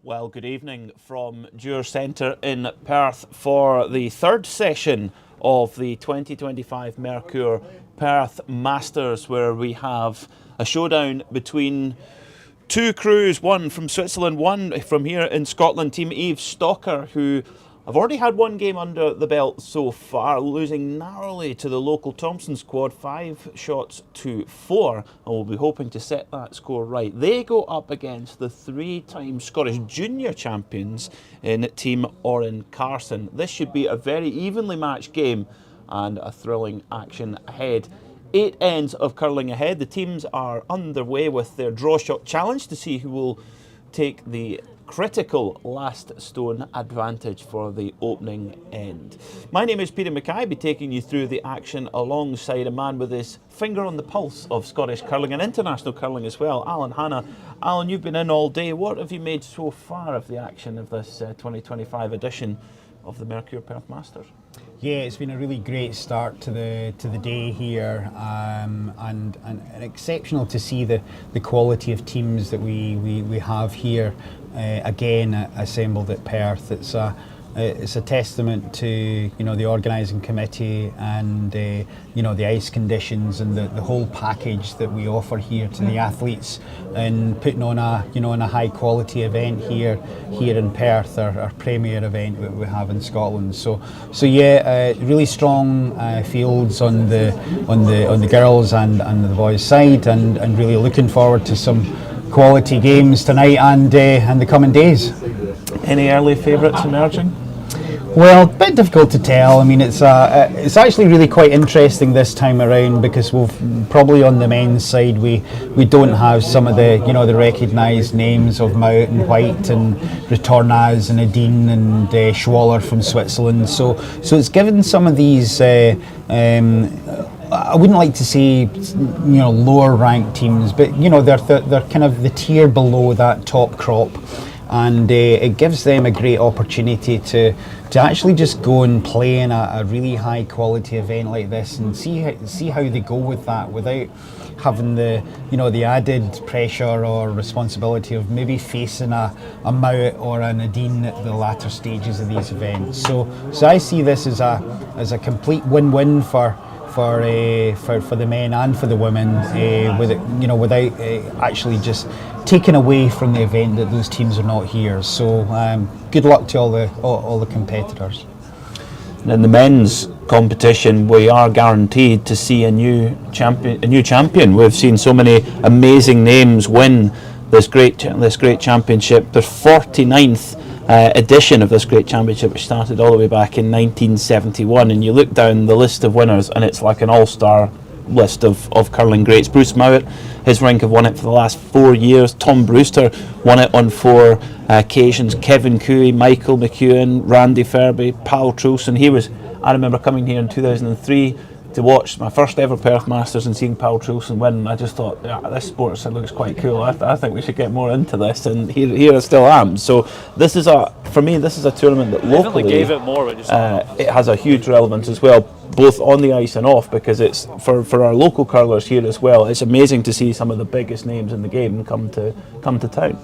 Well, good evening from Dewar Centre in Perth for the third session of the 2025 Mercure Perth Masters, where we have a showdown between two crews, one from Switzerland, one from here in Scotland. Team Eve Stocker, who have already had one game under the belt so far, losing narrowly to the local Thompson squad, 5 shots to 4, and we'll be hoping to set that score right. They go up against the 3-time Scottish Junior champions in Team Oran CARSON. This should be a very evenly matched game and a thrilling action ahead. 8 ends of curling ahead. The teams are underway with their draw shot challenge to see who will take the critical last stone advantage for the opening end. My name is Peter Mackay. I'll be taking you through the action alongside a man with his finger on the pulse of Scottish curling and international curling as well, Alan Hanna. Alan, you've been in all day. What have you made so far of the action of this 2025 edition of the Mercure Perth Masters? Yeah, it's been a really great start to the day here, and exceptional to see the quality of teams that we have here again assembled at Perth. It's a testament to the organising committee and the ice conditions and the whole package that we offer here to the athletes, and putting on a high quality event here in Perth, our premier event that we have in Scotland. So yeah, really strong fields on the girls and the boys side, and really looking forward to some quality games tonight and the coming days. Any early favourites emerging? Well, a bit difficult to tell. I mean, it's actually really quite interesting this time around, because we've probably on the men's side we don't have some of the the recognised names of Mout and White and Retornaz and Adine and Schwaller from Switzerland. So it's given some of these. I wouldn't like to say lower ranked teams, but they're kind of the tier below that top crop. And it gives them a great opportunity to actually just go and play in a really high quality event like this, and see how they go with that without having the added pressure or responsibility of maybe facing a Mout or an Adine at the latter stages of these events. So I see this as a complete win-win for the men and for the women, without actually just taken away from the event that those teams are not here. So good luck to all the competitors. And in the men's competition, we are guaranteed to see a new champion. We've seen so many amazing names win this great championship. The 49th edition of this great championship, which started all the way back in 1971, and you look down the list of winners and it's like an all-star list of curling greats. Bruce Mowat, his rink, have won it for the last 4 years. Tom Brewster won it on 4 occasions. Kevin Cooey, Michael McEwen, Randy Ferbey, Paul Trulson. I remember coming here in 2003 to watch my first ever Perth Masters and seeing Paul Trulson win, and I just thought, this sport looks quite cool. I think we should get more into this, and here I still am. So this is a tournament that locally gave it more. It has a huge relevance as well, both on the ice and off, because it's for our local curlers here as well. It's amazing to see some of the biggest names in the game come to town.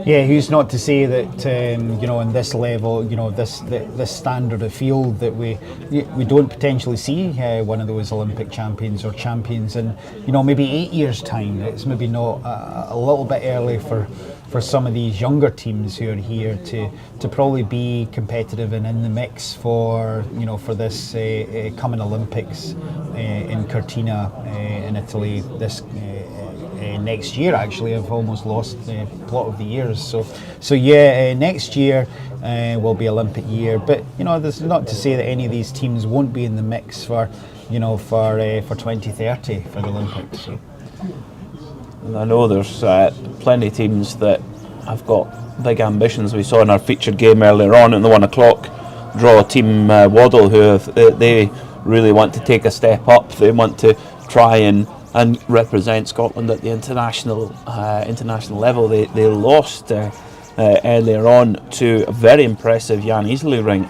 Yeah, who's not to say that in this level, this standard of field, that we don't potentially see one of those Olympic champions or champions in maybe 8 years' time. It's maybe not a little bit early for some of these younger teams who are here to probably be competitive and in the mix for this coming Olympics in Cortina in Italy this. Next year, actually. I've almost lost the plot of the years. So yeah, next year will be Olympic year. But there's not to say that any of these teams won't be in the mix for 2030 for the Olympics. So. I know there's plenty of teams that have got big ambitions. We saw in our featured game earlier on in the 1 o'clock draw, Team Waddle, who they really want to take a step up. They want to try and represent Scotland at the international level. They lost earlier on to a very impressive Jan Easley rink.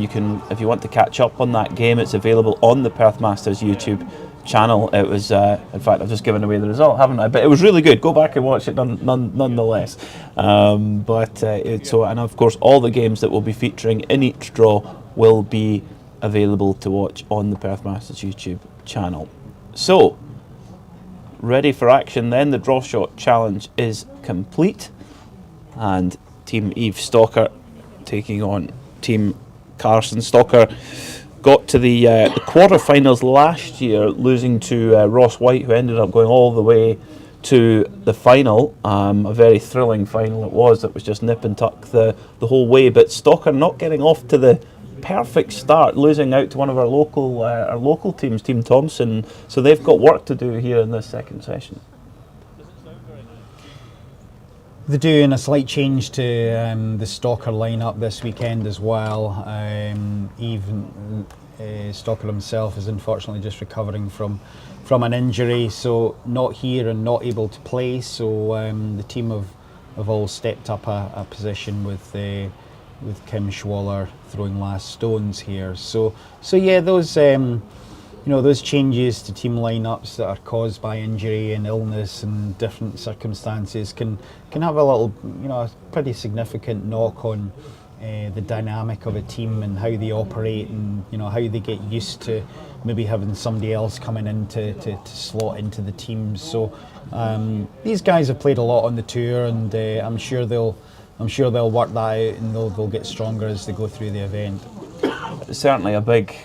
You can, if you want to catch up on that game, it's available on the Perth Masters YouTube channel. It was, in fact, I've just given away the result, haven't I? But it was really good. Go back and watch it nonetheless. And of course, all the games that will be featuring in each draw will be available to watch on the Perth Masters YouTube channel. So, ready for action then. The draw shot challenge is complete, and Team Eve Stocker taking on Team CARSON. Stocker got to the quarterfinals last year, losing to Ross White, who ended up going all the way to the final. A very thrilling final it was. It was just nip and tuck the whole way. But Stocker not getting off to the perfect start, losing out to one of our local teams, Team Thompson. So they've got work to do here in this second session. They're doing a slight change to the Stocker lineup this weekend as well. Even Stocker himself is unfortunately just recovering from an injury, so not here and not able to play. So the team have all stepped up a position with Kim Schwaller throwing last stones here. So yeah, those those changes to team lineups that are caused by injury and illness and different circumstances can have a little, a pretty significant knock on the dynamic of a team and how they operate, and how they get used to maybe having somebody else coming in to slot into the team. So these guys have played a lot on the tour, and I'm sure they'll work that out, and they'll get stronger as they go through the event. Certainly a big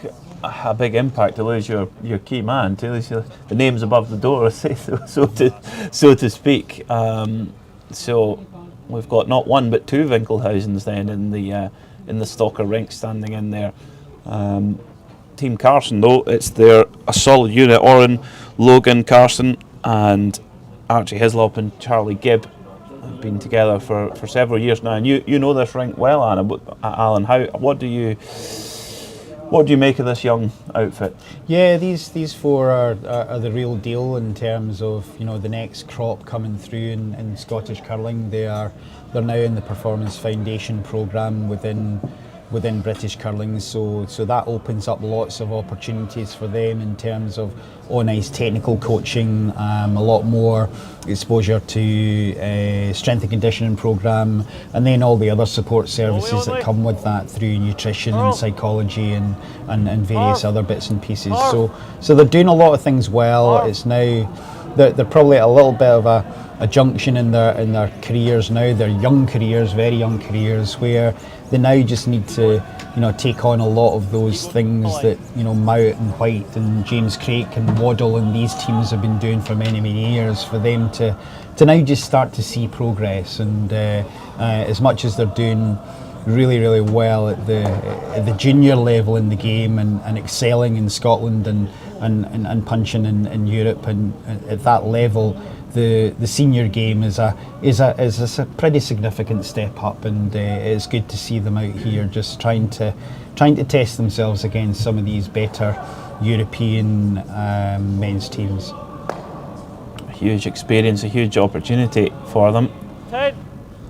impact to lose your key man, to lose the names above the door, so to speak. So we've got not one but two Winkelhausens then in the Stocker ranks standing in there. Team CARSON though, they're a solid unit. Oren, Logan Carson, and Archie Hislop and Charlie Gibb have been together for several years now, and you know this rank well, Alan. What do you make of this young outfit? Yeah, these four are the real deal in terms of the next crop coming through in Scottish curling. They're now in the Performance Foundation programme within British curling, so that opens up lots of opportunities for them in terms of on-ice technical coaching, a lot more exposure to strength and conditioning programme, and then all the other support services that come with that through nutrition and psychology and various other bits and pieces. So they're doing a lot of things well. It's now they're probably at a little bit of a junction in their careers now. They're young careers, very young careers, where they now just need to take on a lot of those things that Mowat and White and James Craik and Waddle and these teams have been doing for many years, for them to now just start to see progress. And as much as they're doing really well at the junior level in the game and excelling in Scotland and punching in Europe, and at that level, the senior game is a pretty significant step up, and it's good to see them out here just trying to test themselves against some of these better European men's teams. A huge experience, a huge opportunity for them.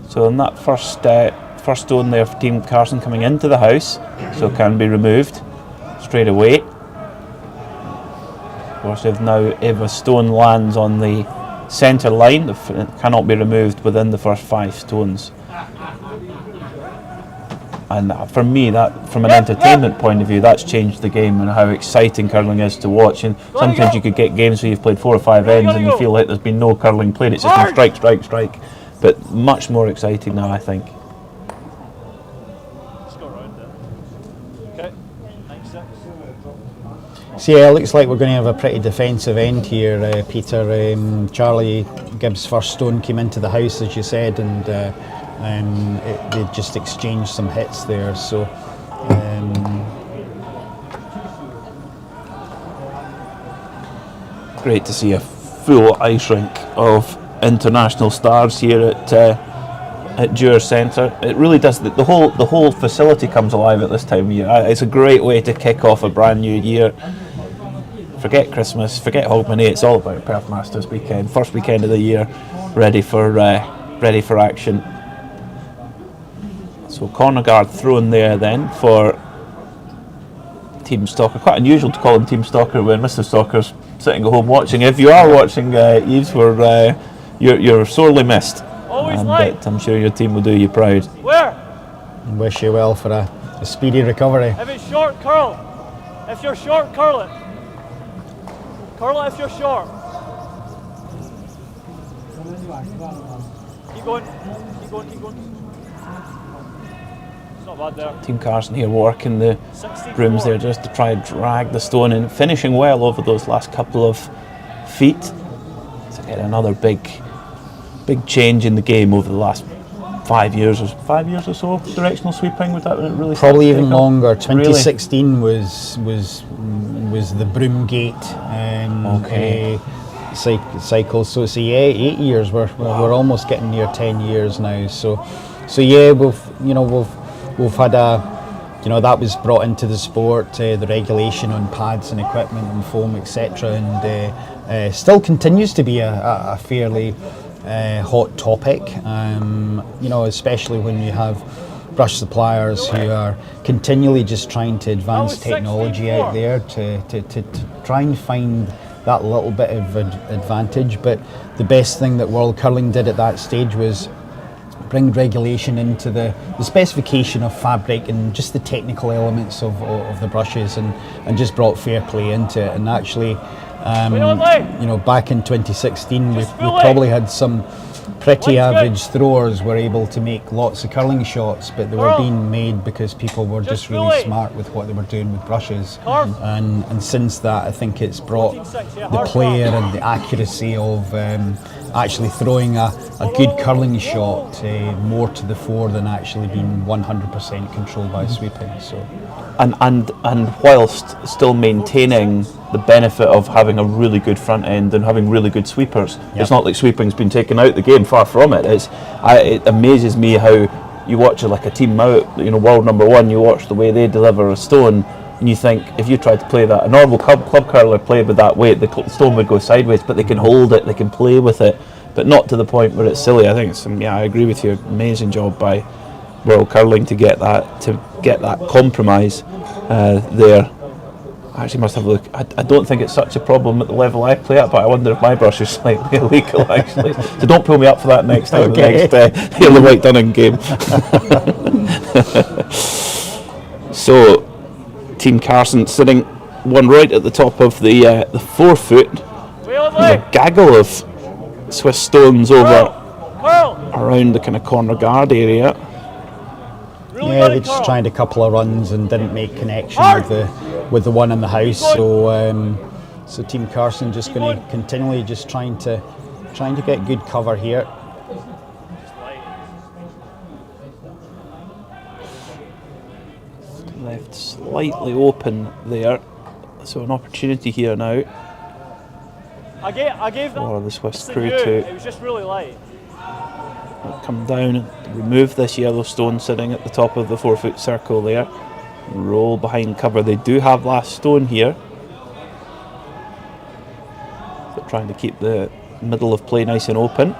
So in that first stone there for Team CARSON coming into the house, so can be removed straight away. Of course, if a stone lands on the centre line, it cannot be removed within the first 5 stones. And for me, that from an entertainment point of view, that's changed the game and how exciting curling is to watch. And sometimes you could get games where you've played 4 or 5 ends and you feel like there's been no curling played. It's just been strike. But much more exciting now, I think. So yeah, it looks like we're going to have a pretty defensive end here, Peter. Charlie Gibbs' first stone came into the house, as you said, and they just exchanged some hits there. So great to see a full ice rink of international stars here at Dewar Centre. It really does. The whole facility comes alive at this time of year. It's a great way to kick off a brand new year. Forget Christmas, forget Hogmanay. It's all about Perth Masters weekend, first weekend of the year, ready for action. So corner guard thrown there then for Team Stocker. Quite unusual to call him Team Stocker when Mr. Stocker's sitting at home watching. If you are watching, Yves, you're sorely missed. But I'm sure your team will do you proud. And wish you well for a speedy recovery. If it's short, curl. If you're short, curl it. Curl it if you're short. Keep going. Keep going. Keep going. It's not bad there. Team Carson here working the 64. brooms there just to try and drag the stone in, finishing well over those last couple of feet. So again, another big change in the game over the last 5 years or so. Directional sweeping, was that when it really Probably started to even take off? longer. 2016 was the Broomgate cycle. So it's 8 years. We're almost getting near 10 years now. So yeah, we've had that was brought into the sport, the regulation on pads and equipment and foam, etc. And still continues to be a fairly hot topic, especially when you have brush suppliers who are continually just trying to advance technology out there to try and find that little bit of advantage. But the best thing that World Curling did at that stage was bring regulation into the specification of fabric and just the technical elements of the brushes, and just brought fair play into it. And actually, back in 2016, we probably had some pretty average throwers were able to make lots of curling shots, but they were being made because people were just really smart with what they were doing with brushes. And since that, I think it's brought the player and the accuracy of actually throwing a good curling shot more to the fore than actually being 100% controlled by sweeping. So. And whilst still maintaining the benefit of having a really good front end and having really good sweepers. Yep. It's not like sweeping's been taken out the game, far from it. It amazes me how you watch like a team out, world number one, you watch the way they deliver a stone, and you think if you tried to play that, a normal club curler played with that weight, the stone would go sideways, but they can hold it, they can play with it, but not to the point where it's silly. I think I agree with you, amazing job by World Curling to get that compromise there. I actually must have a look. I don't think it's such a problem at the level I play at, but I wonder if my brush is slightly illegal actually. So don't pull me up for that next time. Okay. The next Hill of White Dunning game. So Team Carson sitting one right at the top of the 4 foot. There's a gaggle of Swiss stones over around the kind of corner guard area. Yeah, they just tried a couple of runs and didn't make connection with the one in the house. So Team Carson just going to continually just trying to get good cover here. Left slightly open there, so an opportunity here now I gave for the Swiss crew it was just really light. come down and remove this yellow stone sitting at the top of the 4 foot circle there. Roll behind cover. They do have last stone here. They're trying to keep the middle of play nice and open.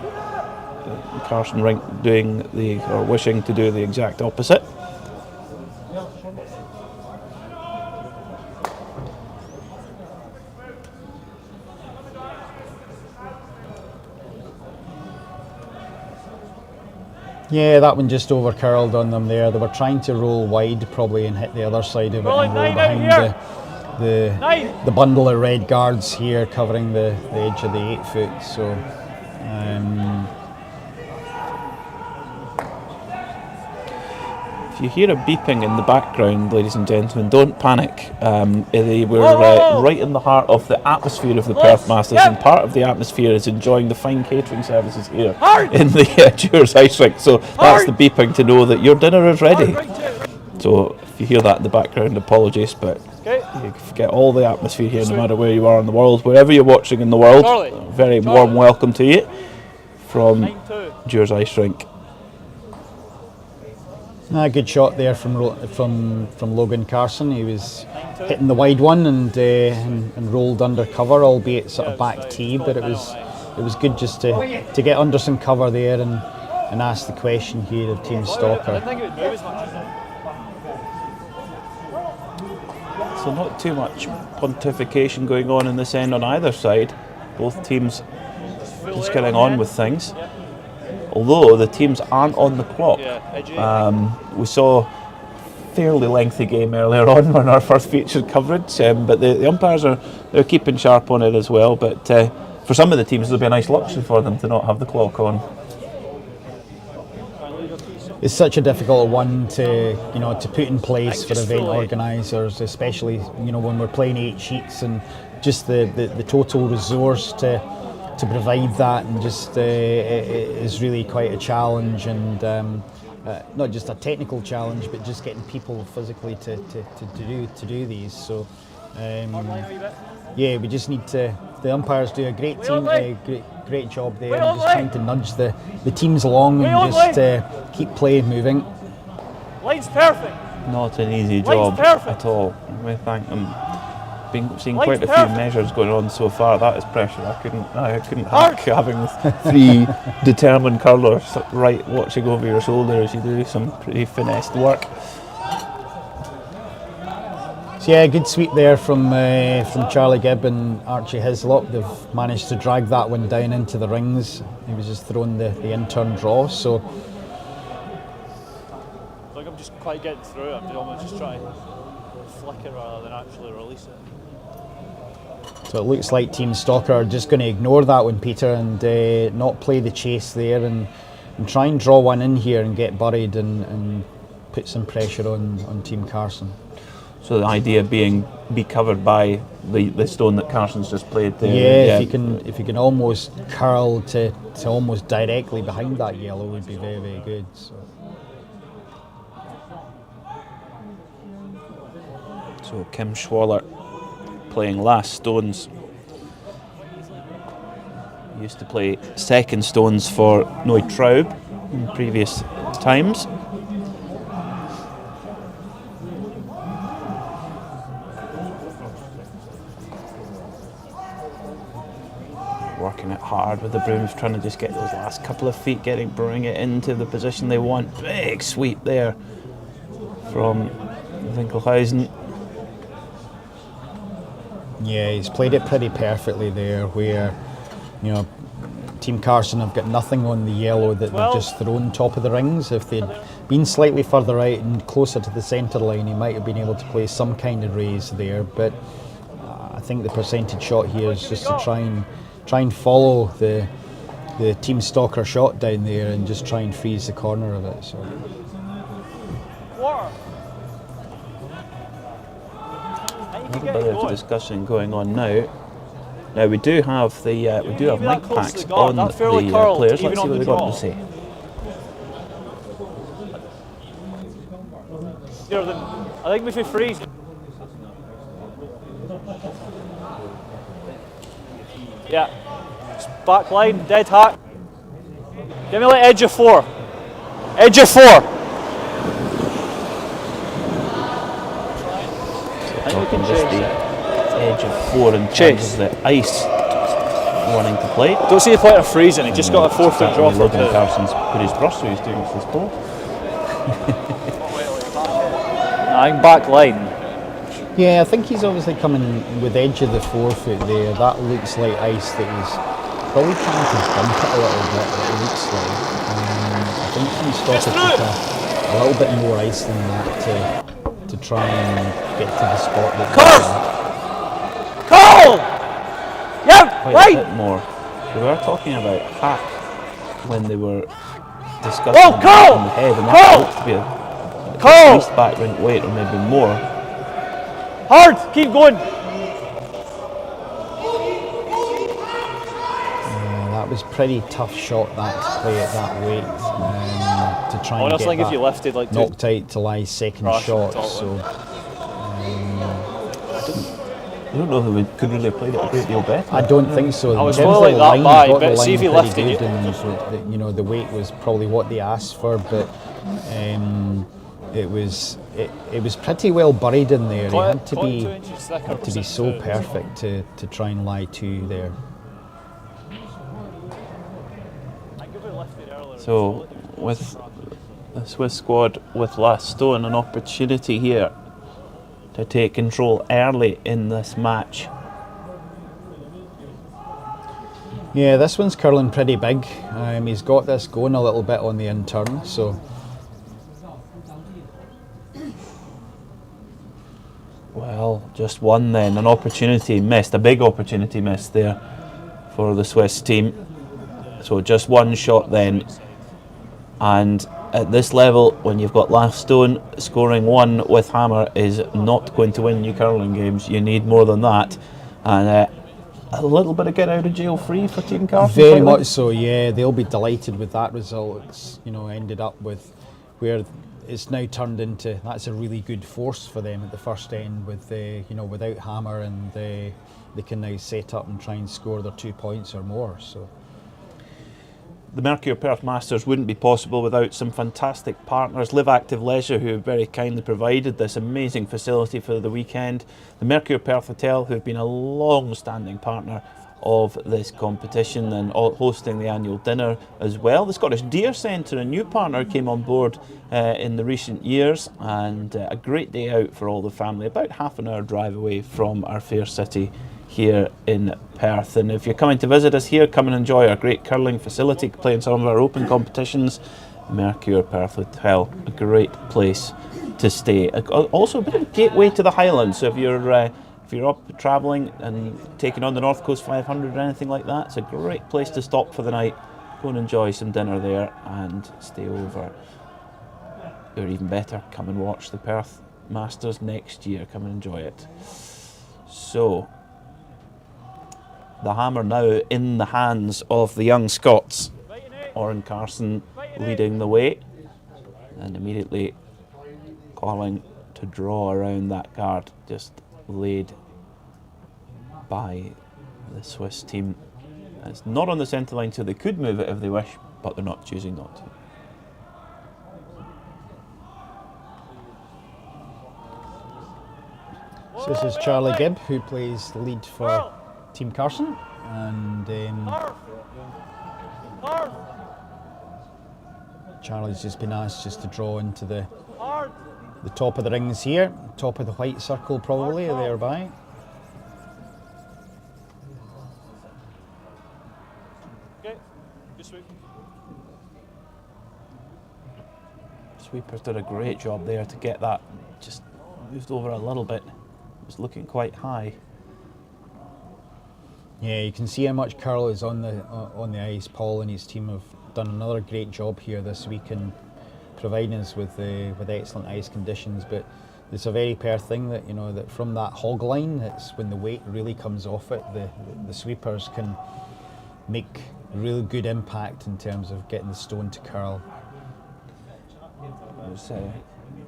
Carson Rink wishing to do the exact opposite. Yeah, that one just over curled on them there. They were trying to roll wide probably and hit the other side of it and roll behind the bundle of red guards here covering the edge of the 8 foot. So if you hear a beeping in the background, ladies and gentlemen, don't panic. They were right in the heart of the atmosphere of the Perth Masters, and part of the atmosphere is enjoying the fine catering services here in the Dewars Ice Rink. So that's the beeping to know that your dinner is ready. So if you hear that in the background, apologies, but you get all the atmosphere here no matter where you are in the world, wherever you're watching in the world. A very warm welcome to you from Dewars Ice Rink. A good shot there from Logan Carson. He was hitting the wide one and rolled under cover, albeit sort of back tee, but it was good just to get under some cover there and ask the question here of Team Stalker. So not too much pontification going on in this end on either side. Both teams just getting on with things. Although the teams aren't on the clock. We saw a fairly lengthy game earlier on our first featured coverage, but the umpires they're keeping sharp on it as well. But for some of the teams, it'll be a nice luxury for them to not have the clock on. It's such a difficult one to put in place for event organisers, especially when we're playing 8 sheets and just the total resource to provide that, and just it is really quite a challenge, and not just a technical challenge, but just getting people physically to do these. So we just need to. The umpires do a great great job there, and just trying to nudge the teams along and just keep play moving. Line's perfect. Not an easy job at all. We thank them. Been seeing quite a few measures going on so far. That is pressure. I couldn't hack having 3 determined curlers right watching over your shoulder as you do some pretty finessed work. So yeah, good sweep there from Charlie Gibb and Archie Hislop. They've managed to drag that one down into the rings. He was just throwing the in-turn draw. So like I'm just quite getting through it. I'm almost just trying to flick it rather than actually release it. So it looks like Team Stalker are just going to ignore that one, Peter, and not play the chase there, and try and draw one in here and get buried and put some pressure on Team Carson. So the idea being be covered by the stone that Carson's just played there. Yeah, if you can almost curl to almost directly behind that yellow would be very, very good. So Kim Schwaller playing last stones. He used to play second stones for Noy Traub in previous times. Working it hard with the brooms, trying to just get those last couple of feet, bring it into the position they want. Big sweep there from Winkelhausen. Yeah, he's played it pretty perfectly there, where Team Carson have got nothing on the yellow that they've just thrown top of the rings. If they'd been slightly further out and closer to the centre line, he might have been able to play some kind of raise there. But I think the percentage shot here is just to try and follow the Team Stalker shot down there and just try and freeze the corner of it. So. A little bit of discussion going on now. Now we do have mic packs on the players. Let's see what they've got to say. I think if we freeze. Yeah. Back line, dead hack. Give me like edge of 4. Edge of 4. I think we can just the edge of 4 in terms of the ice wanting to play. Don't see the point of freezing, he just got a 4-foot draw for Logan Carson's put his brush through, he's doing with his ball. I'm back line. Yeah, I think he's obviously coming with edge of the 4-foot there. That looks like ice that he's probably trying to dump it a little bit, it looks like. I think he's got to put a little bit more ice than that to try and get to the spot that Cole! Yeah, quite right! a bit more. We were talking about hack when they were discussing Cole! on the head, and that looked to be at least back rink weight or maybe more. Hard, keep going. that was pretty tough shot that to play at that weight to try and get that if you lifted, like, knocked out to lie second shot. So I don't know who could really have played it a great deal better. I don't think so. I was In terms probably of that line, by, got the but see line if he pretty lifted good, it. and the weight was probably what they asked for, but it was pretty well buried in there. He had to be so perfect to try and lie two there. So with the Swiss squad with last stone, an opportunity here to take control early in this match. Yeah, this one's curling pretty big. He's got this going a little bit on the in turn, so. Well, just one then, an opportunity missed, a big opportunity missed there for the Swiss team. So just one shot then, and at this level, when you've got last stone, scoring one with hammer is not going to win you curling games. You need more than that, and a little bit of get out of jail free for Team CARSON. Very much so, yeah. They'll be delighted with that result. It's, you know, ended up with where it's now turned into, that's a really good force for them at the first end with you know, without hammer, and they can now set up and try and score their 2 points or more. So the Mercure Perth Masters wouldn't be possible without some fantastic partners. Live Active Leisure, who have very kindly provided this amazing facility for the weekend. The Mercure Perth Hotel, who have been a long-standing partner of this competition and hosting the annual dinner as well. The Scottish Deer Centre, a new partner, came on board in the recent years, and a great day out for all the family, about half an hour drive away from our fair city here in Perth. And if you're coming to visit us here, come and enjoy our great curling facility, play in some of our open competitions. Mercure Perth Hotel, a great place to stay. Also a bit of a gateway to the Highlands, so if you're up travelling and taking on the North Coast 500 or anything like that, it's a great place to stop for the night, go and enjoy some dinner there and stay over. Or even better, come and watch the Perth Masters next year, come and enjoy it. So the hammer now in the hands of the young Scots. Oren CARSON leading the way, and immediately calling to draw around that card, just laid by the Swiss team. It's not on the centre line, so they could move it if they wish, but they're not choosing not to. So this is Charlie Gibb, who plays the lead for Team CARSON, and Charlie's just been asked just to draw into the top of the rings here, top of the white circle probably, thereby. Okay, good sweep. Sweepers did a great job there to get that just moved over a little bit. It was looking quite high. Yeah, you can see how much curl is on the ice. Paul and his team have done another great job here this week in providing us with excellent ice conditions. But it's a very Perth thing that, you know, that from that hog line, it's when the weight really comes off it, the sweepers can make a really good impact in terms of getting the stone to curl.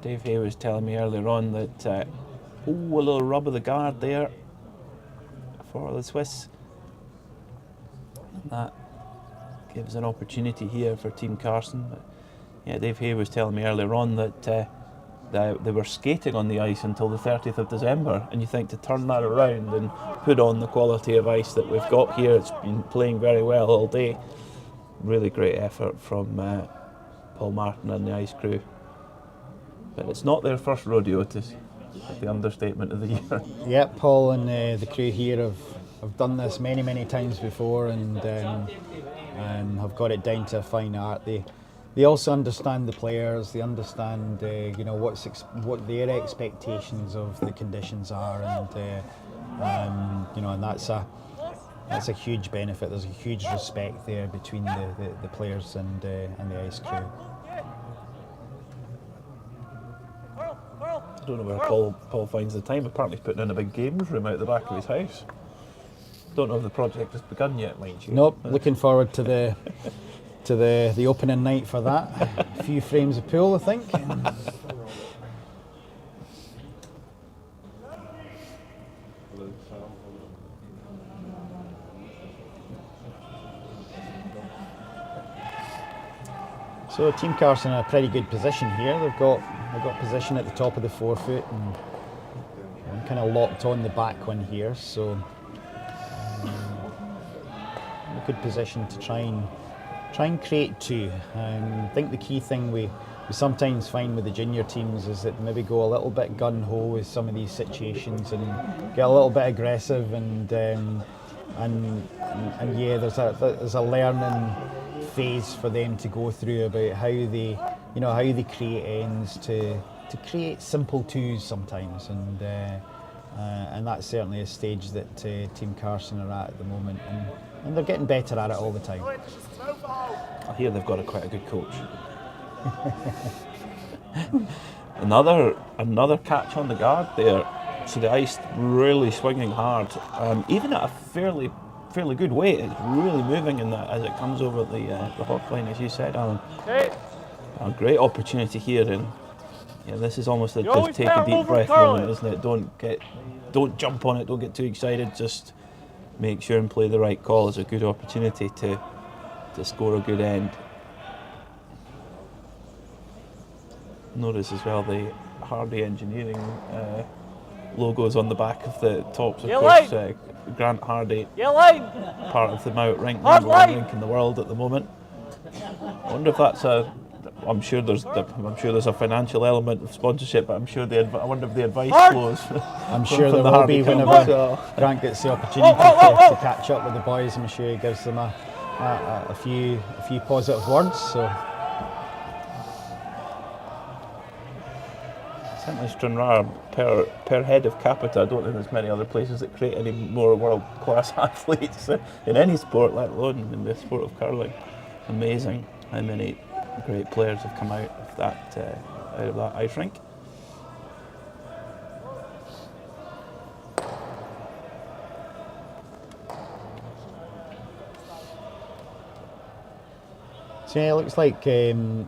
Dave Hay was telling me earlier on that a little rub of the guard there for the Swiss. That gives an opportunity here for Team CARSON. But yeah, Dave Hay was telling me earlier on that they were skating on the ice until the 30th of December, and you think to turn that around and put on the quality of ice that we've got here, it's been playing very well all day. Really great effort from Paul Martin and the ice crew. But it's not their first rodeo, to the understatement of the year. Yep, Paul and the crew here have done this many times before, and have got it down to a fine art. They also understand the players. They understand you know, what their expectations of the conditions are, and you know, and that's a huge benefit. There's a huge respect there between the players and the ice crew. I don't know where Paul finds the time. Apparently he's putting in a big games room out the back of his house. Don't know if the project has begun yet, mind you. Nope, looking forward to the opening night for that. A few frames of pool, I think. So Team CARSON in a pretty good position here. They've got position at the top of the forefoot and kind of locked on the back one here. So a good position to try and create two. I think the key thing we we sometimes find with the junior teams is that maybe go a little bit gun-ho with some of these situations and get a little bit aggressive, and yeah, there's a learning phase for them to go through about how they create ends to create simple twos sometimes, and that's certainly a stage that Team CARSON are at the moment, and they're getting better at it all the time. I hear they've got quite a good coach. Another catch on the guard there. So the ice really swinging hard, even at a fairly good weight. It's really moving in that as it comes over the hot line, as you said, Alan. Okay. A great opportunity here, and this is almost a You just always take a turn deep over breath curling. moment, isn't it? Don't jump on it. Don't get too excited. Just make sure and play the right call. It's a good opportunity to score a good end. Notice as well the Hardy Engineering logos on the back of the tops. Of course, Grant Hardy, part of the Mount rink, number one rink in the world at the moment. I wonder if that's I'm sure there's a financial element of sponsorship, but I wonder if the advice flows. I'm sure there the will Hardy be company. whenever Grant gets the opportunity to catch up with the boys. I'm sure he gives them a few positive words. So. Certainly Stranraer per head of capita. I don't think there's many other places that create any more world-class athletes in any sport, let alone in the sport of curling. Amazing how many great players have come out of that ice rink. So yeah, it looks like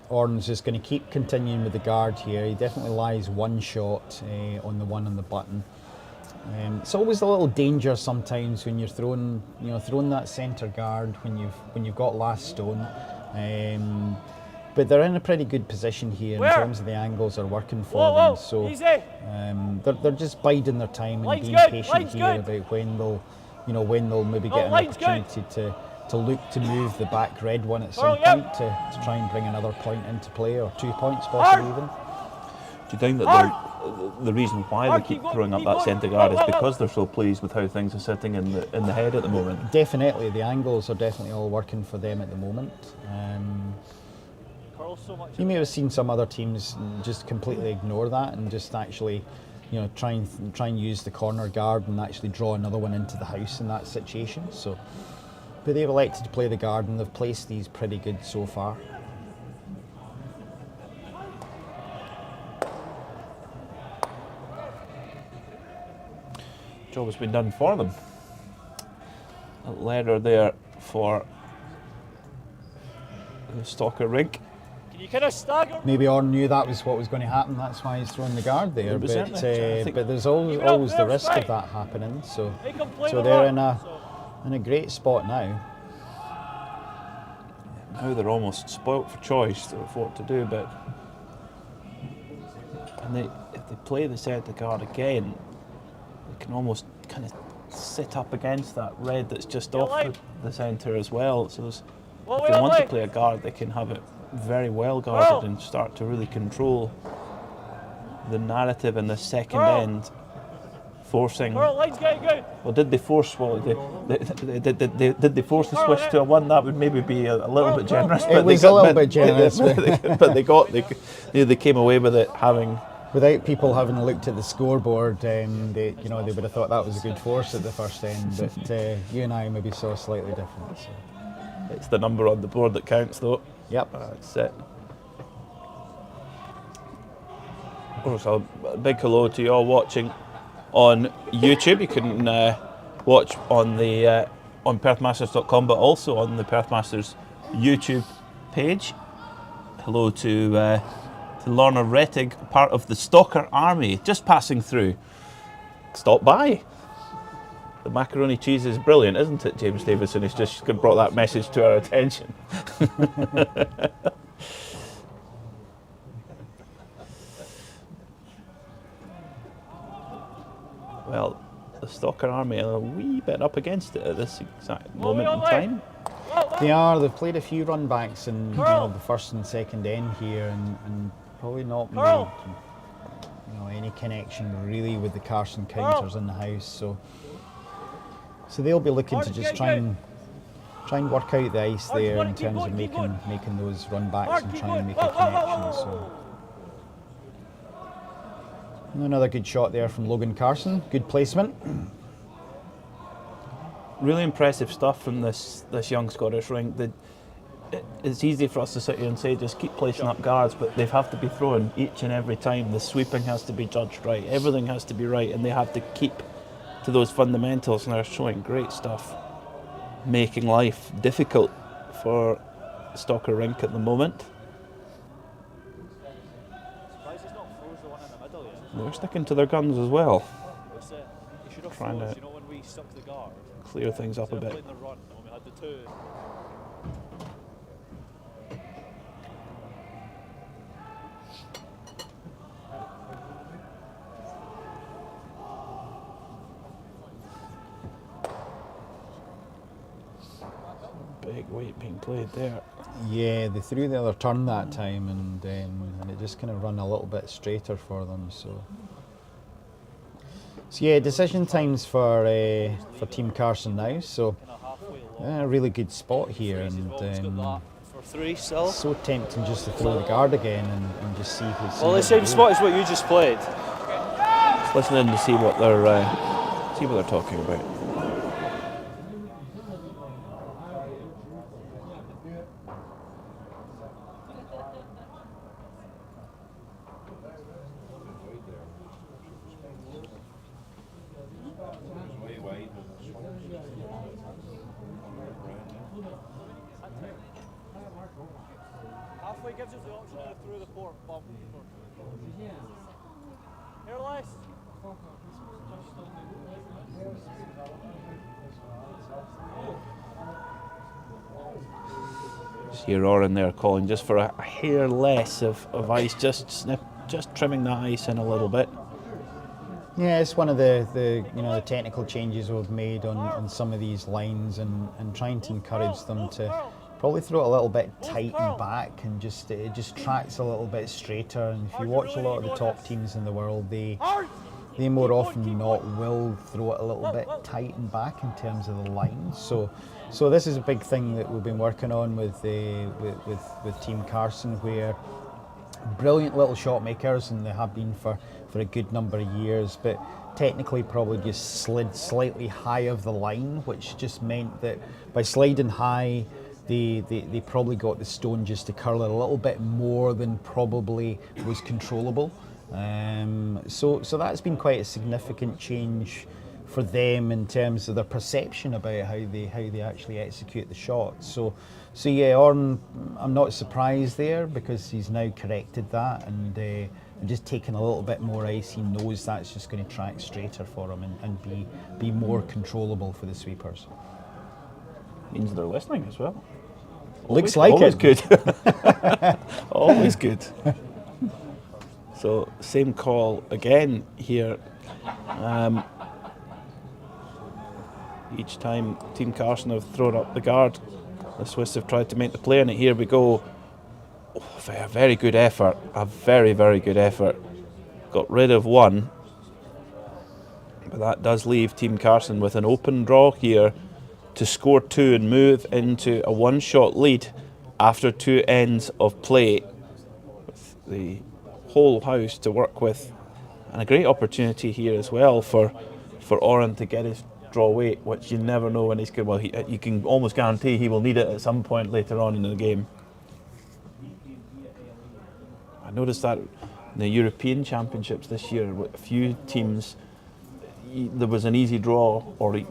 Orn's just going to keep continuing with the guard here. He definitely lies one shot on the one on the button. It's always a little danger sometimes when you're throwing that centre guard when you've got last stone. But they're in a pretty good position here in terms of the angles are working for them. So they're just biding their time and being patient here about when they'll maybe get an opportunity to look to move the back red one at some point to try and bring another point into play, or 2 points possibly even. Do you think that the reason why they keep throwing up that centre guard is because they're so pleased with how things are sitting in the head at the moment? Definitely, the angles are definitely all working for them at the moment. You may have seen some other teams just completely ignore that and just actually, try and use the corner guard and actually draw another one into the house in that situation. But they've elected to play the guard, and they've placed these pretty good so far. Job has been done for them. A letter there for the Stalker rink. Can you kind of stagger? Maybe Orn knew that was what was going to happen. That's why he's throwing the guard there. But there's always the risk of that happening. So they're in a great spot now. Now they're almost spoilt for choice of what to do, but if they play the centre guard again, they can almost kind of sit up against that red that's just off the centre as well. So if they want to play a guard, they can have it very well guarded and start to really control the narrative in the second end. Forcing. Well, did they force? Well, did they force the switch to a one? That would maybe be a little bit generous. It was a little bit generous, but they came away with it without people having looked at the scoreboard. They would have thought that was a good force at the first end. But you and I maybe saw slightly different. So. It's the number on the board that counts, though. Yep. That's it. Of course, a big hello to you all watching on YouTube. You can watch on the on perthmasters.com, but also on the Perth Masters YouTube page. Hello to Lorna Rettig, part of the Stalker Army, just passing through. Stop by. The macaroni cheese is brilliant, isn't it, James Davison? He's just brought that message to our attention. Well, the Stalker Army are a wee bit up against it at this exact moment in time. They are. They've played a few run backs in the first and second end here, and probably not made any connection really with the CARSON counters in the house. So they'll be looking to just try and work out the ice there in terms of making those run backs and try and make a connection. So another good shot there from Logan CARSON. Good placement. Really impressive stuff from this young Scottish rink. It's easy for us to sit here and say just keep placing up guards, but they have to be thrown each and every time. The sweeping has to be judged right, everything has to be right, and they have to keep to those fundamentals, and they're showing great stuff, making life difficult for Stalker Rink at the moment. They're sticking to their guns as well, trying to clear things up a bit. Big weight being played there. Yeah, they threw the other turn that time, and it just kind of run a little bit straighter for them. So yeah, decision times for Team CARSON now. So a really good spot here, and so tempting just to throw the guard again and just see who's. Well, the same spot as what you just played. Just listening to see what they're talking about. Halfway gives us the option to through the port bump. Here, Les. See Aurora in there calling just for a hair less of ice, just trimming that ice in a little bit. Yeah, it's one of the technical changes we've made on some of these lines, and trying to encourage them to probably throw it a little bit tight and back, and it just tracks a little bit straighter. And if you watch a lot of the top teams in the world, they more often than not will throw it a little bit tight and back in terms of the line. So this is a big thing that we've been working on with Team CARSON, where brilliant little shot makers, and they have been for a good number of years, but technically probably just slid slightly high of the line, which just meant that by sliding high, they probably got the stone just to curl it a little bit more than probably was controllable. So that's been quite a significant change for them in terms of their perception about how they actually execute the shot. So yeah, Orn, I'm not surprised there, because he's now corrected that and just taking a little bit more ice. He knows that's just going to track straighter for him and be more controllable for the sweepers. Means they're listening as well. Looks like always it. Good. Always good. So same call again here. Each time Team CARSON have thrown up the guard, the Swiss have tried to make the play on it. Here we go. A very good effort. A very, very good effort. Got rid of one. But that does leave Team CARSON with an open draw here to score two and move into a one-shot lead after two ends of play, with the whole house to work with, and a great opportunity here as well for Oren to get his draw weight, which you never know when he's good. Well, you can almost guarantee he will need it at some point later on in the game. I noticed that in the European Championships this year, with a few teams, there was an easy draw or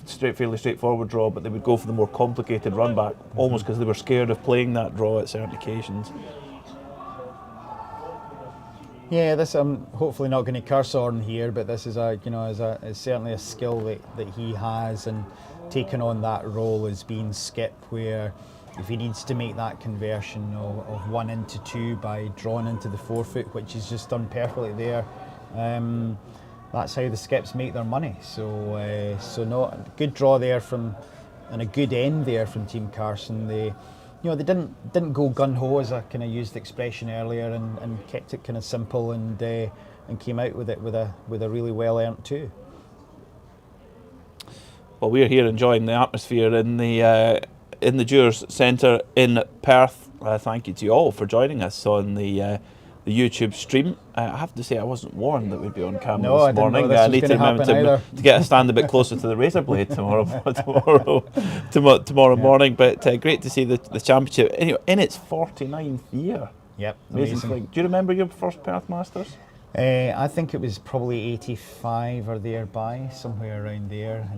fairly straightforward draw, but they would go for the more complicated run back, almost because they were scared of playing that draw at certain occasions. Yeah, this I'm hopefully not going to curse on here, but this is is certainly a skill that he has, and taking on that role as being skip, where if he needs to make that conversion of 1 into 2 by drawing into the 4 foot, which is just done perfectly there, that's how the skips make their money. So not good draw there from a good end there from Team Carson. They they didn't go gun ho, as I kind of used the expression earlier, and kept it kind of simple, and came out with it with a really well earned 2. Well, we're here enjoying the atmosphere in the Dewars Centre in Perth. Thank you to you all for joining us on the YouTube stream. I have to say, I wasn't warned that we'd be on camera this morning. I need to remember to get a stand a bit closer to the razor blade tomorrow morning. But great to see the championship anyway, in its 49th year. Yep, amazing. Do you remember your first Perth Masters? I think it was probably 85 or thereby, somewhere around there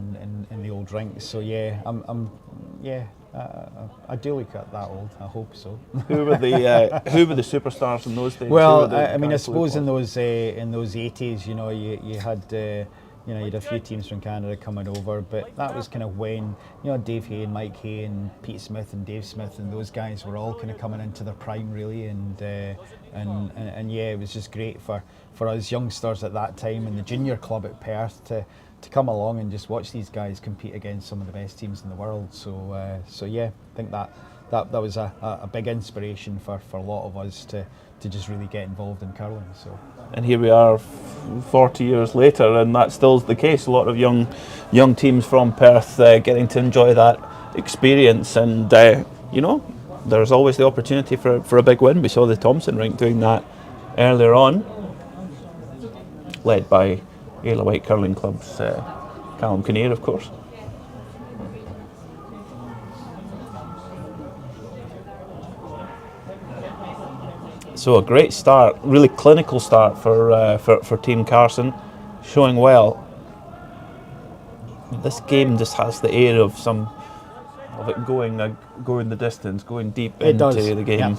in the old rinks. So yeah, I do look at that old. I hope so. Who were the superstars in those days? Well, I suppose in those 80s, you had you had a few teams from Canada coming over, but that was kind of when Dave Hay and Mike Hay and Pete Smith and Dave Smith and those guys were all kind of coming into their prime, really, and yeah, it was just great for us youngsters at that time in the junior club at Perth to come along and just watch these guys compete against some of the best teams in the world. So yeah, I think that was a big inspiration for a lot of us to just really get involved in curling. So. And here we are 40 years later, and that still's the case. A lot of young teams from Perth getting to enjoy that experience, and there's always the opportunity for a big win. We saw the Thompson rink doing that earlier on, led by Ayla White Curling Club's Callum Kinnear, of course. So a great start, really clinical start for Team Carson, showing well. This game just has the air of it going the distance, going deep into the game. Yeah.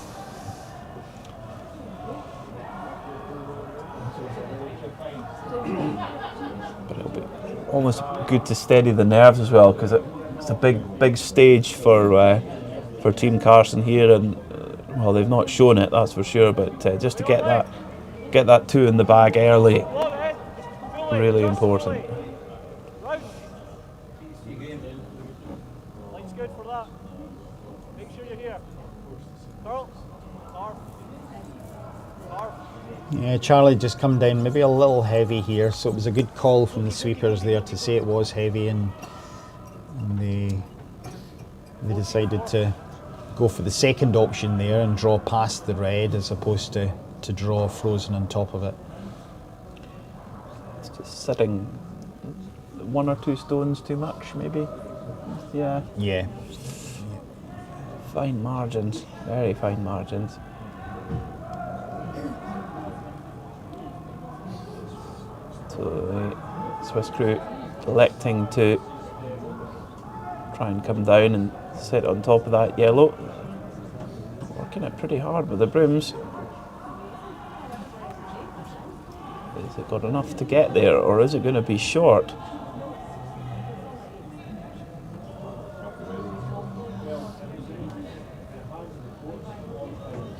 But it'll be almost good to steady the nerves as well, because it's a big stage for Team Carson here, and well, they've not shown it, that's for sure, but just to get that 2 in the bag early, really important. Light's good for that. Make sure you're here. Carl. Yeah, Charlie just come down maybe a little heavy here, so it was a good call from the sweepers there to say it was heavy, and they decided to go for the second option there and draw past the red as opposed to draw frozen on top of it. It's just sitting 1 or 2 stones too much, maybe. Yeah. Fine margins, very fine margins. So the Swiss crew electing to try and come down and sit on top of that yellow. Working it pretty hard with the brooms. Has it got enough to get there, or is it going to be short?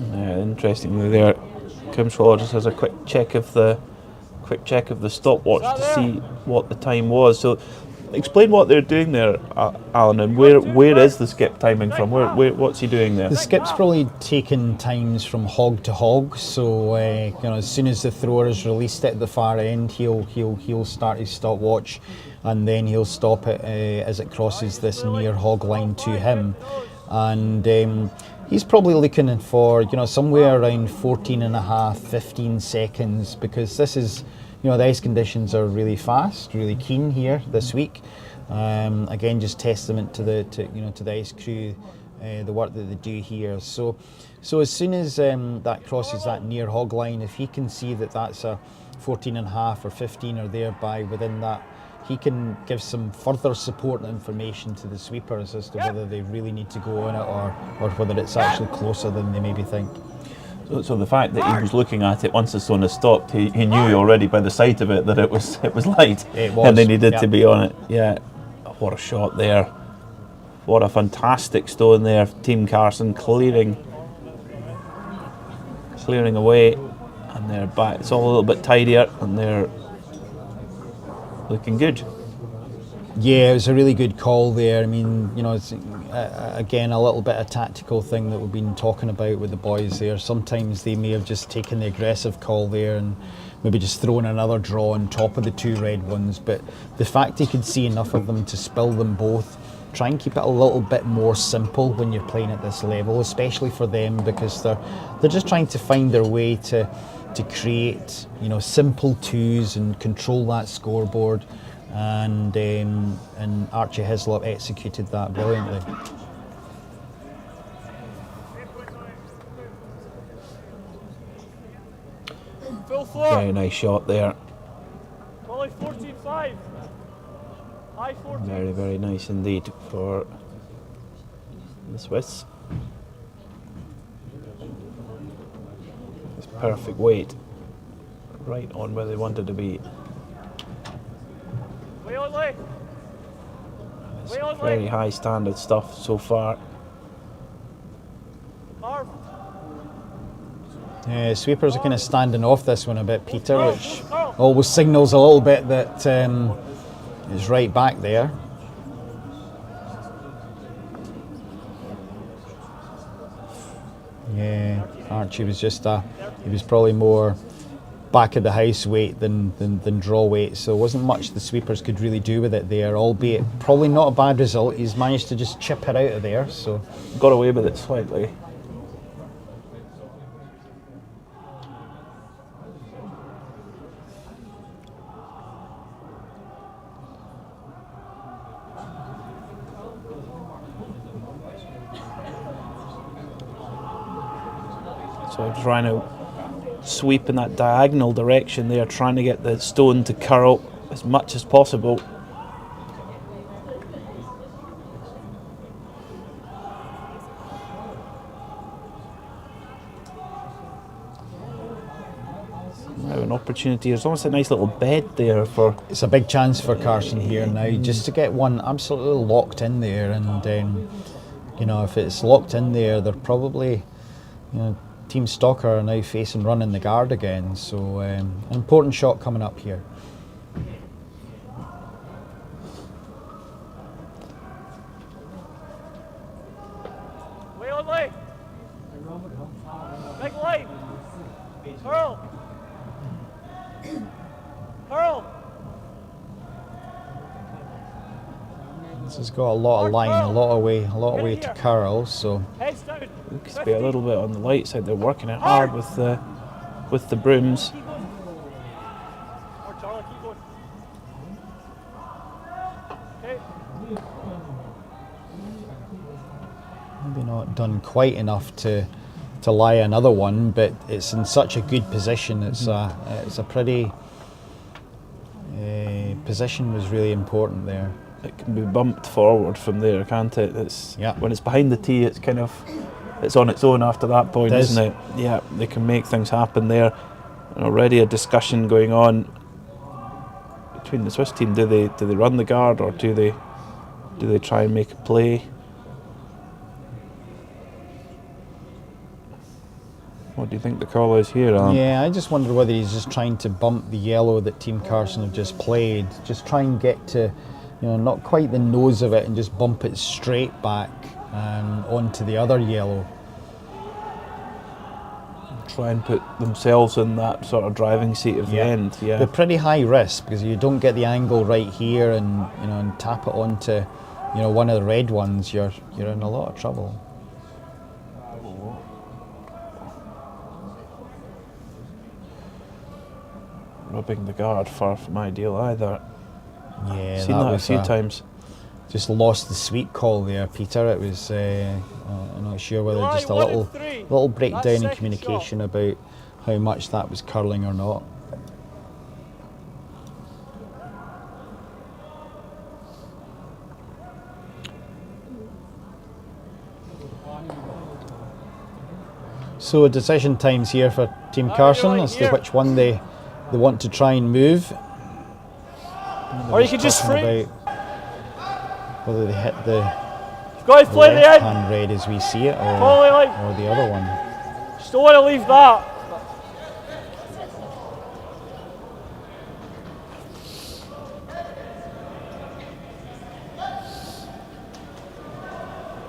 Yeah, interestingly there, Kim Schwaller just has a quick check of the stopwatch to see what the time was. So explain what they're doing there, Alan, and where is the skip timing from? What's he doing there? The skip's probably taken times from hog to hog. So as soon as the thrower is released at the far end, he'll start his stopwatch, and then he'll stop it as it crosses this near hog line to him, and he's probably looking for somewhere around 14.5, 15 seconds, because this is. The ice conditions are really fast, really keen here this week. Again, just testament to the ice crew, the work that they do here. So as soon as that crosses that near hog line, if he can see that that's a 14.5 or 15 or thereby within that, he can give some further support and information to the sweepers as to whether they really need to go on it or whether it's actually closer than they maybe think. So the fact that he was looking at it once the stone has stopped, he knew already by the sight of it that it was light, and they needed to be on it. Yeah, what a shot there! What a fantastic stone there, Team Carson clearing away, and they're back. It's all a little bit tidier, and they're looking good. Yeah, it was a really good call there. I mean, you know, it's again a little bit of tactical thing that we've been talking about with the boys there. Sometimes they may have just taken the aggressive call there and maybe just thrown another draw on top of the two red ones. But the fact he could see enough of them to spill them both, try and keep it a little bit more simple when you're playing at this level, especially for them, because they're just trying to find their way to create, you know, simple twos and control that scoreboard. And Archie Hislop executed that brilliantly. Full floor. Very nice shot there. Volley 14-5. High 14. Very, very nice indeed for the Swiss. It's perfect weight. Right on where they wanted to be. It's very high standard stuff so far. Yeah, sweepers are kind of standing off this one a bit, Peter, which always signals a little bit that it's right back there. Yeah, Archie was just he was probably more back of the house weight than draw weight, so it wasn't much the sweepers could really do with it there, albeit probably not a bad result. He's managed to just chip it out of there, so got away with it slightly. So I'm trying to sweep in that diagonal direction there, trying to get the stone to curl as much as possible. Now an opportunity, there's almost a nice little bed there for... It's a big chance for Carson here now, just to get one absolutely locked in there, and you know, if it's locked in there, they're probably, you know, Team Stalker are now facing running the guard again, so an important shot coming up here. Way on lane. Big lane. Hurl. Hurl. This has got a lot of line, a lot of way to curl, so Heads down. Looks to be a little bit on the light side. They're working it hard with the brooms. Keep going. Or Charlie, keep going. Okay. maybe not done quite enough to lie another one, but it's in such a good position. It's a pretty position was really important there. It can be bumped forward from there, can't it? When it's behind the tee, it's kind of on its own after that point, isn't it? Yeah, they can make things happen there. And already a discussion going on between the Swiss team. Do they run the guard, or do they try and make a play? What do you think the call is here, Alan? Yeah, I just wonder whether he's just trying to bump the yellow that Team Carson have just played. Just try and get to, you know, not quite the nose of it, and just bump it straight back onto the other yellow. Try and put themselves in that sort of driving seat of the end. Yeah, they're pretty high risk because you don't get the angle right here, and you know, and tap it onto, you know, one of the red ones. You're in a lot of trouble. Rubbing the guard, far from ideal either. Yeah, seen that a few times. Just lost the sweep call there, Peter. It was I'm not sure whether just a little breakdown in communication about how much that was curling or not. So decision times here for Team Carson as to which one they want to try and move. Or you could just free. Whether they hit the left-hand red as we see it, or the other one. Just don't want to leave that.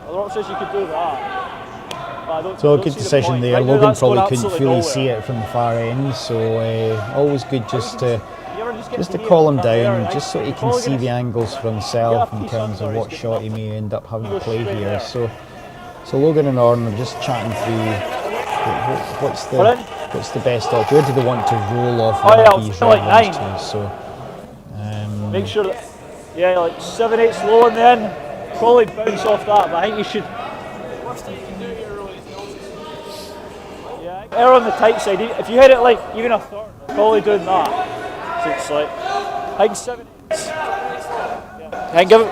Rob says you could do that. So a good decision there. Logan probably couldn't fully see it from the far end, so always good just to call him down, just so he can see the angles for himself in terms of what shot he may end up having to play here. So Logan and Orrin are just chatting through what's the best option. Where do they want to roll off one of these red ones to? So make sure that like 7/8 low in the end. Probably bounce off that, but I think you should. Err on the tight side. If you hit it like even a third, probably doing that. So it's like, I think 7/8. Yeah. I give it.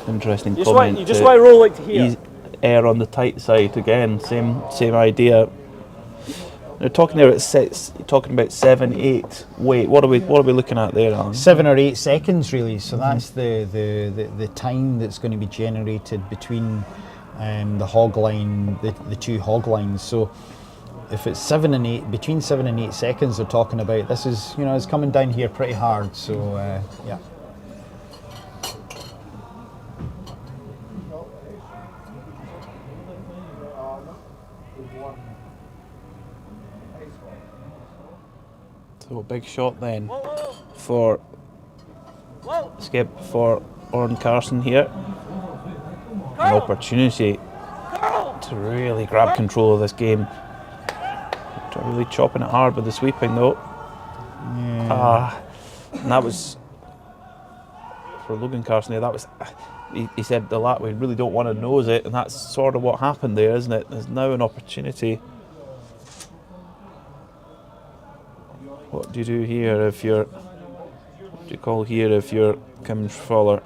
Interesting You comment. You just want to roll like to here. Err on the tight side again. Same idea. They're talking there at six. Talking about 7/8. Wait, what are we looking at there, Alan? 7 or 8 seconds, really. So that's the time that's going to be generated between the hog line, the two hog lines. So if it's 7 and 8, between 7 and 8 seconds, they're talking about. This is, it's coming down here pretty hard. So yeah. So a big shot then for Skip for Orrin CARSON here. An opportunity to really grab control of this game. Really chopping it hard with the sweeping though. And that was for Logan CARSON there. That was he said the lap, we really don't want to nose it, and that's sort of what happened there, isn't it? There's now an opportunity. What do you do here if you're? What do you call here if you're Kim Fowler?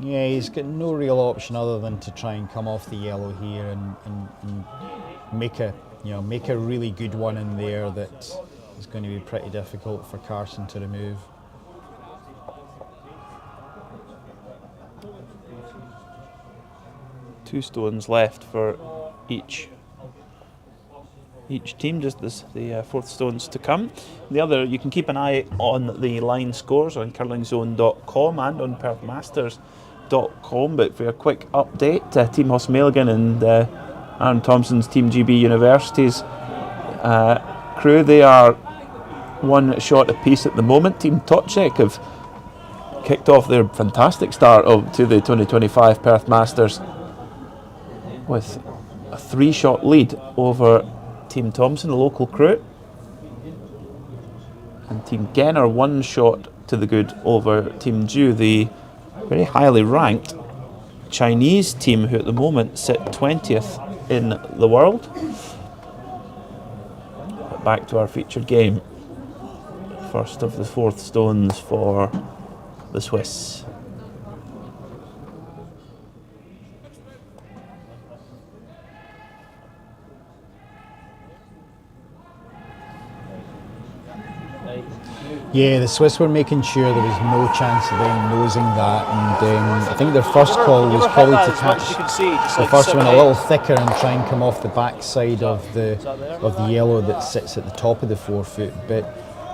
Yeah, he's got no real option other than to try and come off the yellow here and make a really good one in there that is going to be pretty difficult for CARSON to remove. Two stones left for each team, just as the fourth stones to come. The other, you can keep an eye on the line scores on curlingzone.com and on perthmasters.com. But for a quick update, Team Hosmeligan and Aaron Thompson's Team GB University's crew, they are one shot apiece at the moment. Team Toczek have kicked off their fantastic start to the 2025 Perth Masters with a 3-shot lead over Team Thompson, the local crew. And Team Genner 1 shot to the good over Team Ju, the very highly ranked Chinese team who at the moment sit 20th in the world. But back to our featured game. First of the fourth stones for the Swiss. Yeah, the Swiss were making sure there was no chance of them nosing that, and I think their first call was probably to catch the first one a little thicker and try and come off the back side of the yellow that sits at the top of the 4-foot, but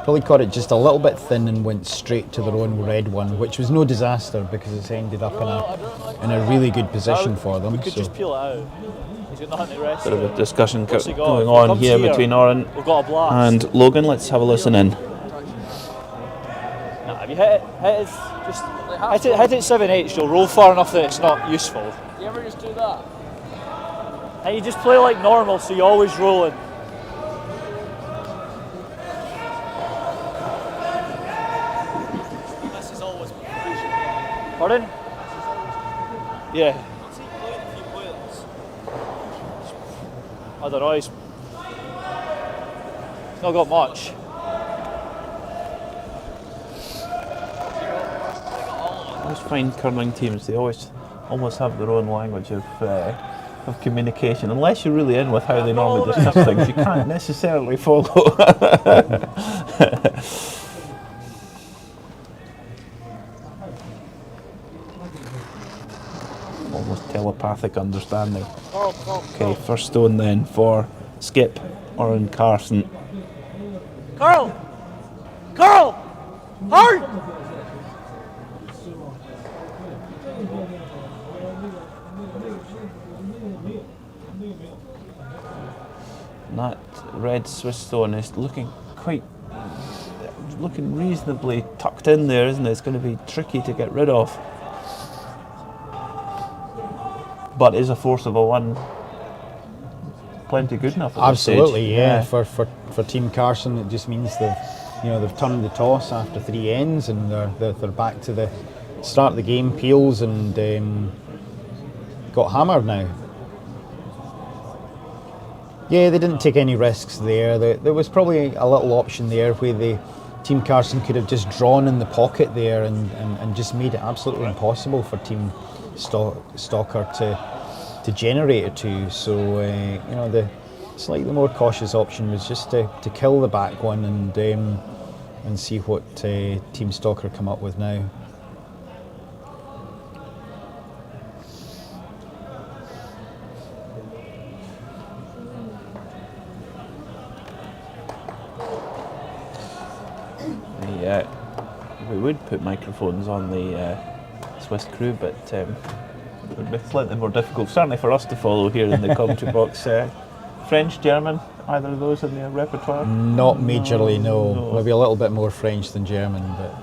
probably caught it just a little bit thin and went straight to their own red one, which was no disaster because it's ended up in a really good position for them. We could just peel it out. He's got nothing to rest. Bit of a discussion going on here between Orrin and Logan. Let's have a listen in. If you hit it 7/8, you'll roll far enough that it's not useful. Do you ever just do that? And you just play like normal, so you always roll in. This is always Pardon? Yeah. What's he playing if he plays? I don't know, he's not got much. I always find curling teams, they always almost have their own language of communication. Unless you're really in with how they normally discuss things, you can't necessarily follow. Almost telepathic understanding. Okay, first stone then for Skip or in Carson. Carl! Carl! Hard! And that red Swiss stone is looking reasonably tucked in there, isn't it? It's going to be tricky to get rid of. But is a force of a 1 plenty good enough at Absolutely, this stage? yeah. For Team Carson, it just means they've turned the toss after 3 ends, and they're back to the start of the game. Peels and got hammered now. Yeah, they didn't take any risks there. There was probably a little option there where Team Carson could have just drawn in the pocket there and just made it absolutely impossible for Team Stalker to generate a 2. So the slightly more cautious option was just to kill the back one and see what Team Stalker come up with now. We would put microphones on the Swiss crew, but it would be slightly more difficult, certainly for us to follow here in the commentary box. French, German, either of those in their repertoire? Not majorly, no. Maybe a little bit more French than German, but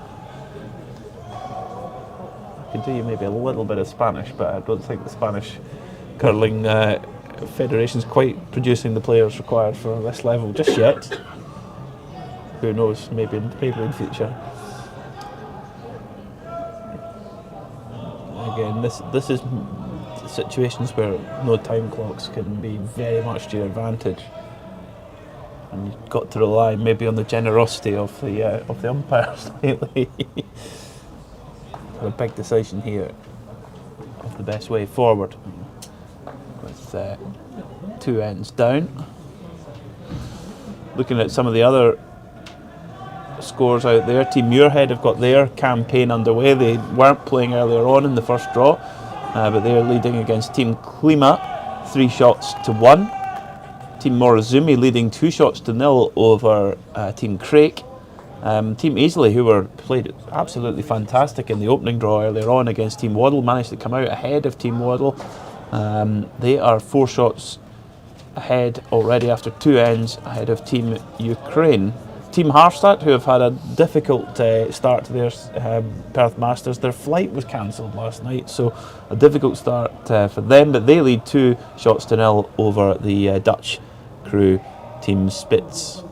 I can do you maybe a little bit of Spanish, but I don't think the Spanish curling federation's quite producing the players required for this level just yet. Who knows? Maybe in future. Again, this is situations where no time clocks can be very much to your advantage, and you've got to rely maybe on the generosity of the umpires lately. A big decision here of the best way forward, with 2 ends down. Looking at some of the other scores out there, Team Muirhead have got their campaign underway. They weren't playing earlier on in the first draw, but they're leading against Team Klima 3 shots to 1. Team Morozumi leading 2 shots to 0 over Team Craik. Team Easley, who were played absolutely fantastic in the opening draw earlier on against Team Waddle, managed to come out ahead of Team Waddle. They are 4 shots ahead already after 2 ends, ahead of Team Ukraine. Team Harstad, who have had a difficult start to their Perth Masters, their flight was cancelled last night, so a difficult start for them, but they lead 2 shots to 0 over the Dutch crew, Team Spitz.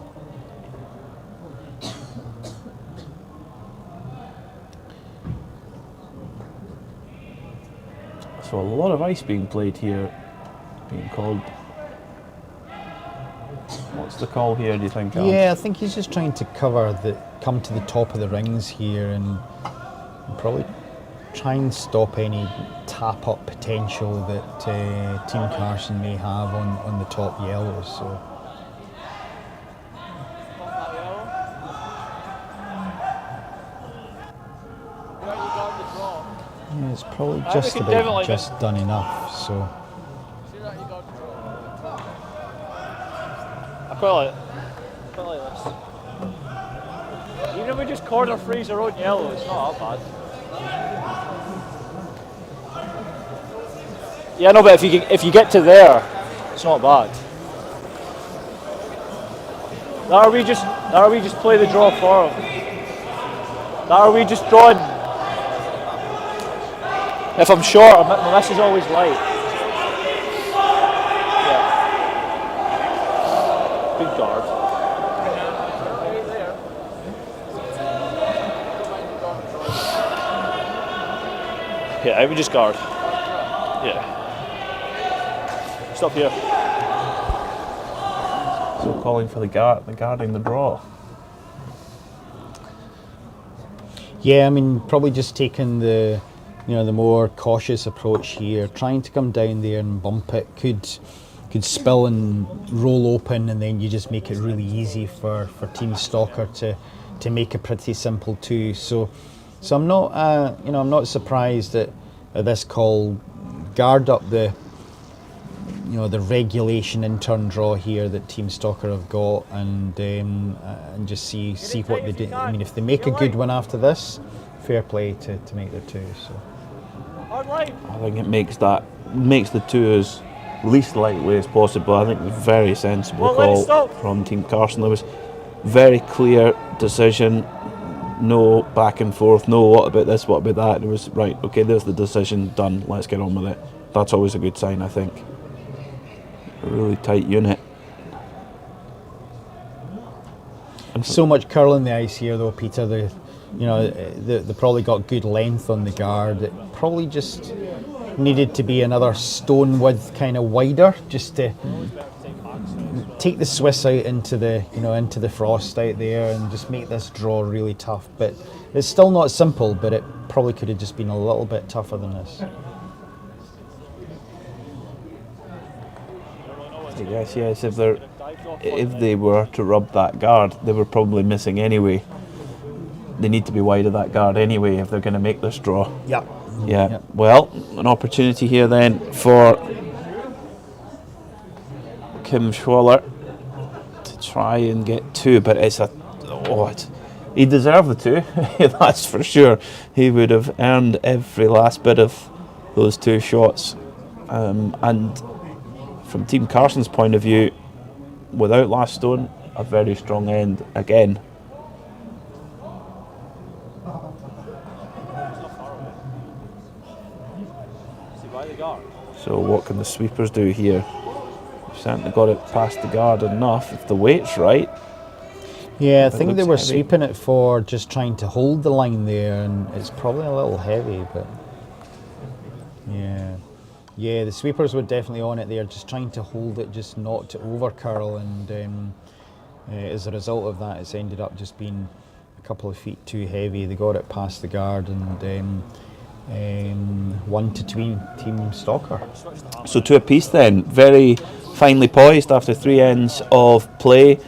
So a lot of ice being played here, being called. What's the call here, do you think, Alan? yeah, I think he's just trying to come to the top of the rings here and probably try and stop any tap-up potential that Team Carson may have on the top yellows. So. Yeah, it's probably just done enough. So. I quite like this. Even if we just corner freeze our own yellow, it's not that bad. Yeah, no, but if you get to there, it's not bad. That or we just play the draw for them. That or we just draw in. If I'm short, my miss is always light. Good guard. Yeah, I would just guard. Yeah. Stop here. So calling for the guarding the draw. Yeah, I mean, probably just taking the more cautious approach here, trying to come down there and bump it could spill and roll open, and then you just make it really easy for Team Stalker to make a pretty simple 2. So I'm not I'm not surprised at this call. Guard up the the regulation in-turn draw here that Team Stalker have got, and just see what they do. I mean, if they make a good one after this, fair play to make their two. So I think it makes the two as least likely as possible. I think it was a very sensible call from Team CARSON. There was very clear decision, no back and forth, no what about this, what about that. It was right, okay, there's the decision, done, let's get on with it. That's always a good sign, I think. A really tight unit. So much curl in the ice here though, Peter. They probably got good length on the guard. It probably just needed to be another stone width kind of wider, just to take the Swiss out into the frost out there and just make this draw really tough. But it's still not simple, but it probably could have just been a little bit tougher than this. Yes, if they were to rub that guard, they were probably missing anyway. They need to be wide of that guard anyway if they're going to make this draw. Yeah. Yeah. Well, an opportunity here then for Kim Schwaller to try and get two, but he deserved the two. That's for sure. He would have earned every last bit of those two shots, and from Team CARSON's point of view, without last stone, a very strong end again. So what can the sweepers do here? They've certainly got it past the guard enough if the weight's right. Yeah, I think they were sweeping it for just trying to hold the line there, and it's probably a little heavy, but yeah, the sweepers were definitely on it there, just trying to hold it, just not to over curl, and as a result of that, it's ended up just being a couple of feet too heavy. They got it past the guard, and 1-2 Team Stalker. So two apiece then, very finely poised after 3 ends of play.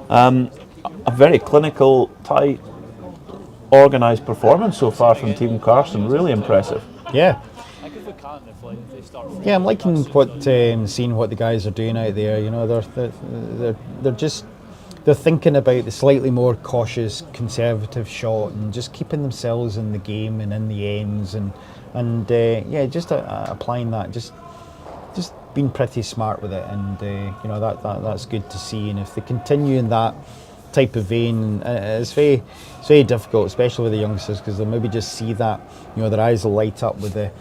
A very clinical, tight, organised performance so far from Team CARSON. Really impressive. Yeah. Yeah, I'm liking seeing what the guys are doing out there. They're thinking about the slightly more cautious, conservative shot and just keeping themselves in the game and in the ends, and just applying that, just being pretty smart with it, and that's good to see. And if they continue in that type of vein, it's very difficult, especially with the youngsters, because they'll maybe just see that, their eyes will light up with the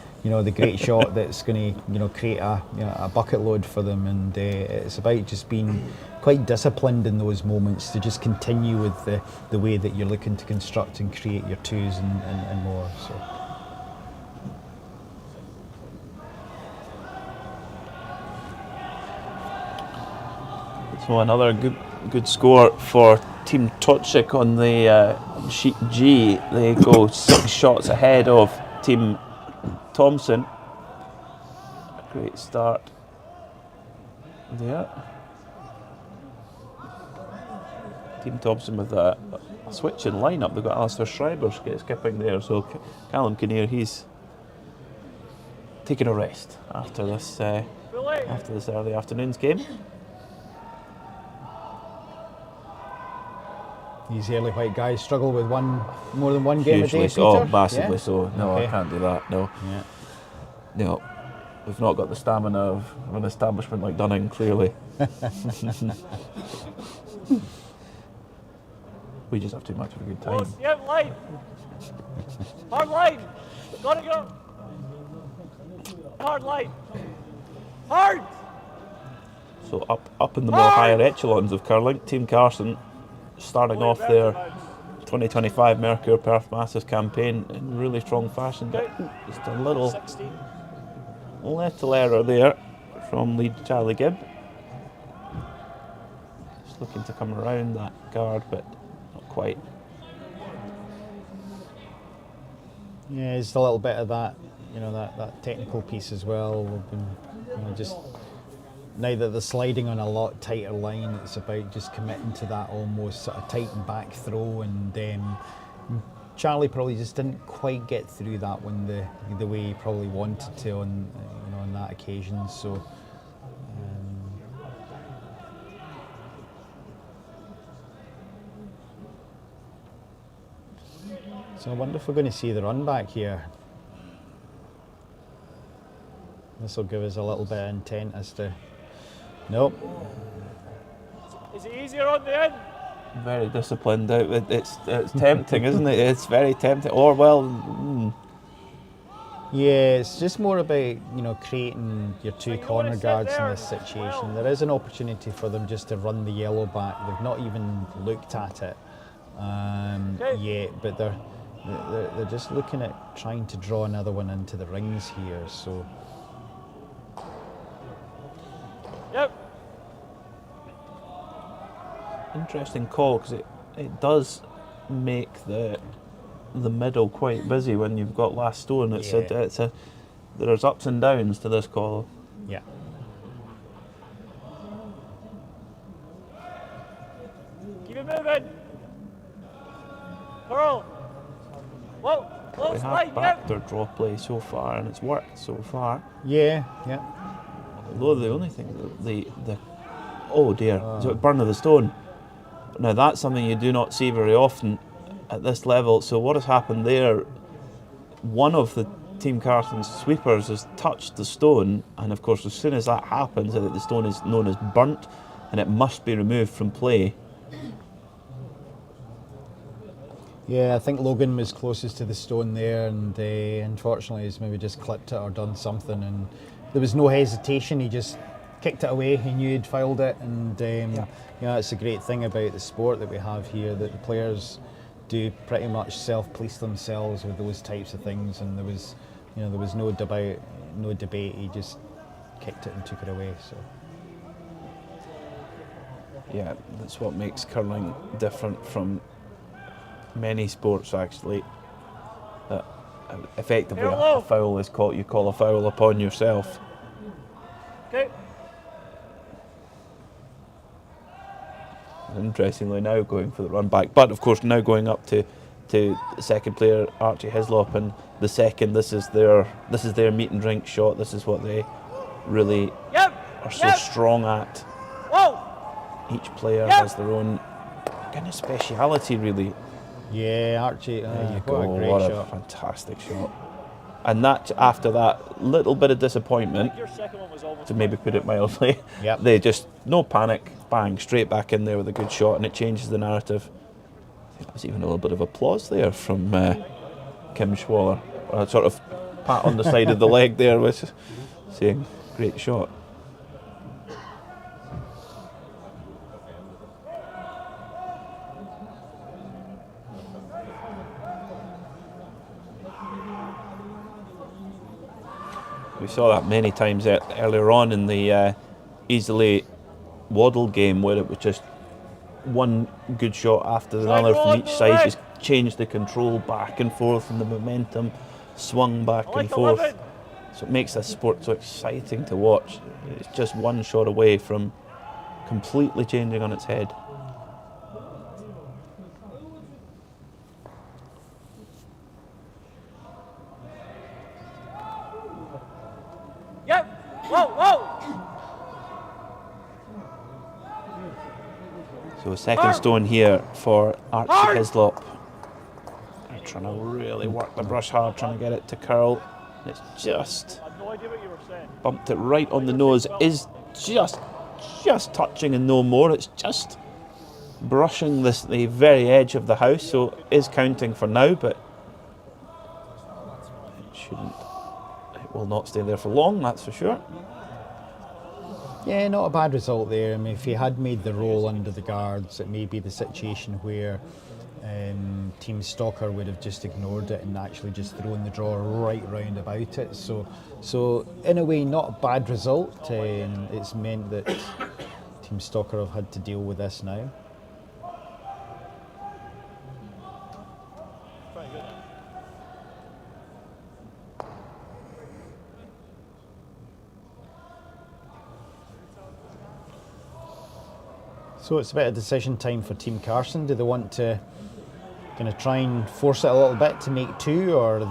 great shot that's going to create a bucket load for them, and it's about just being quite disciplined in those moments to just continue with the way that you're looking to construct and create your twos and more. So another good score for Team Toczyk on the sheet G. They go 6 shots ahead of Team Thompson. Great start there. Team Thompson with a switch in lineup. They've got Alistair Schreiber skipping there, so Callum Kinnear, he's taking a rest after this early afternoon's game. These early white guys struggle with more than one game Usually a day, so, Peter? massively Yeah? so. No, Okay. I can't do that. No. Yeah. No, we've not got the stamina of an establishment like Dunning, clearly. We just have too much of a good time. Yeah, line. Hard line. Gotta go. Hard line. Hard. So up in the more higher echelons of curling, Team CARSON starting off their 2025 Mercure Perth Masters campaign in really strong fashion. But just a little error there from lead Charlie Gibb. Just looking to come around that guard, but not quite. Yeah, it's a little bit of that, that technical piece as well. We've been, just now that they're sliding on a lot tighter line, it's about just committing to that almost sort of tightened back throw, and Charlie probably just didn't quite get through that one the way he probably wanted to on that occasion. So So I wonder if we're going to see the run back here. This will give us a little bit of intent as to... Nope. Is it easier on the end? Very disciplined out. It's tempting, isn't it? It's very tempting. Or well, Yeah, it's just more about, you know, creating your two you wanna corner sit guards in there this as situation. well. There is an opportunity for them just to run the yellow back. They've not even looked at it yet, but they're just looking at trying to draw another one into the rings here. So Yep. interesting call, because it does make the middle quite busy when you've got last stone. There's ups and downs to this call. yeah, Keep it moving. Curl. Whoa. We Close have line. backed Yep. their draw play so far, and it's worked so far. yeah. Although the only thing, the oh dear, so it burn of the stone. Now that's something you do not see very often at this level. So what has happened there? One of the Team Carson's sweepers has touched the stone, and of course, as soon as that happens, the stone is known as burnt, and it must be removed from play. Yeah, I think Logan was closest to the stone there, and unfortunately he's maybe just clipped it or done something, and there was no hesitation. He just kicked it away. He knew he'd fouled it, and you know, it's a great thing about the sport that we have here, that the players do pretty much self-police themselves with those types of things, and there was no debate. He just kicked it and took it away. So Yeah, that's what makes curling different from many sports, actually. That effectively a foul is called. You call a foul upon yourself. Okay. And interestingly, now going for the run back, but of course now going up to the second player, Archie Hislop, and the second. This is their meat and drink shot. This is what they really are so strong at. Whoa. Each player has their own kind of speciality, really. yeah, Archie, There you what go. a great What a shot. fantastic shot. And that, after that little bit of disappointment, Your second one was almost to maybe put it mildly, Yep. they just, no panic, bang, straight back in there with a good shot, and it changes the narrative. I think there's even a little bit of applause there from Kim Schwaller. A sort of pat on the side of the leg there, which saying, great shot. We saw that many times earlier on in the easily waddle game, where it was just one good shot after another from each side, just changed the control back and forth, and the momentum swung back and forth. So it makes this sport so exciting to watch. It's just one shot away from completely changing on its head. Yep. Whoa. So a second stone here for Archie Hislop. They're trying to really work the brush hard, trying to get it to curl. And it's just I have no idea what you were saying. bumped it right on the nose. Is just touching and no more. It's just brushing the very edge of the house, so it is counting for now, but it shouldn't. It will not stay there for long, that's for sure. Yeah, not a bad result there. I mean, if he had made the roll under the guards, it may be the situation where Team Stalker would have just ignored it and actually just thrown the draw right round about it. So in a way, not a bad result. It's meant that Team Stalker have had to deal with this now. So it's a bit of decision time for Team Carson. Do they want to kind of try and force it a little bit to make two, or are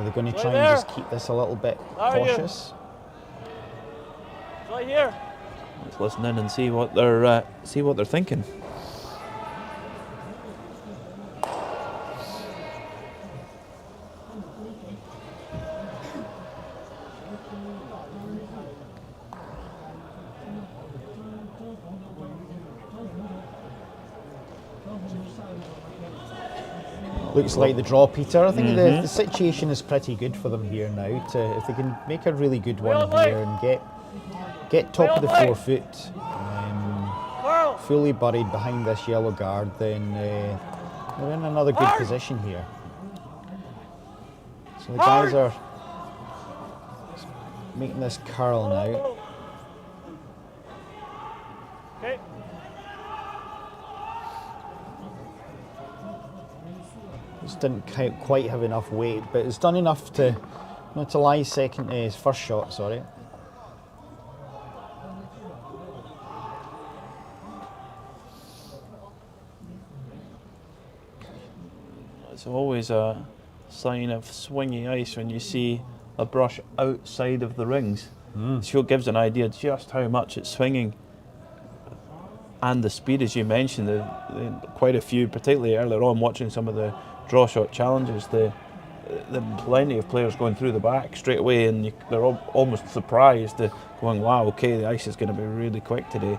they going to try and just keep this a little bit cautious? It's right here. Let's listen in and see what they're thinking. looks like the draw, Peter. I think the situation is pretty good for them here now. If they can make a really good one here and get top of the forefoot, fully buried behind this yellow guard, then they're in another good position here. So the guys are making this curl now. Okay. Just didn't quite have enough weight, but it's done enough to not to lie second. His first shot, sorry. It's always a sign of swingy ice when you see a brush outside of the rings. It sure gives an idea just how much it's swinging. And the speed, as you mentioned, quite a few, particularly earlier on, watching some of the draw shot challenges, the plenty of players going through the back straight away, and they're almost surprised, going, wow, okay, the ice is going to be really quick today.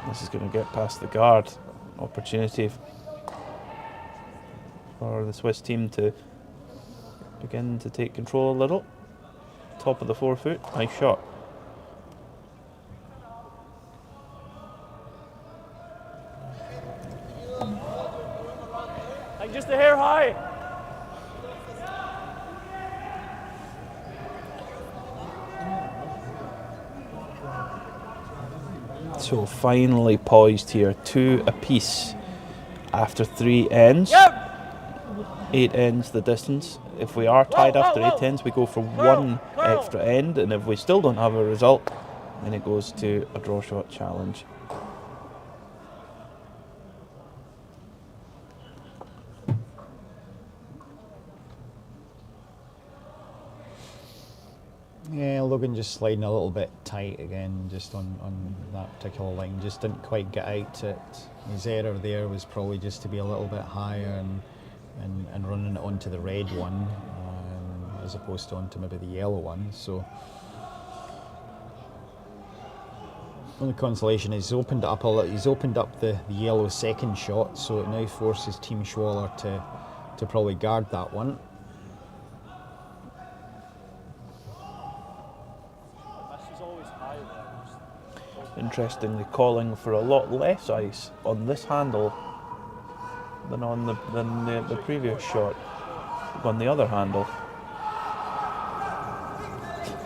This is going to get past the guard. Opportunity for the Swiss team to begin to take control a little. Top of the forefoot, nice shot. Just a hair high. So finally poised here, 2 apiece after 3 ends. 8 ends the distance. If we are tied after 8 ends, we go for 1 extra end, and if we still don't have a result, then it goes to a draw shot challenge. Yeah, Logan just sliding a little bit tight again, just on that particular line. Just didn't quite get out to it. His error there was probably just to be a little bit higher and running it onto the red one, as opposed to onto maybe the yellow one. So, only consolation is he's opened it up a little. He's opened up the yellow second shot, so it now forces Team Schwaller to probably guard that one. Interestingly, calling for a lot less ice on this handle than on the previous shot on the other handle.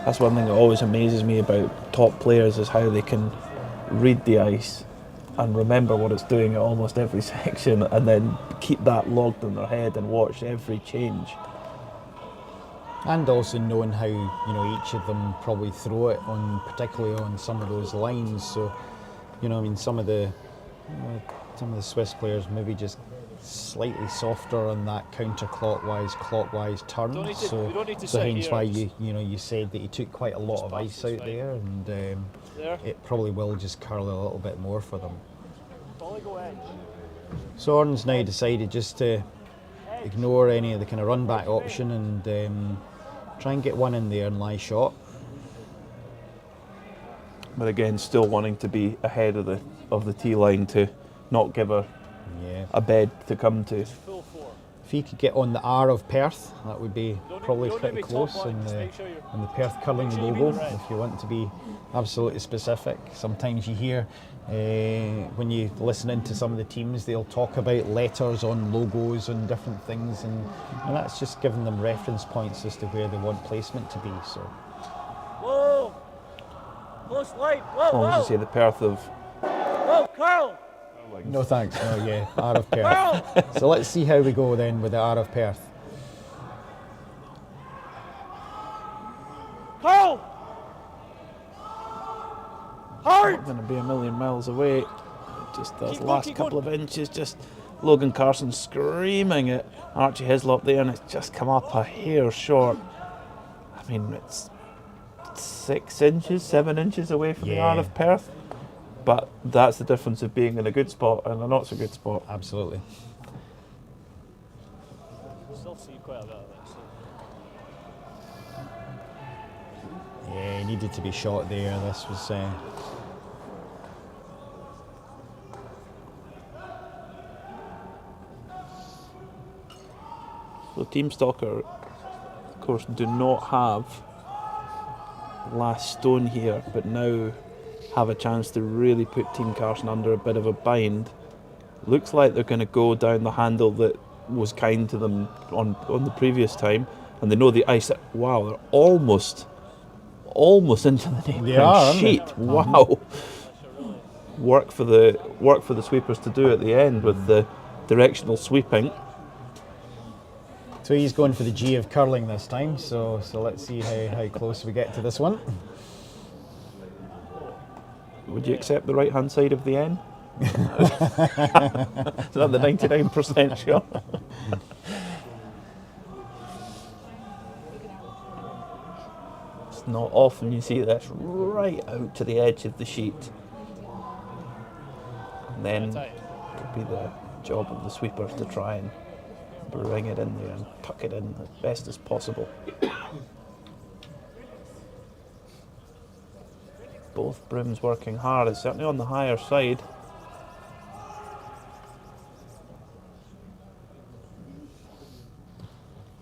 That's one thing that always amazes me about top players, is how they can read the ice and remember what it's doing at almost every section, and then keep that logged in their head and watch every change. And also knowing how, you know, each of them probably throw it on, particularly on some of those lines. So, you know, I mean, some of the Swiss players maybe just slightly softer on that clockwise turn. So hence why you said that he took quite a lot of ice out there, and it probably will just curl a little bit more for them. Soren's now decided just to ignore any of the kind of run back option and try and get one in there and lie shot. But again, still wanting to be ahead of the tee line to not give her a bed to come to. If he could get on the R of Perth, that would be probably pretty close on the Perth curling logo, if you want to be absolutely specific. Sometimes you hear when you listen into some of the teams, they'll talk about letters on logos and different things, and that's just giving them reference points as to where they want placement to be. So. Whoa! Close light! Whoa! As long as you say the Perth of. Whoa, Carl! No thanks. No, yeah, R of Perth. So let's see how we go then with the R of Perth. Carl! Hard! Not going to be a million miles away. Just those last couple of inches, just Logan Carson screaming at Archie Hislop there, and it's just come up a hair short. I mean, it's 6 inches, 7 inches away from the R of Perth. But that's the difference of being in a good spot and a not so good spot. Absolutely. Still see quite a bit of it. Yeah, he needed to be shot there. This was. Team Stalker, of course, do not have last stone here, but now have a chance to really put Team Carson under a bit of a bind. Looks like they're going to go down the handle that was kind to them on the previous time, and they know the ice. Wow, they're almost into the neighbouring sheet. Wow. Work for the sweepers to do at the end with the directional sweeping. So he's going for the G of curling this time. So let's see how close we get to this one. Would you accept the right hand side of the N? Is that the 99% shot? It's not often you see this right out to the edge of the sheet. And then it could be the job of the sweepers to try and bring it in there and tuck it in as best as possible. Both brooms working hard. It's certainly on the higher side.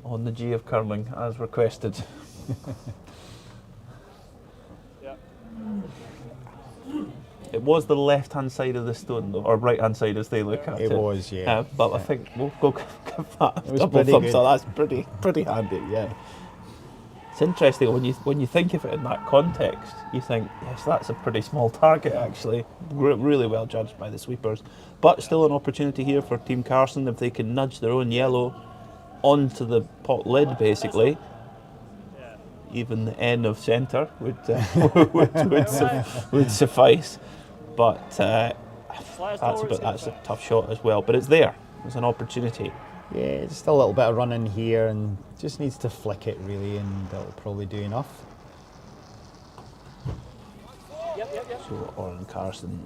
On the G of curling, as requested. It was the left-hand side of the stone, though, or right-hand side as they look at it. It was, yeah. But I think we'll go give that It was double pretty thumbs good. up. That's pretty handy, yeah. It's interesting when you think of it in that context. You think, yes, that's a pretty small target actually. Really well judged by the sweepers, but still an opportunity here for Team Carson if they can nudge their own yellow onto the pot lid, basically. Even the N of centre would suffice, but that's a tough shot as well. But it's there. It's an opportunity. Yeah, just a little bit of running here and just needs to flick it really, and that'll probably do enough. So Oren Carson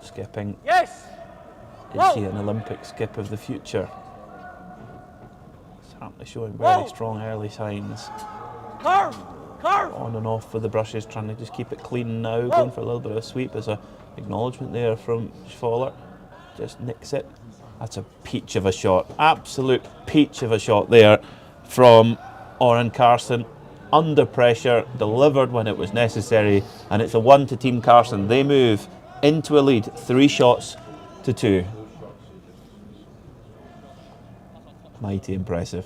skipping. Yes! Is he an Olympic skip of the future? Certainly showing very strong early signs. Curve! On and off with the brushes, trying to just keep it clean now. Going for a little bit of a sweep. There's a acknowledgement there from Schwaller. Just nicks it. That's a peach of a shot. Absolute peach of a shot there from Oren Carson. Under pressure, delivered when it was necessary, and it's a 1 to Team Carson. They move into a lead, 3 shots to 2. Mighty impressive.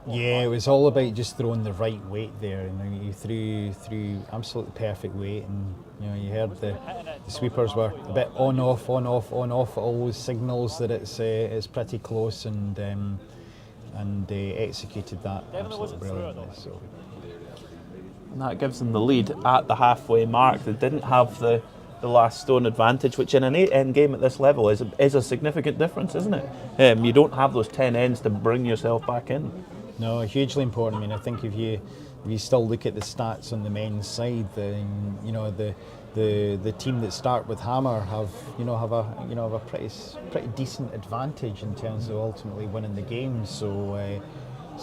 Yeah, it was all about just throwing the right weight there, and you threw absolutely perfect weight, and you heard the sweepers were a bit on off, all those signals that it's pretty close, and they executed that absolutely brilliantly. So. And that gives them the lead at the halfway mark. They didn't have the last stone advantage, which in an 8-end game at this level is a significant difference, isn't it? You don't have those 10 ends to bring yourself back in. No, hugely important. I mean, I think if you still look at the stats on the men's side, the team that start with hammer have a pretty decent advantage in terms of ultimately winning the game. So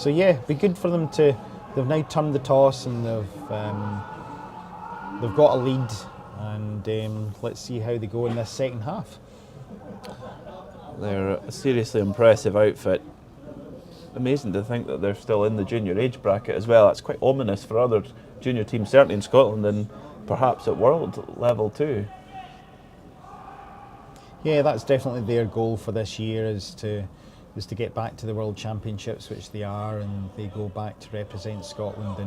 yeah, it'd be good for them to. They've now turned the toss and they've got a lead, and let's see how they go in this second half. They're a seriously impressive outfit. Amazing to think that they're still in the junior age bracket as well. That's quite ominous for other junior teams, certainly in Scotland and perhaps at world level too. Yeah, that's definitely their goal for this year, is to get back to the World Championships, which they are, and they go back to represent Scotland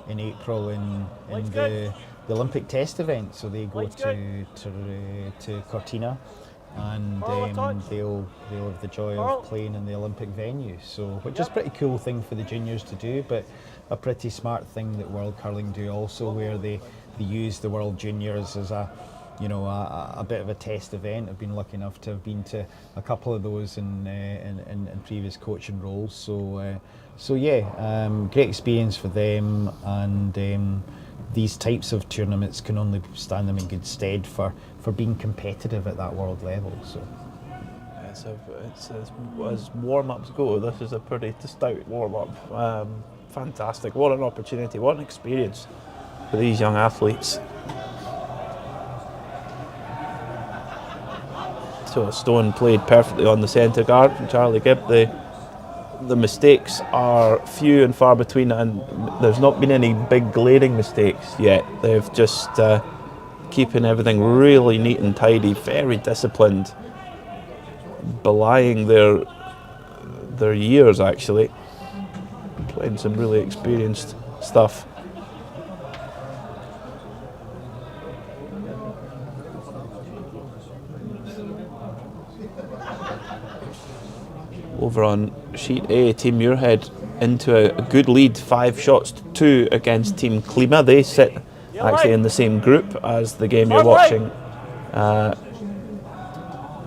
in April in the Olympic test event. So they go to Cortina, and they'll have the joy of playing in the Olympic venue. So, which is a pretty cool thing for the juniors to do, but a pretty smart thing that World Curling do also, where they use the World Juniors as a bit of a test event. I've been lucky enough to have been to a couple of those in previous coaching roles. So yeah, great experience for them, and these types of tournaments can only stand them in good stead for being competitive at that world level. So it's as warm-ups go, this is a pretty stout warm-up. Fantastic, what an opportunity, what an experience for these young athletes. So a stone played perfectly on the centre guard from Charlie Gibb, the the mistakes are few and far between, and there's not been any big glaring mistakes yet. They've just keeping everything really neat and tidy, very disciplined, belying their years actually, playing some really experienced stuff. Over on sheet A, Team Muirhead into a good lead, 5 shots to 2 against Team Klima. They sit actually in the same group as the game you're watching,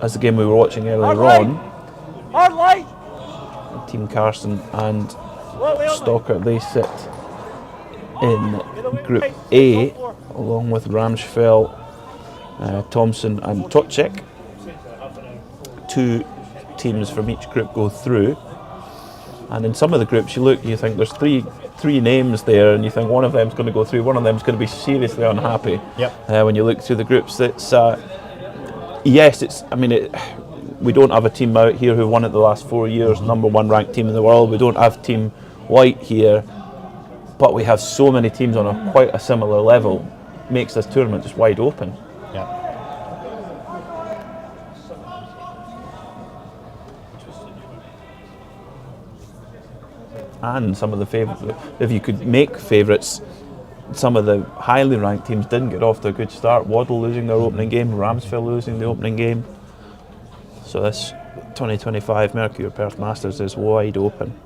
as the game we were watching earlier on. Team CARSON and Stalker, they sit in Group A along with Ramsfell, Thompson and Tocek. 2 teams from each group go through, and in some of the groups you think there's three names there, and you think one of them's going to go through, one of them's going to be seriously unhappy. When you look through the groups, it's we don't have a team out here who won it the last 4 years, number 1 ranked team in the world. We don't have Team White here, but we have so many teams on quite a similar level, makes this tournament just wide open. And some of the favourites, if you could make favourites, some of the highly ranked teams didn't get off to a good start. Waddle losing their opening game, Ramsfell losing the opening game. So this 2025 Mercury Perth Masters is wide open.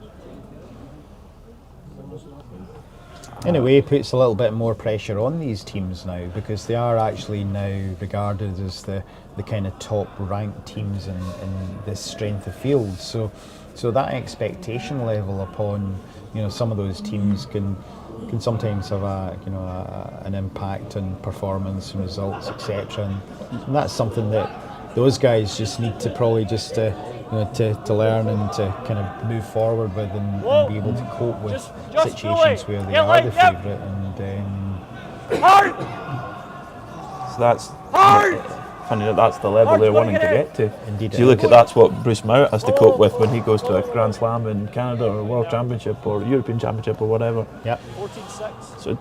In a way, it puts a little bit more pressure on these teams now, because they are actually now regarded as the kind of top ranked teams in this strength of field. So that expectation level upon some of those teams can sometimes have an impact on performance and results, etc. And that's something that those guys just need to probably just to learn and to kind of move forward with, and be able to cope with situations where they are the favourite. And so that's funny that's the level they're wanting to get to. Indeed, so you look at that's what Bruce Mount has to cope with when he goes to a Grand Slam in Canada or World Championship or European Championship or whatever. 14-6. So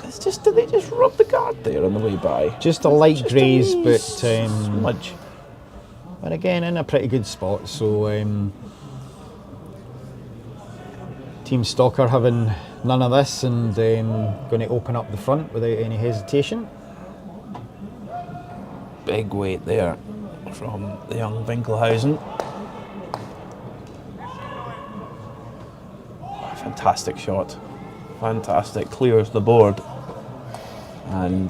it's just, do they just rub the guard there on the way by? Just a light graze, but smudge. And again, in a pretty good spot. So Team Stalker having none of this, and going to open up the front without any hesitation. Big weight there from the young Winkelhausen. Fantastic shot. Fantastic. Clears the board and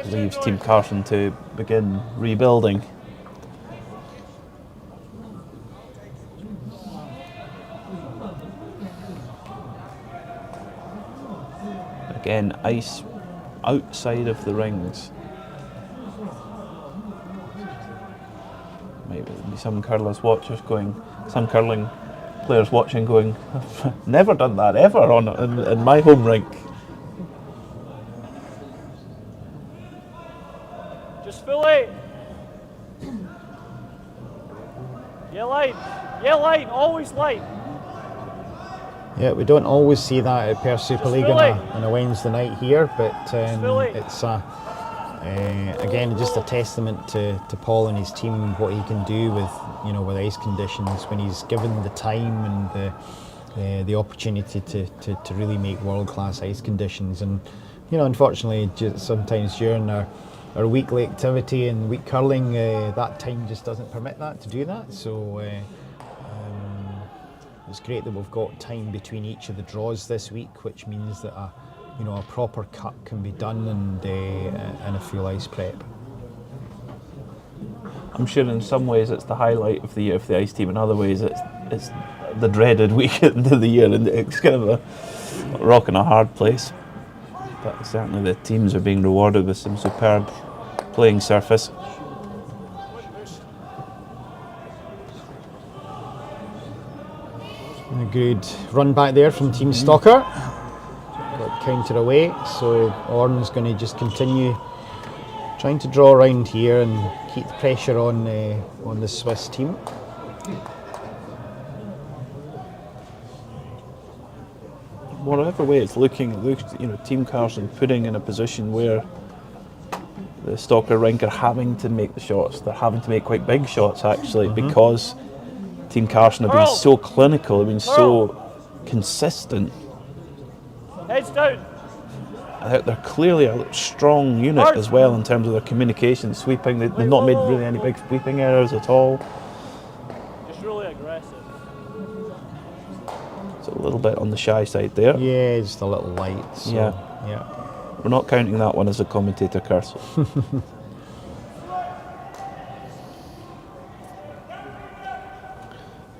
leaves Team CARSON to begin rebuilding. Again, ice outside of the rings. Maybe some curling players watching going, I've never done that ever in my home rink. Just fully. Yeah, line, always line. Yeah, we don't always see that at Perth Super League on a Wednesday night here, but it's again just a testament to Paul and his team, what he can do with ice conditions when he's given the time and the opportunity to really make world class ice conditions. And unfortunately, sometimes during our weekly activity and week curling, that time just doesn't permit that to do that. So. It's great that we've got time between each of the draws this week, which means that a proper cut can be done and a full ice prep. I'm sure in some ways it's the highlight of the year for the ice team. In other ways, it's the dreaded weekend of the year, and it's kind of a rock and a hard place. But certainly the teams are being rewarded with some superb playing surface. A good run back there from Team Stalker. Got counter away, so Orn's going to just continue trying to draw around here and keep the pressure on the Swiss team. whatever way it's looking, it looks, Team Carson putting in a position where the Stalker Rink are having to make the shots. They're having to make quite big shots actually, because Team Carson have been so clinical, have been so consistent. Heads down. They're clearly a strong unit as well in terms of their communication, sweeping. They've not made really any big sweeping errors at all. Just really aggressive. It's a little bit on the shy side there. Yeah, just a little light. So, yeah. We're not counting that one as a commentator, CARSON.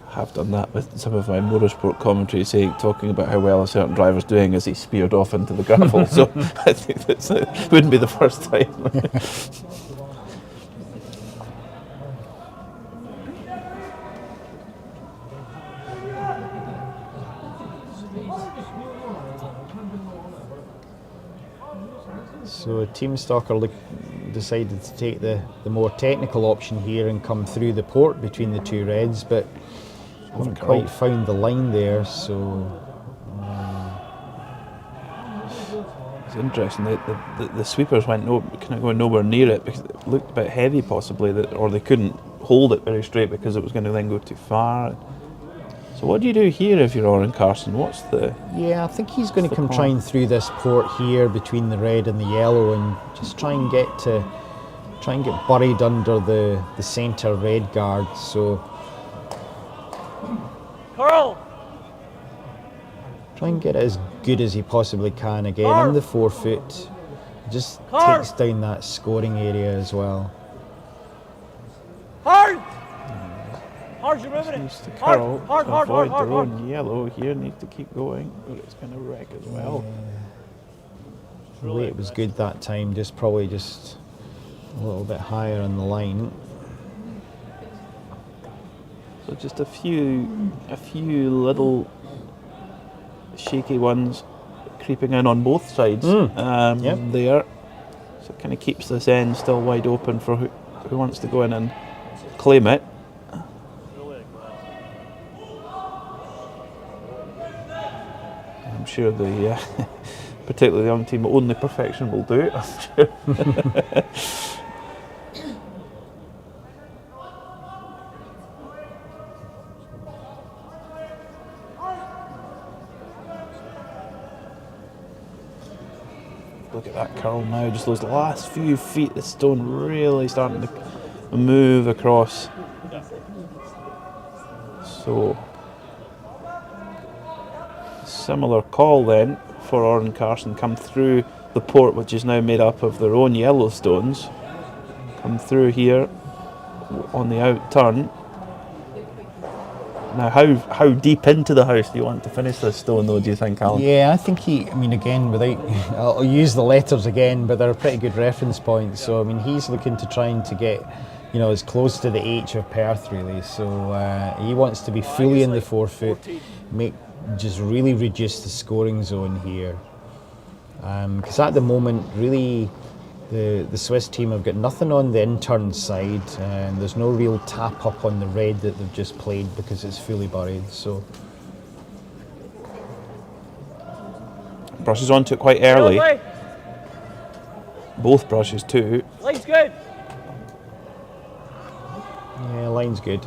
I have done that with some of my motorsport commentary, talking about how well a certain driver's doing as he speared off into the gravel. So I think that wouldn't be the first time. So Team Stalker decided to take the more technical option here and come through the port between the two reds, but haven't quite found the line there. So it's interesting. The sweepers went kind of going nowhere near it because it looked a bit heavy, possibly, or they couldn't hold it very straight because it was going to then go too far. So what do you do here if you're Oren Carson? What's the... Yeah, I think he's going to come trying through this port here between the red and the yellow and just try and get buried under the centre red guard. So Carl! Try and get it as good as he possibly can again on the forefoot. Just takes down that scoring area as well. Hard! Hard, you're moving it. Needs to curl to avoid their own yellow here. Needs to keep going, but it's going to wreck as well. The weight was good that time, probably just a little bit higher on the line. So just a few little shaky ones creeping in on both sides there. So it kind of keeps this end still wide open for who wants to go in and claim it. I'm sure particularly the young team, only perfection will do it, I'm sure. Look at that curl now, just those last few feet, the stone really starting to move across. So, similar call then for Oren Carson, come through the port, which is now made up of their own yellow stones. Come through here on the out turn. Now, how deep into the house do you want to finish this stone, though, do you think, Alan? Yeah, I think again, I'll use the letters again, but they're a pretty good reference point. So, he's looking to trying to get, as close to the H of Perth, really. So, he wants to be fully in the forefoot, just really reduce the scoring zone here. Because at the moment, really, the Swiss team have got nothing on the in-turn side, and there's no real tap up on the red that they've just played because it's fully buried. So brushes onto it quite early. Both brushes too. Line's good. Yeah, line's good.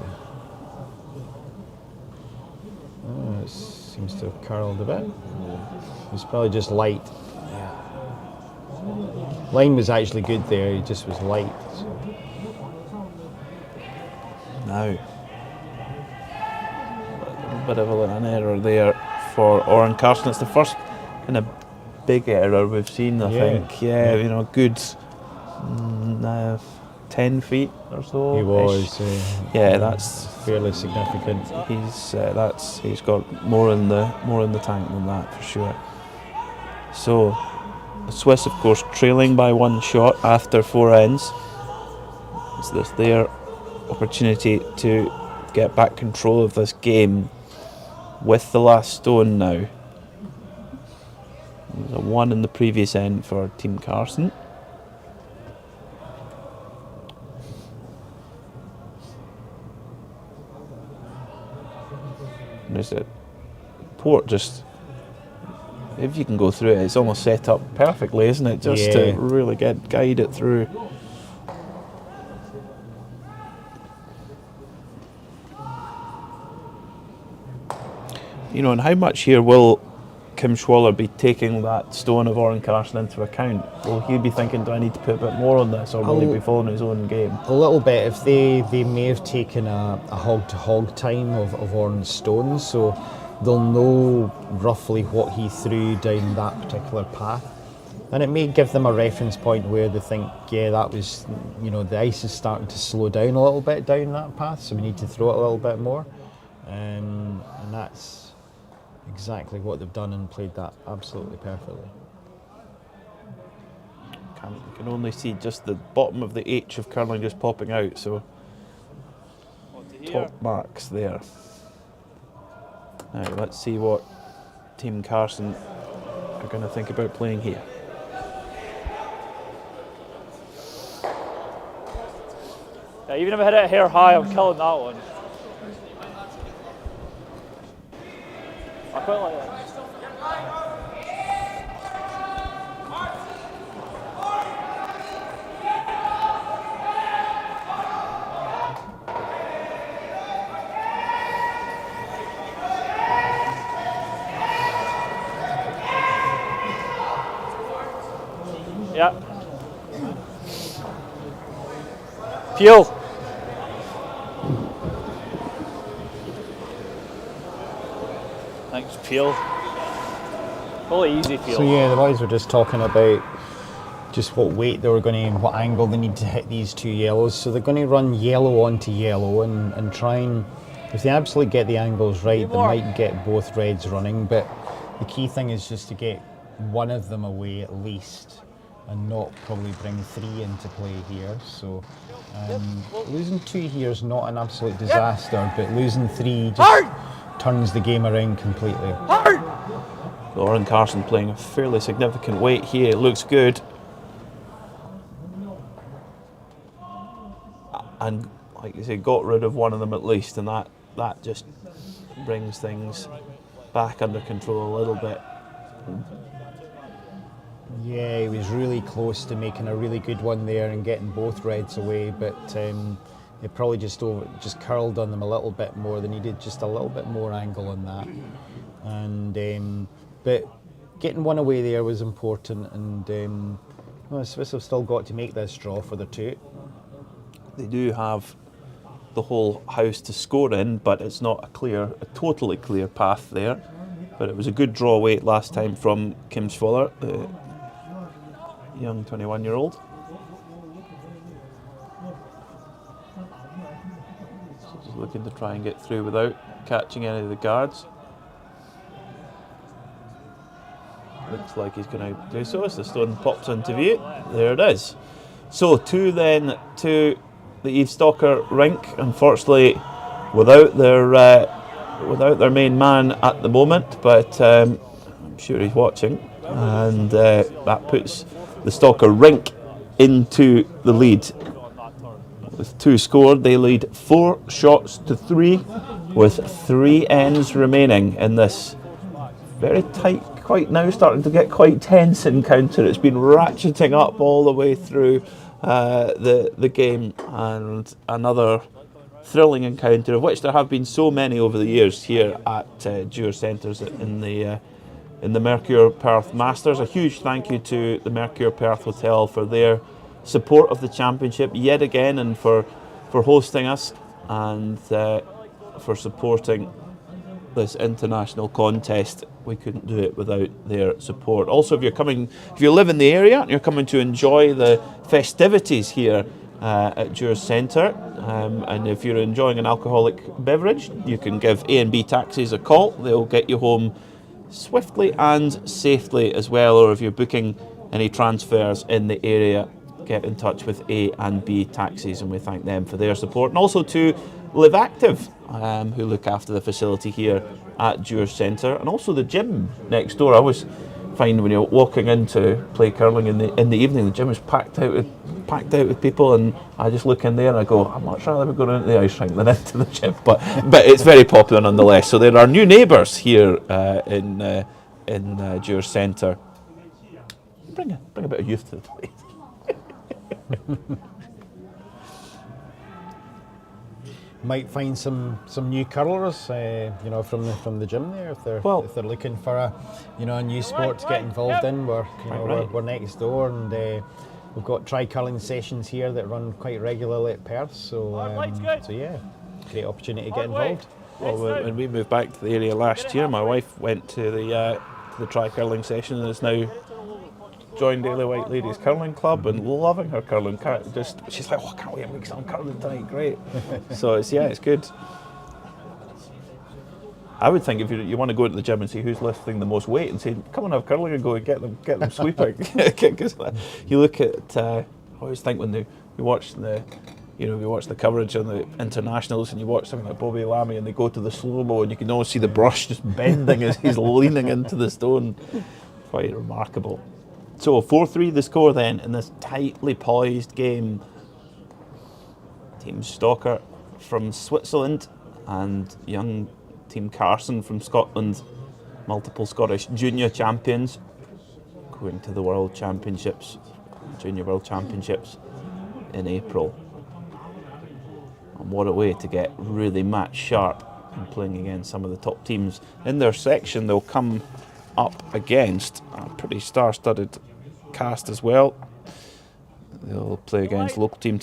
Oh, it seems to have curled a bit. It's probably just light. Line was actually good there, it just was light. Now, a bit of an error there for Oren Carson. It's the first kind of big error we've seen, I think. Yeah, good 10 feet or so. He was. That's fairly significant. He's got more in the tank than that for sure. So the Swiss, of course, trailing by one shot after 4 ends. It's their opportunity to get back control of this game with the last stone now. There's a 1 in the previous end for Team Carson. And there's a port just if you can go through it, it's almost set up perfectly, isn't it? Just to really guide it through. You know, and how much here will Kim Schwaller be taking that stone of Oran Carson into account? Will he be thinking, do I need to put a bit more on this, or will he be following his own game? A little bit. If they may have taken a hog-to-hog time of Oran's stones, so they'll know roughly what he threw down that particular path. And it may give them a reference point where they think, yeah, that was, you know, the ice is starting to slow down a little bit down that path, so we need to throw it a little bit more. And that's exactly what they've done, and played that absolutely perfectly. You can only see just the bottom of the H of curling just popping out, so top marks there. Now let's see what Team Carson are going to think about playing here. Yeah, even if I hit it hair high, I'm killing that one. I quite like that. Yeah. Fuel. Thanks, Peel. Probably easy Peel. So yeah, the boys were just talking about just what weight they were going to, what angle they need to hit these two yellows. So they're going to run yellow onto yellow and try and, if they absolutely get the angles right, they might get both reds running. But the key thing is just to get one of them away at least, and not probably bring three into play here. So losing two here is not an absolute disaster, but losing three just turns the game around completely. Oran Carson playing a fairly significant weight here. It looks good. And like you say, got rid of one of them at least, and that just brings things back under control a little bit. Yeah, he was really close to making a really good one there and getting both reds away, but it probably just curled on them a little bit more. They needed just a little bit more angle on that. And but getting one away there was important, and well, Swiss have still got to make this draw for the two. They do have the whole house to score in, but it's not a totally clear path there. But it was a good draw weight last time from Kim Schwaller, the young 21-year-old. So just looking to try and get through without catching any of the guards. Looks like he's going to do so as the stone pops into view. There it is. So two then to the Eve Stalker rink, unfortunately without their main man at the moment, but I'm sure he's watching, and that puts the Stalker rink into the lead. With two scored, they lead 4-3 with 3 ends remaining in this very tight, quite now starting to get quite tense encounter. It's been ratcheting up all the way through the game, and another thrilling encounter, of which there have been so many over the years here at Dewar Centres in the Mercure Perth Masters. A huge thank you to the Mercure Perth Hotel for their support of the championship yet again, and for hosting us, and for supporting this international contest. We couldn't do it without their support. Also, if you live in the area and you're coming to enjoy the festivities here at Dewar Centre, and if you're enjoying an alcoholic beverage, you can give A&B Taxis a call. They'll get you home swiftly and safely as well. Or if you're booking any transfers in the area, get in touch with A&B Taxis, and we thank them for their support. And also to Live Active, who look after the facility here at Dewar Centre, and also the gym next door. I always find when you're walking in to play curling in the evening, the gym is packed out with people, and I just look in there and I go, I'd much rather be going into the ice rink than into the gym, but it's very popular nonetheless. So there are new neighbours here in in Dewar Centre. Bring a bit of youth to the place. Might find some new curlers, you know, from the gym there if they're looking for a new sport to get involved in. We're next door, and we've got tri-curling sessions here that run quite regularly at Perth. So yeah, great opportunity to get involved. Well, when we moved back to the area last year, my wife went to the tri-curling session and is now joined Daily White Ladies Curling Club and loving her curling. She's like, oh, I can't wait to make some curling tonight. Great. So it's good. I would think if you want to go to the gym and see who's lifting the most weight and say, come on, have curling and go and get them sweeping. Because you look at, I always think when we watch the coverage on the internationals and you watch something like Bobby Lammy and they go to the slow-mo and you can always see the brush just bending as he's leaning into the stone. Quite remarkable. So 4-3 the score then in this tightly poised game. Team Stalker from Switzerland and young Team CARSON from Scotland, multiple Scottish junior champions, going to the World Championships, Junior World Championships in April. And what a way to get really match sharp and playing against some of the top teams. In their section they'll come up against a pretty star-studded cast as well. They'll play against local Team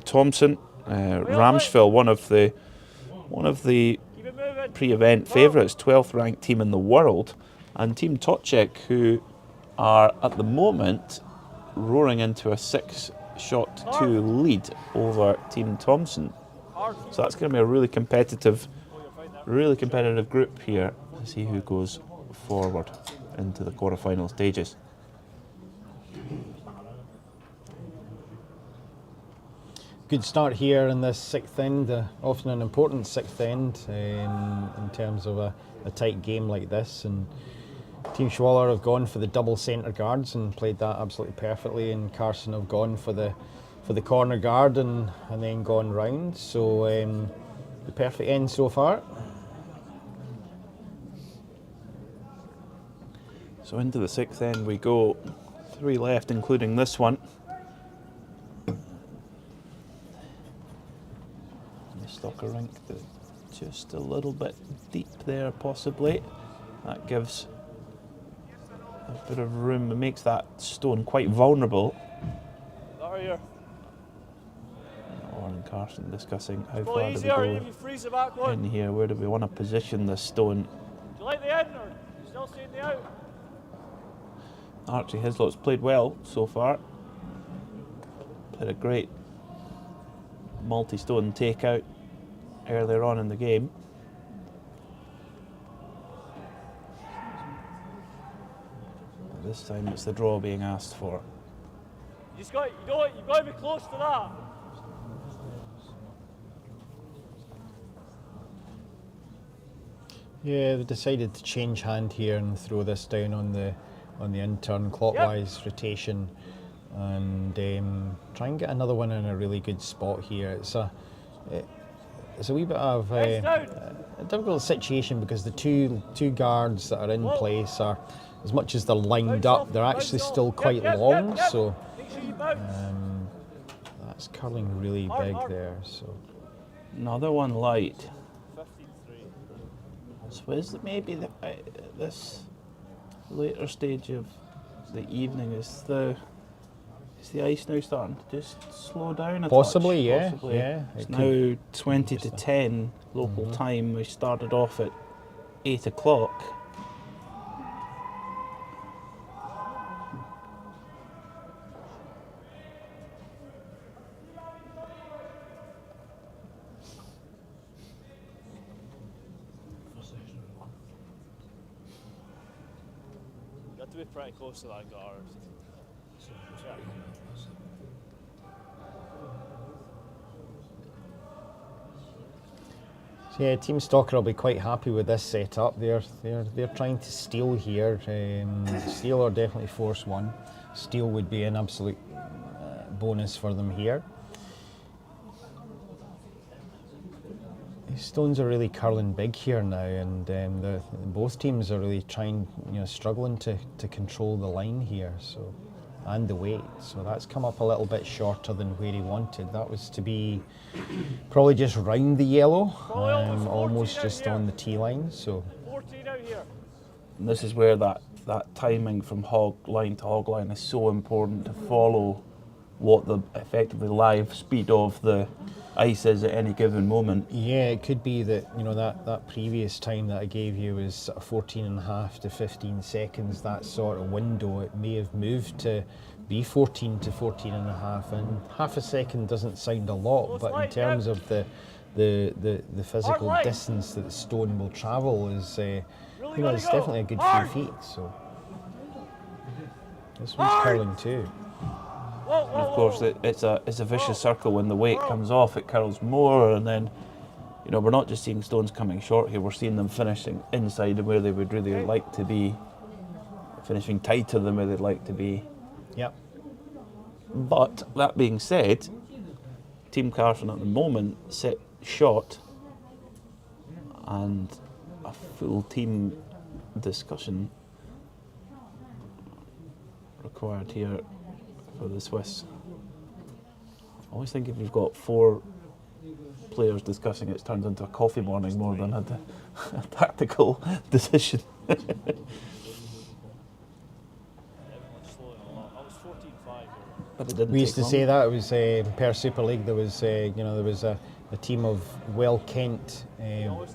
Thompson, Ramsville, one of the pre-event favourites, 12th ranked team in the world, and Team Toczek, who are at the moment roaring into a 6-2 lead over Team Thompson. So that's going to be a really competitive group here to see who goes forward into the quarter-final stages. Good start here in this sixth end, often an important sixth end in terms of a tight game like this. And Team Schwaller have gone for the double centre guards and played that absolutely perfectly, and CARSON have gone for the corner guard and then gone round. So the perfect end so far. So into the sixth end we go. 3 left, including this one. Stalker rink, just a little bit deep there possibly. That gives a bit of room, it makes that stone quite vulnerable. Here. Oren and CARSON discussing how far do we go in here, where do we want to position this stone. Do you like the end or you still seeing the out? Archie Hislop's played well so far. Played a great multi-stone takeout earlier on in the game. This time it's the draw being asked for. You've got to be close to that. Yeah, they decided to change hand here and throw this down on the in-turn clockwise rotation, and try and get another one in a really good spot here. It's a wee bit of a difficult situation because the two guards that are in place are, as much as they're lined up, they're actually still quite long. So that's curling really big there. So another one light. So is it maybe this later stage of the evening, is the ice now starting to just slow down a possibly, touch? Possibly, yeah. It's now 20 to 10 local time. We started off at 8 o'clock. You have to be pretty close to that guard. So yeah, Team Stalker will be quite happy with this setup. They're trying to steal here. Steal or definitely force one. Steal would be an absolute bonus for them here. stones are really curling big here now, and both teams are really trying, struggling to control the line here. So, and the weight. So that's come up a little bit shorter than where he wanted. That was to be probably just round the yellow, almost just on the tee line. So 14 out here. And this is where that timing from hog line to hog line is so important to follow what the effectively live speed of the ice is at any given moment. yeah, it could be that that previous time that I gave you was sort of 14.5 to 15 seconds. That sort of window, it may have moved to be 14 to 14.5, and half a second doesn't sound a lot, but in terms of the physical distance that the stone will travel is it's definitely a good few feet. So this one's curling too. And of course, it's a vicious circle. When the weight comes off, it curls more, and then we're not just seeing stones coming short here. We're seeing them finishing inside of where they would really like to be, finishing tighter than where they'd like to be. Yep. But that being said, Team CARSON at the moment sit shot, and a full team discussion required here for the Swiss. I always think if you've got 4 players discussing, it turns into a coffee morning more than a tactical decision. But it didn't We used to take say long. that it was Perth Super League. There was there was a team of well-kent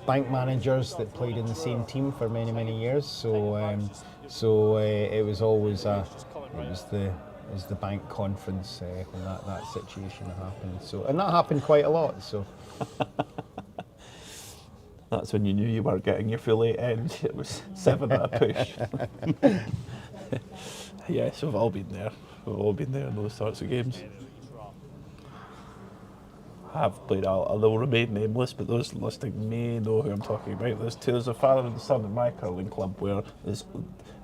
bank managers that played in the same team for many years. So it was always the bank conference when that situation happened. So, and that happened quite a lot. So That's when you knew you weren't getting your full 8 end. It was 7 at a push. Yes, we've all been there. We've all been there in those sorts of games. I've played they'll remain nameless, but those listening may know who I'm talking about. There's a father and son in my curling club where there's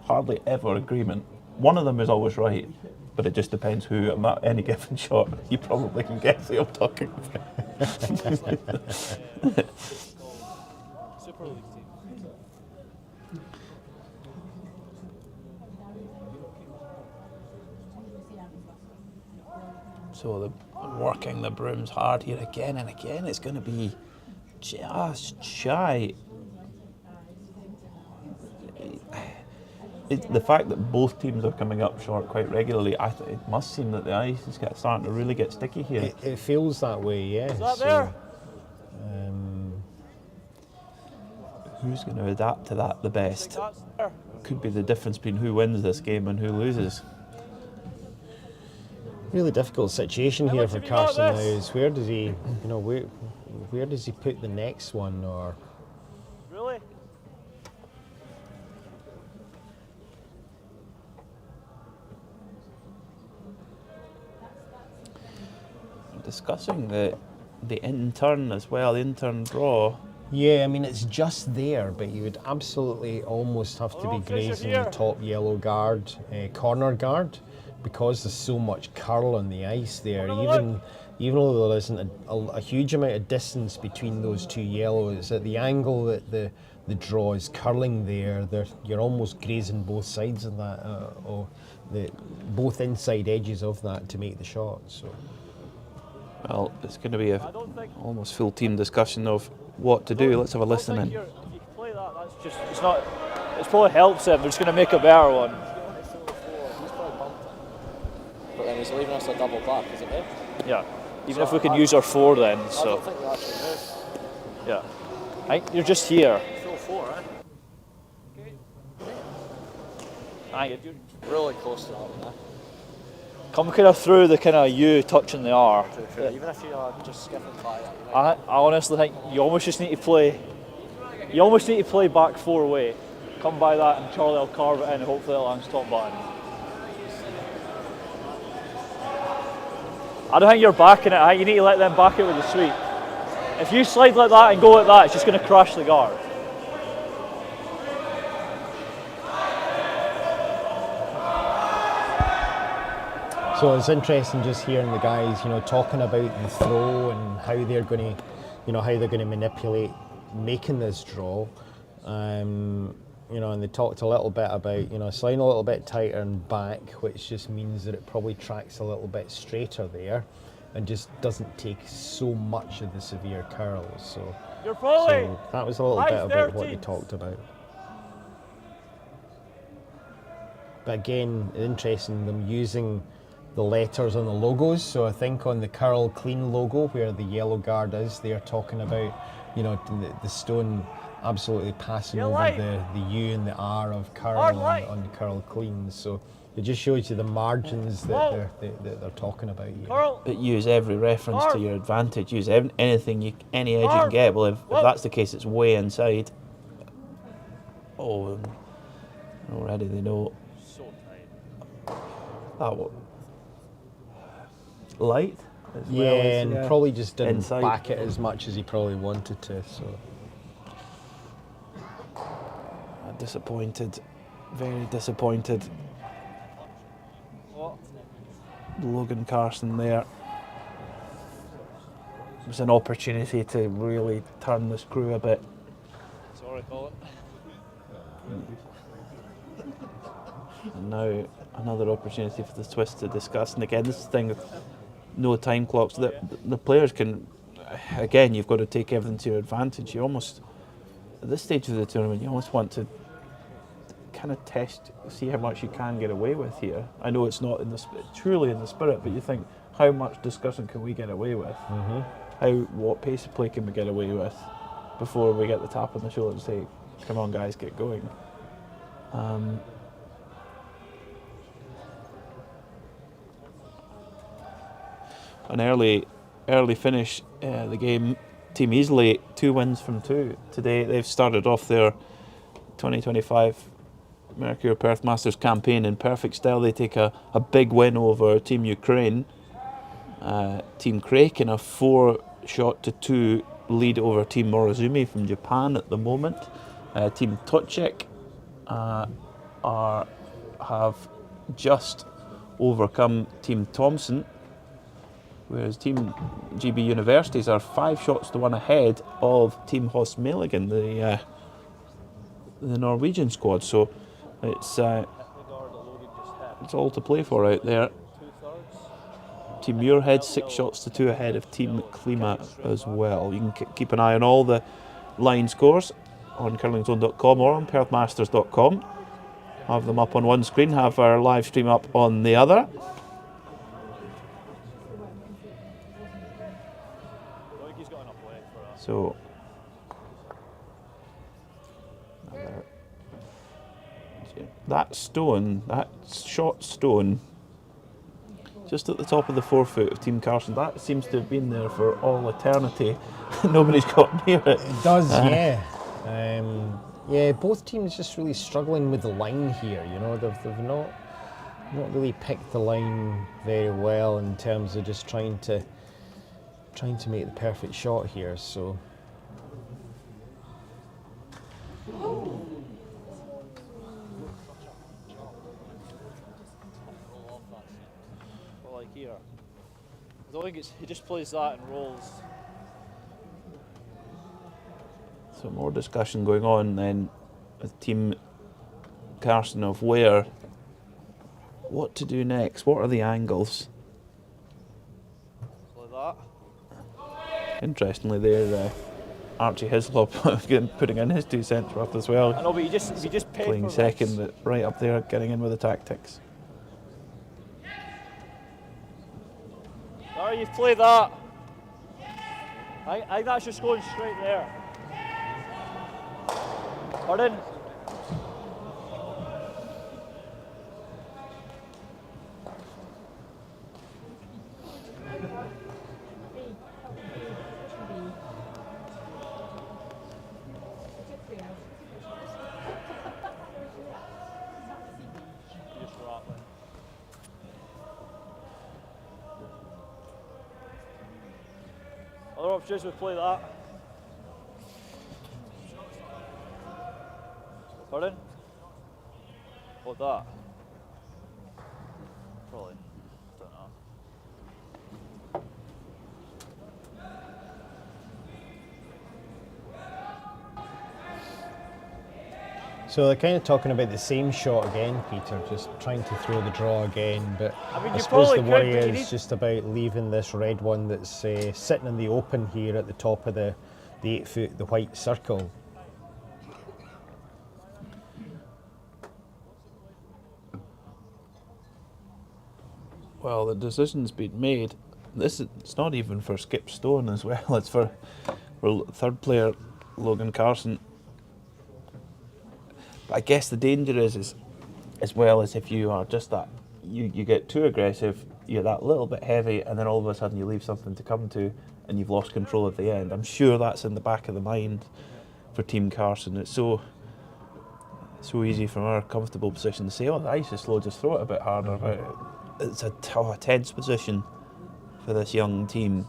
hardly ever agreement. One of them is always right, but it just depends who at any given shot. You probably can guess who I'm talking about. Super League team. So they're working the brooms hard here again and again. It's going to be just shy. The fact that both teams are coming up short quite regularly, it must seem that the ice is starting to really get sticky here. it feels that way, yeah. Is that there? Who's going to adapt to that the best? That's there. Could be the difference between who wins this game and who loses. Really difficult situation How here much for have you got Carson now. this? Is where does he, where does he put the next one, or? Really? Discussing the in-turn as well, in-turn draw. Yeah, I mean it's just there, but you would absolutely almost have to Oh, be fish it grazing here. the top yellow guard, corner guard, because there's so much curl on the ice there. Even though there isn't a huge amount of distance between those two yellows, at the angle that the draw is curling there, you're almost grazing both sides of that, or both inside edges of that to make the shot. So. Well, it's going to be I don't think. almost full team discussion of what to do. Let's have a listen in. If you can play that, that's just. It's not. It's probably helps them. They're just going to make a better one. He's probably bumped it. But then he's leaving us a double back, isn't it? Yeah. Even So if we can I- use our 4 then. I So don't think we actually move. yeah. I think you're just here. Full 4, eh? You're Really close to that one, eh? come kind of through the kind of U touching the R. True. Even if you are just skipping by that, you I honestly think you almost just need to play. You almost need to play back 4 away. Come by that, and Charlie will carve it in, and hopefully it lands top button. I don't think you're backing it. I think you need to let them back it with the sweep. If you slide like that and go like that, it's just going to crash the guard. So it's interesting just hearing the guys, talking about the throw and how they're going to you know, how they're going to manipulate making this draw. You know, and they talked a little bit about, you know, sliding a little bit tighter and back, which just means that it probably tracks a little bit straighter there and just doesn't take so much of the severe curls. So, so that was a little bit about what they talked about. But again, interesting them using the letters on the logos. So I think on the Curl Clean logo, where the yellow guard is, they're talking about, you know, the stone absolutely passing over the U and the R of Curl on the Curl Clean. So it just shows you the margins that they're talking about here. But use every reference to your advantage. Use anything, any edge you can get. Well, if that's the case, it's way inside. Oh, already they know. So tight. That one. Light? As Yeah, well as, and probably just didn't inside. back it as much as he probably wanted to. So Disappointed. Very disappointed. Logan Carson there. It was an opportunity to really turn the screw a bit. Sorry, call it. And now another opportunity for the twist to discuss. And again, this is the thing of no time clocks. The players can, again, you've got to take everything to your advantage. You almost, at this stage of the tournament, you almost want to kind of test, see how much you can get away with here. I know it's not in the truly in the spirit, but you think, how much discussion can we get away with? What pace of play can we get away with before we get the tap on the shoulder and say, come on guys, get going. An early finish, the game, Team Easily, 2 wins from 2 today. They've started off their 2025 Mercure Perth Masters campaign in perfect style. They take a big win over Team Ukraine. Team Kraken a 4-2 lead over Team Morozumi from Japan at the moment. Team Tochek have just overcome Team Thompson, whereas Team GB Universities are 5-1 ahead of Team Hosmeligan, the Norwegian squad. So it's all to play for out there. Team Muirhead 6-2 ahead of Team Klima as well. You can keep an eye on all the line scores on curlingzone.com or on perthmasters.com. Have them up on one screen, have our live stream up on the other. So that stone, that short stone, just at the top of the forefoot of Team Carson, that seems to have been there for all eternity. Nobody's got near it. it does, yeah. Yeah, both teams just really struggling with the line here. You know, they've not really picked the line very well in terms of just trying to make the perfect shot here. So. Like here. I don't think he just plays that and rolls. So more discussion going on then with Team Carson of what to do next, what are the angles. Like that. Interestingly there, Archie Hislop putting in his 2 cents worth as well. I know, but you just pay Playing for second, this. but right up there, getting in with the tactics. Alright, you've played that. I think that's just going straight there. Pardon? Other options would play that. Pardon? What that? Probably. Don't know. So they're kind of talking about the same shot again, Peter, just trying to throw the draw again. But I mean, I you suppose the probably worry could, but you is need- just about leaving this red one that's sitting in the open here at the top of the 8 foot, the white circle. Well, the decision's been made. It's not even for Skip Stone as well. It's for third player Logan Carson. But I guess the danger is as well as if you are just that you get too aggressive, you're that little bit heavy, and then all of a sudden you leave something to come to, and you've lost control at the end. I'm sure that's in the back of the mind for Team Carson. It's so easy from our comfortable position to say, "Oh, the ice is slow, just throw it a bit harder." But it's a tense position for this young team.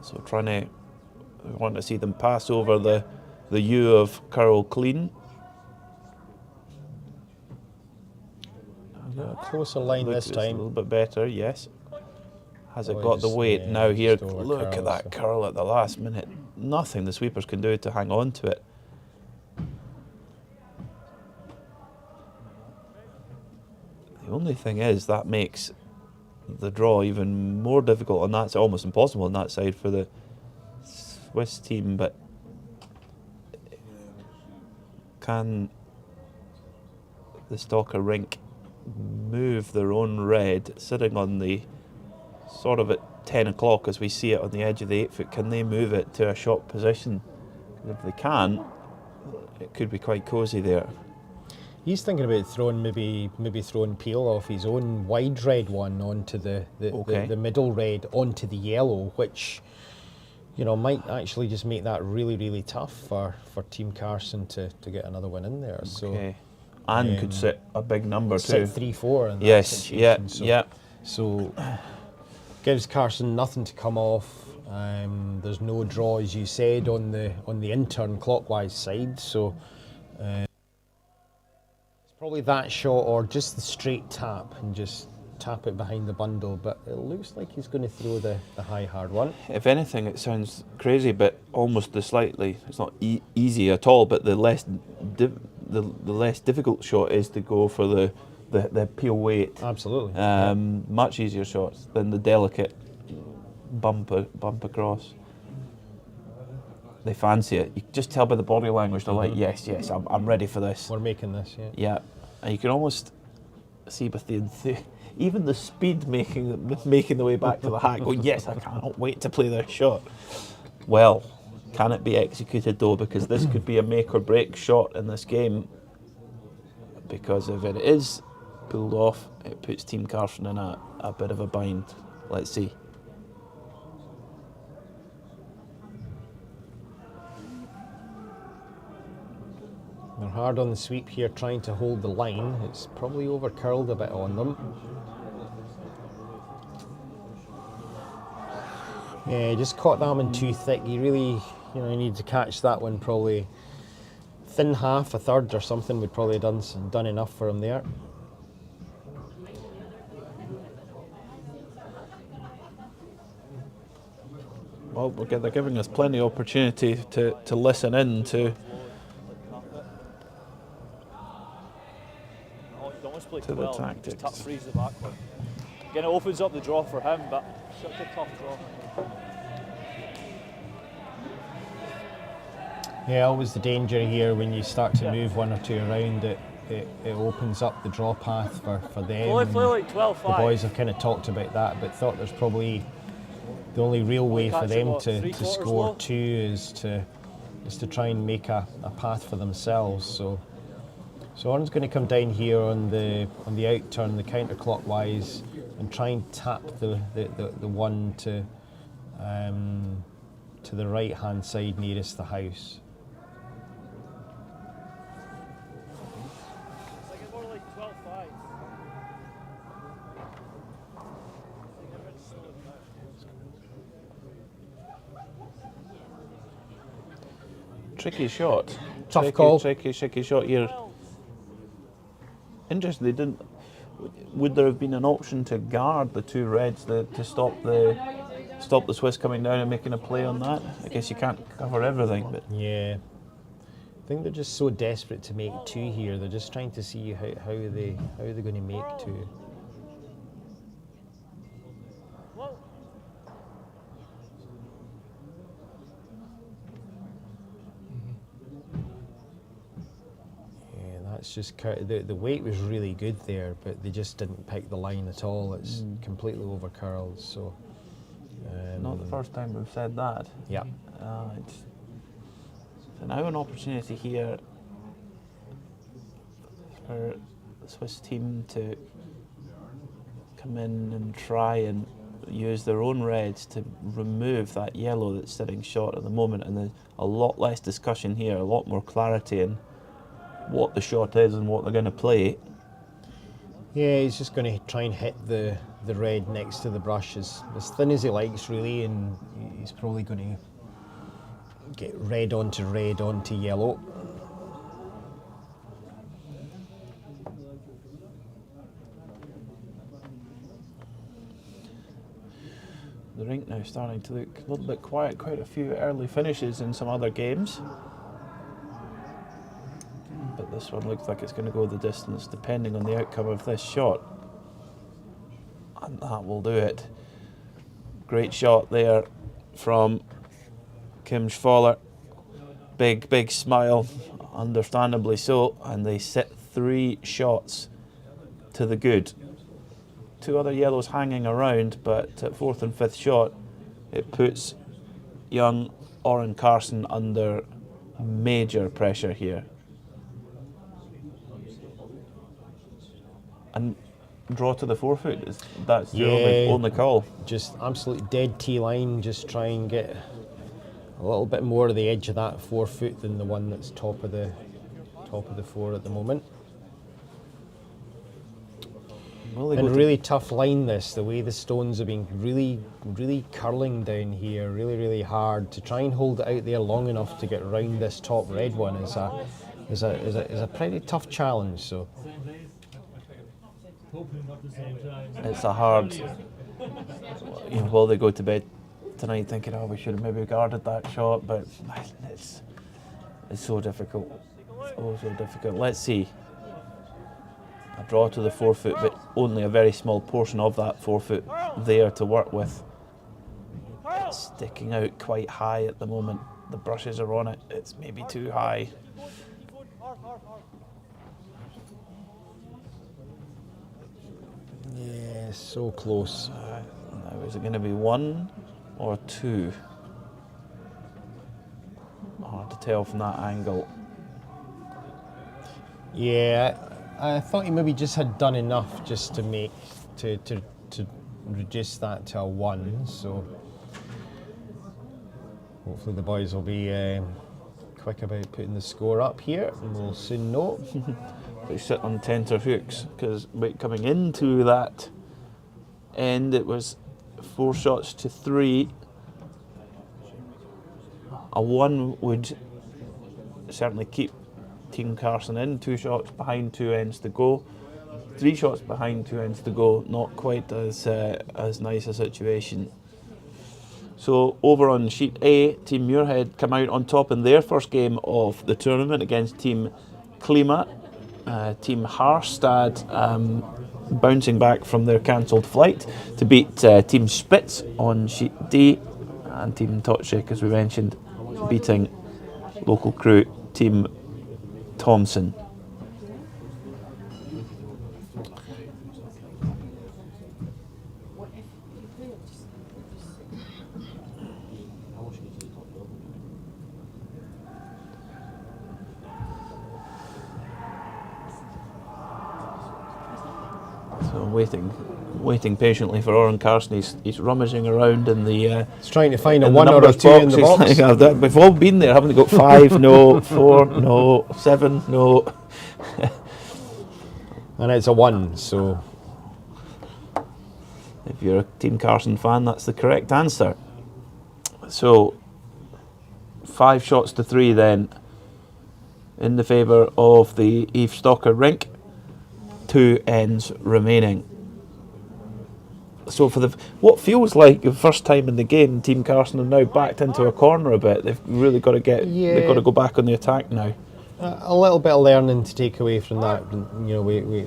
So we want to see them pass over the U of Carol Clean. Closer line Look, this it's time. a little bit better, yes. Has it Oh, got the just, weight? yeah, Now here, just over look at curls, that so. curl at the last minute. Nothing the sweepers can do to hang on to it. The only thing is that makes the draw even more difficult, and that's almost impossible on that side for the Swiss team. But can the Stalker rink move their own red sitting on the sort of at 10 o'clock as we see it on the edge of the 8 foot? Can they move it to a shot position? If they can, it could be quite cosy there. He's thinking about throwing maybe throwing Peel off his own wide red one onto the middle red onto the yellow, which might actually just make that really, really tough for Team Carson to get another one in there. Okay. And could sit a big number sit too. 3-4 in that Yes, situation. yeah. So gives Carson nothing to come off. There's no draw, as you said, on the intern clockwise side. So it's probably that shot or just the straight tap and just tap it behind the bundle. But it looks like he's going to throw the high hard one. If anything, it sounds crazy, but almost it's not easy at all. But the less difficult shot is to go for the peel weight. Absolutely. Much easier shots than the delicate bump across. They fancy it. You can just tell by the body language. They're like, yes, I'm ready for this. We're making this, yeah. Yeah, and you can almost see with even the speed making the way back to the hack. Going, yes, I cannot wait to play this shot. Well, can it be executed though? Because this could be a make or break shot in this game. Because if it is pulled off, it puts Team Carson in a bit of a bind. Let's see. They're hard on the sweep here, trying to hold the line. It's probably over curled a bit on them. Yeah, he just caught that one too thick. He really, he needs to catch that one probably thin half, a third or something would probably have done enough for him there. Well, they're giving us plenty of opportunity to listen in to to the tactics. Just freeze the back one. Again, it opens up the draw for him, but such a tough draw. Yeah, always the danger here when you start to move one or two around, it opens up the draw path for them. Well, play like 12-5. The boys have kind of talked about that, but thought there's probably the only real way for them to score two is to try and make a path for themselves. So Oran's going to come down here on the out turn, the counterclockwise, and try and tap the one to the right hand side nearest the house. More like 12-5. tricky shot. Tough call. Tricky shot here. Interesting, they didn't. Would there have been an option to guard the two reds to stop the Swiss coming down and making a play on that? I guess you can't cover everything, but Yeah. I think they're just so desperate to make 2 here. They're just trying to see how they're going to make 2. It's just the weight was really good there, but they just didn't pick the line at all. It's completely over curled. So not the first time we've said that. Yeah. It's now an opportunity here for the Swiss team to come in and try and use their own reds to remove that yellow that's sitting short at the moment, and there's a lot less discussion here, a lot more clarity in what the shot is and what they're going to play. Yeah, he's just going to try and hit the red next to the brush as thin as he likes, really, and he's probably going to get red onto yellow. The rink now starting to look a little bit quiet, quite a few early finishes in some other games. But this one looks like it's going to go the distance depending on the outcome of this shot. And that will do it. Great shot there from Kim Schwaller. Big smile, understandably so. And they sit 3 shots to the good. 2 other yellows hanging around, but at 4th and 5th shot, it puts young Oren CARSON under major pressure here. And draw to the 4-foot, that's the only call. Just absolutely dead tee line, just try and get a little bit more of the edge of that 4-foot than the one that's top of the 4 at the moment. And really tough line this, the way the stones have been really curling down here, really hard. To try and hold it out there long enough to get around this top red one is a pretty tough challenge. So it's a hard, will they go to bed tonight thinking, oh, we should have maybe guarded that shot, but it's so difficult, so difficult. Let's see. A draw to the 4-foot, but only a very small portion of that 4-foot there to work with. It's sticking out quite high at the moment. The brushes are on it, it's maybe too high. yeah, so close. Now, is it going to be 1 or 2? Hard to tell from that angle. Yeah, I thought he maybe just had done enough just to make to reduce that to a 1. So hopefully the boys will be quick about putting the score up here, and we'll soon know. They sit on tenter hooks, because coming into that end it was 4 shots to 3. A 1 would certainly keep Team CARSON in. 2 shots behind, 2 ends to go. 3 shots behind, 2 ends to go. Not quite as nice a situation. So over on sheet A, Team Muirhead come out on top in their first game of the tournament against Team Klima. Team Harstad bouncing back from their cancelled flight to beat Team Spitz on sheet D, and Team Toczek, as we mentioned, beating local crew Team Thompson. So waiting patiently for Oren CARSON. He's rummaging around in the. He's trying to find a 1 or a 2 in the box. Like, we've all been there, haven't we? Got 5, no. 4, no. 7, no. And it's a 1. So if you're a Team CARSON fan, that's the correct answer. So 5 shots to 3 then in the favour of the Eve Stocker rink. 2 ends remaining. So for what feels like the first time in the game, Team CARSON are now backed into a corner a bit. They've really got to they've got to go back on the attack now. A little bit of learning to take away from that. You know, we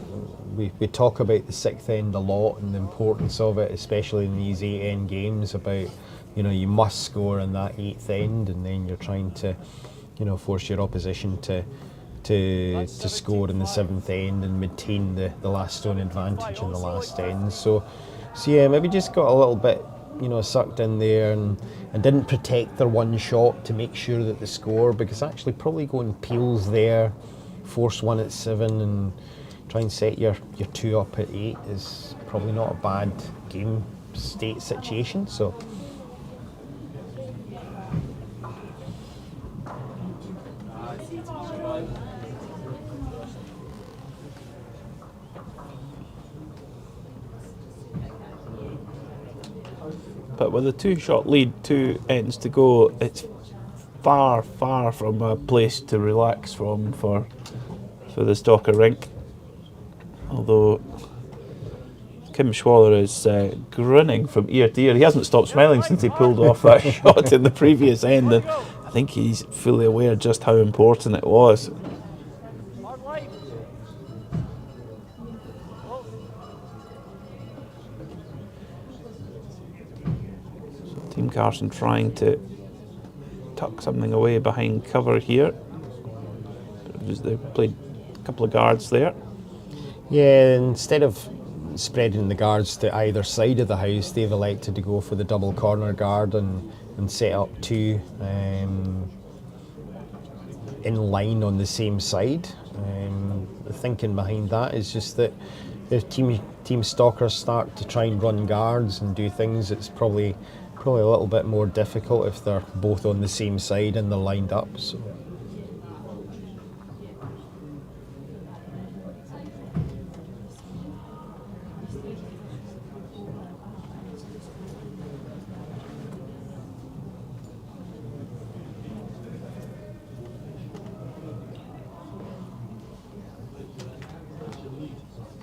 talk about the sixth end a lot and the importance of it, especially in these 8 end games. About, you know, you must score in that 8th end, and then you're trying to, you know, force your opposition to score in the 7th end and maintain the last stone advantage in the last end. So yeah, maybe just got a little bit, you know, sucked in there and didn't protect their one shot to make sure that the score, because actually probably going peels there, force one at 7 and try and set your 2 up at 8 is probably not a bad game state situation. So but with a 2-shot lead, 2 ends to go, it's far from a place to relax from for the Stalker rink. Although Kim Schwaller is grinning from ear to ear. He hasn't stopped smiling since he pulled off that shot in the previous end, and I think he's fully aware just how important it was. Team Carson trying to tuck something away behind cover here. They played a couple of guards there. yeah, instead of spreading the guards to either side of the house, they've elected to go for the double corner guard and set up 2 in line on the same side. The thinking behind that is just that if team stalkers start to try and run guards and do things, it's probably a little bit more difficult if they're both on the same side and they're lined up. So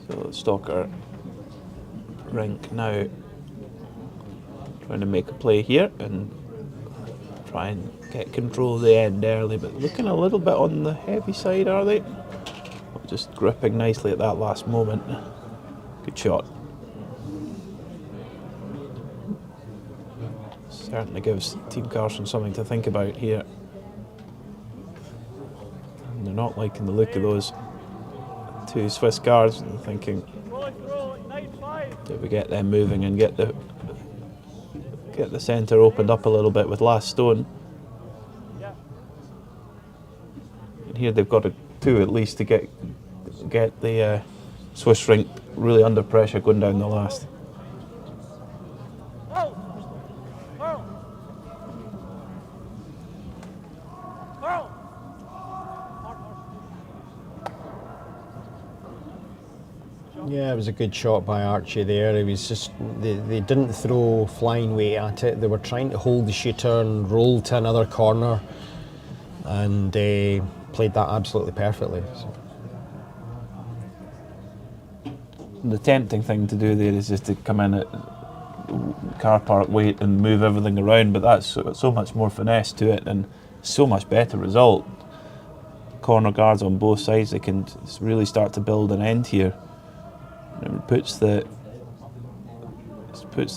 the Stalker rink now trying to make a play here and try and get control of the end early, but looking a little bit on the heavy side, are they? Just gripping nicely at that last moment. Good shot. Certainly gives Team Carson something to think about here. And they're not liking the look of those 2 Swiss guards, and thinking, did we get them moving and get the centre opened up a little bit with last stone? And here they've got 2 at least to get the Swiss rink really under pressure going down the last. yeah, it was a good shot by Archie there. It was just they didn't throw flying weight at it. They were trying to hold the shooter and roll to another corner, and they played that absolutely perfectly. So. The tempting thing to do there is just to come in at car park weight and move everything around, but that's so much more finesse to it and so much better result. Corner guards on both sides, they can really start to build an end here. It puts the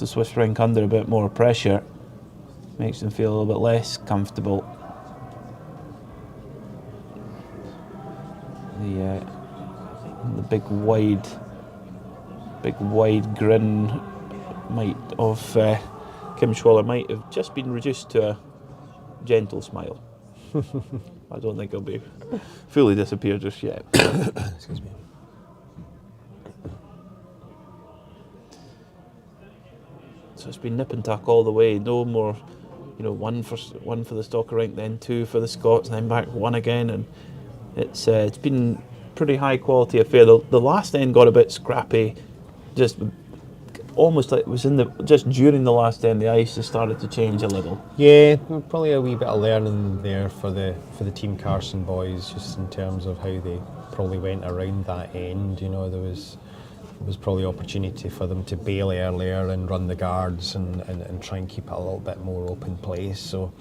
Swiss rink under a bit more pressure, makes them feel a little bit less comfortable. The big wide grin of Kim Schwaller might have just been reduced to a gentle smile. I don't think it'll be fully disappeared just yet. Excuse me. So it's been nip and tuck all the way. No more, one for the Stalker rink, then 2 for the Scots, then back 1 again, and it's been pretty high quality affair. The last end got a bit scrappy, just almost like it was just during the last end the ice has started to change a little. Yeah, probably a wee bit of learning there for the Team Carson boys, just in terms of how they probably went around that end. There was probably opportunity for them to bail earlier and run the guards and try and keep it a little bit more open place. So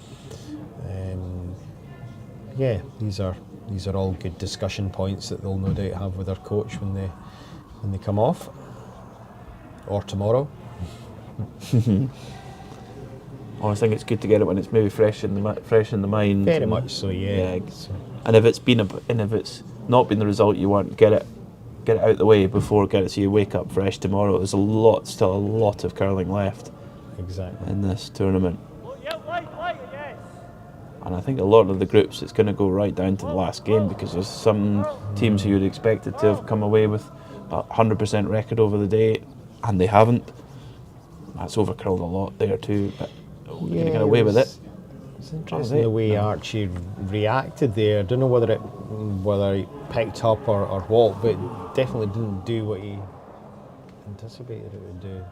yeah, these are these are all good discussion points that they'll no doubt have with their coach when they come off, or tomorrow. I think it's good to get it when it's maybe fresh in the mind. Very much so, yeah. And if it's not been the result you want, get it out of the way before so you wake up fresh tomorrow. There's still a lot of curling left. Exactly. In this tournament. And I think a lot of the groups, it's going to go right down to the last game, because there's some teams who you'd expected to have come away with a 100% record over the day, and they haven't. That's overcurled a lot there too, but we're going to get away with it. It's interesting the way Archie reacted there. I don't know whether he picked up or what, but it definitely didn't do what he anticipated it would do.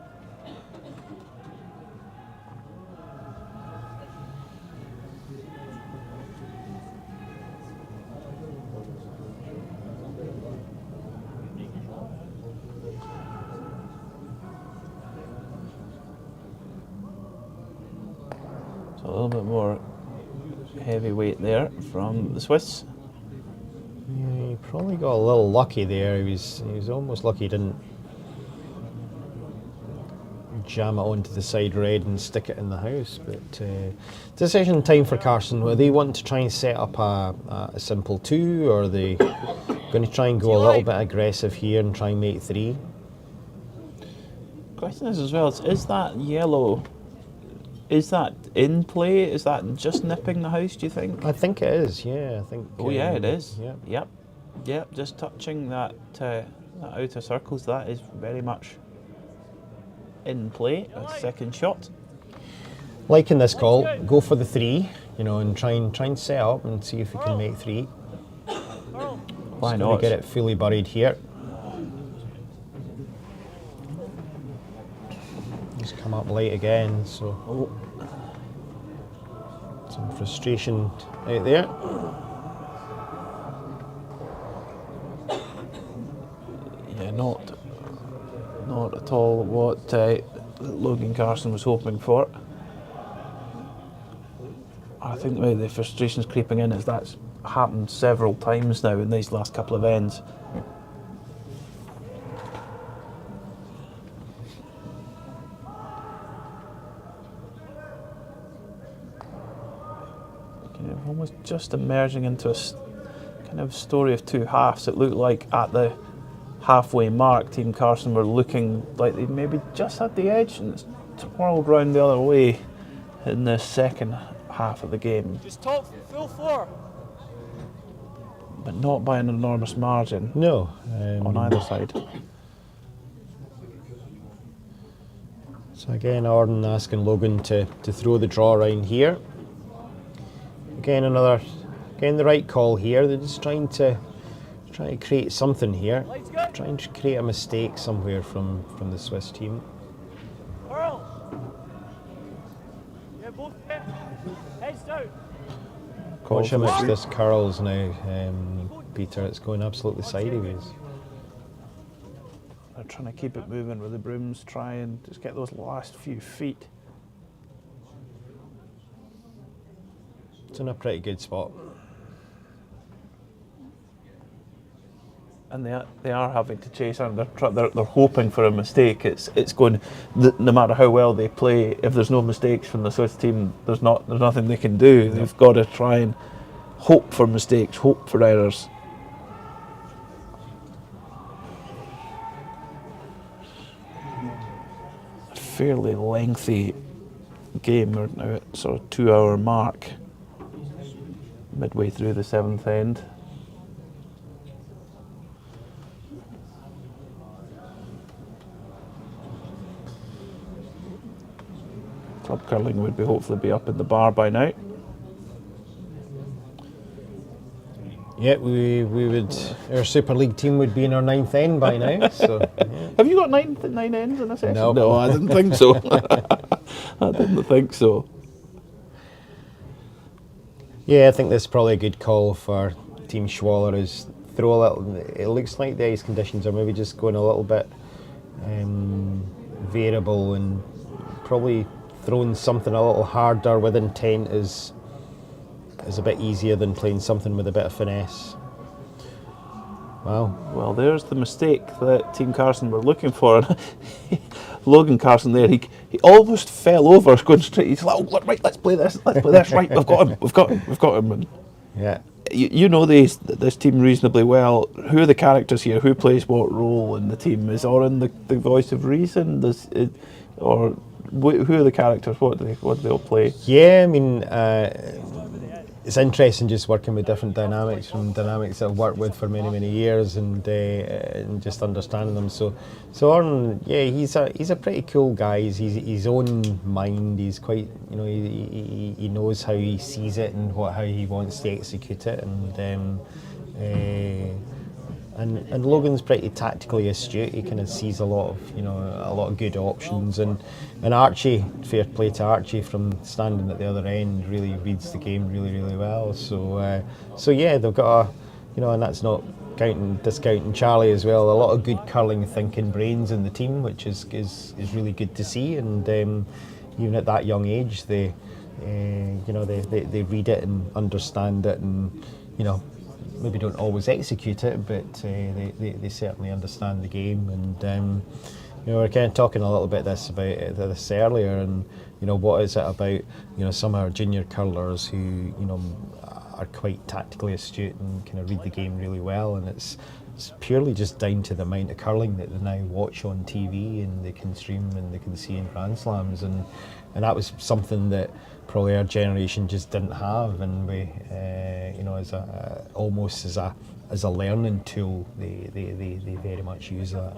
So a little bit more heavyweight there from the Swiss. Yeah, he probably got a little lucky there. He was almost lucky he didn't jam it onto the side red and stick it in the house. But decision time for CARSON. Were they want to try and set up a simple 2, or are they going to try and go a little bit aggressive here and try and make 3? Question is as well, is that yellow, is that in play? Is that just nipping the house, do you think? I think it is, yeah. I think. Oh yeah, it is. Yeah. Yep, just touching that outer circles, that is very much in play. A second shot. Liking this call, go for the 3, and try and set up and see if we can make 3. Why not? Get it fully buried here. He's come up late again, so some frustration out there. Yeah, not at all what Logan CARSON was hoping for. I think the way the frustration's creeping in is that's happened several times now in these last couple of ends. Almost just emerging into a kind of story of two halves. It looked like at the halfway mark, Team CARSON were looking like they maybe just had the edge, and it's twirled round the other way in the second half of the game. Just top full 4. But not by an enormous margin. No. On either side. So again, Arden asking Logan to throw the draw around here. Again, the right call here. They're just trying to create something here. Trying to create a mistake somewhere from the Swiss team. Curl. Yeah, both heads down. Watch how much this curls now, Peter. It's going absolutely sideways. They're trying to keep it moving with the brooms, try and just get those last few feet. It's in a pretty good spot. And they are having to chase on. They're hoping for a mistake. It's going. No matter how well they play, if there's no mistakes from the Swiss team, there's nothing they can do. No. They've got to try and hope for mistakes, hope for errors. A fairly lengthy game. We're now at sort of 2-hour mark, midway through the 7th end. Club curling would hopefully be up in the bar by now. Yeah, we would. Our Super League team would be in our 9th end by now. So, yeah. Have you got nine ends in a session? No, I didn't think so. I didn't think so. Yeah, I think this is probably a good call for Team Schwaller. Is throw a little. It looks like the ice conditions are maybe just going a little bit variable, and probably throwing something a little harder with intent is is a bit easier than playing something with a bit of finesse. Wow. Well, there's the mistake that Team Carson were looking for. Logan Carson there, he almost fell over going straight. He's like, oh, right, let's play this. Right, we've got him. And Yeah. you know this team reasonably well. Who are the characters here? Who plays what role in the team? Is Oren the voice of reason? Who are the characters? What do they all play? Yeah, I mean, it's interesting just working with different dynamics from dynamics that I've worked with for many years, and just understanding them. So Oren, yeah, he's a pretty cool guy. He's his own mind. He's quite, he knows how he sees it and how he wants to execute it, and Logan's pretty tactically astute. He kind of sees a lot of good options, and Archie, fair play to Archie, from standing at the other end, really reads the game really well. So yeah, they've got and that's not discounting Charlie as well. A lot of good curling thinking brains in the team, which is really good to see. And even at that young age, they read it and understand it, and maybe don't always execute it, but they certainly understand the game. And we're kind of talking a little bit about this earlier, and what is it about some of our junior curlers who are quite tactically astute and kind of read the game really well, and it's purely just down to the amount of curling that they now watch on TV and they can stream and they can see in Grand Slams, and that was something that probably our generation just didn't have, and we almost as a learning tool, they very much use that.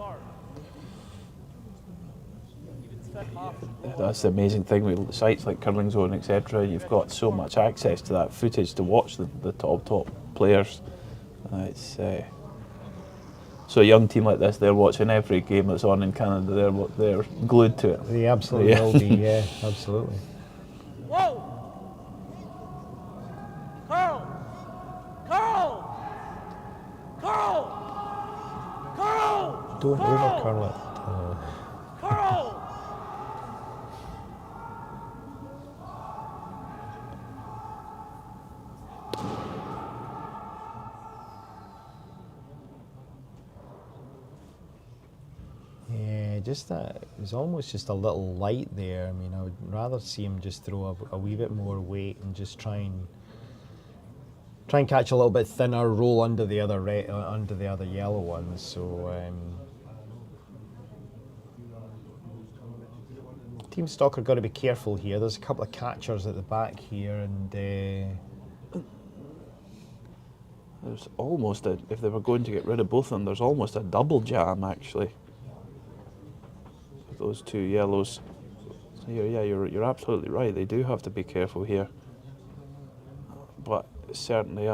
That's the amazing thing with sites like Curling Zone, etc. You've got so much access to that footage to watch the top players. So a young team like this, they're watching every game that's on in Canada. They're glued to it. They absolutely will be. Yeah, absolutely. Whoa! Carl! Don't over curl it. Carl! Yeah, just that. It was almost just a little light there. I mean, I would rather see him just throw a wee bit more weight and just try and catch a little bit thinner, roll under the other yellow ones. So Team Stock are got to be careful here. There's a couple of catchers at the back here, and there's almost if they were going to get rid of both of them, there's almost a double jam actually. Those two yellows. So yeah, you're absolutely right. They do have to be careful here. But certainly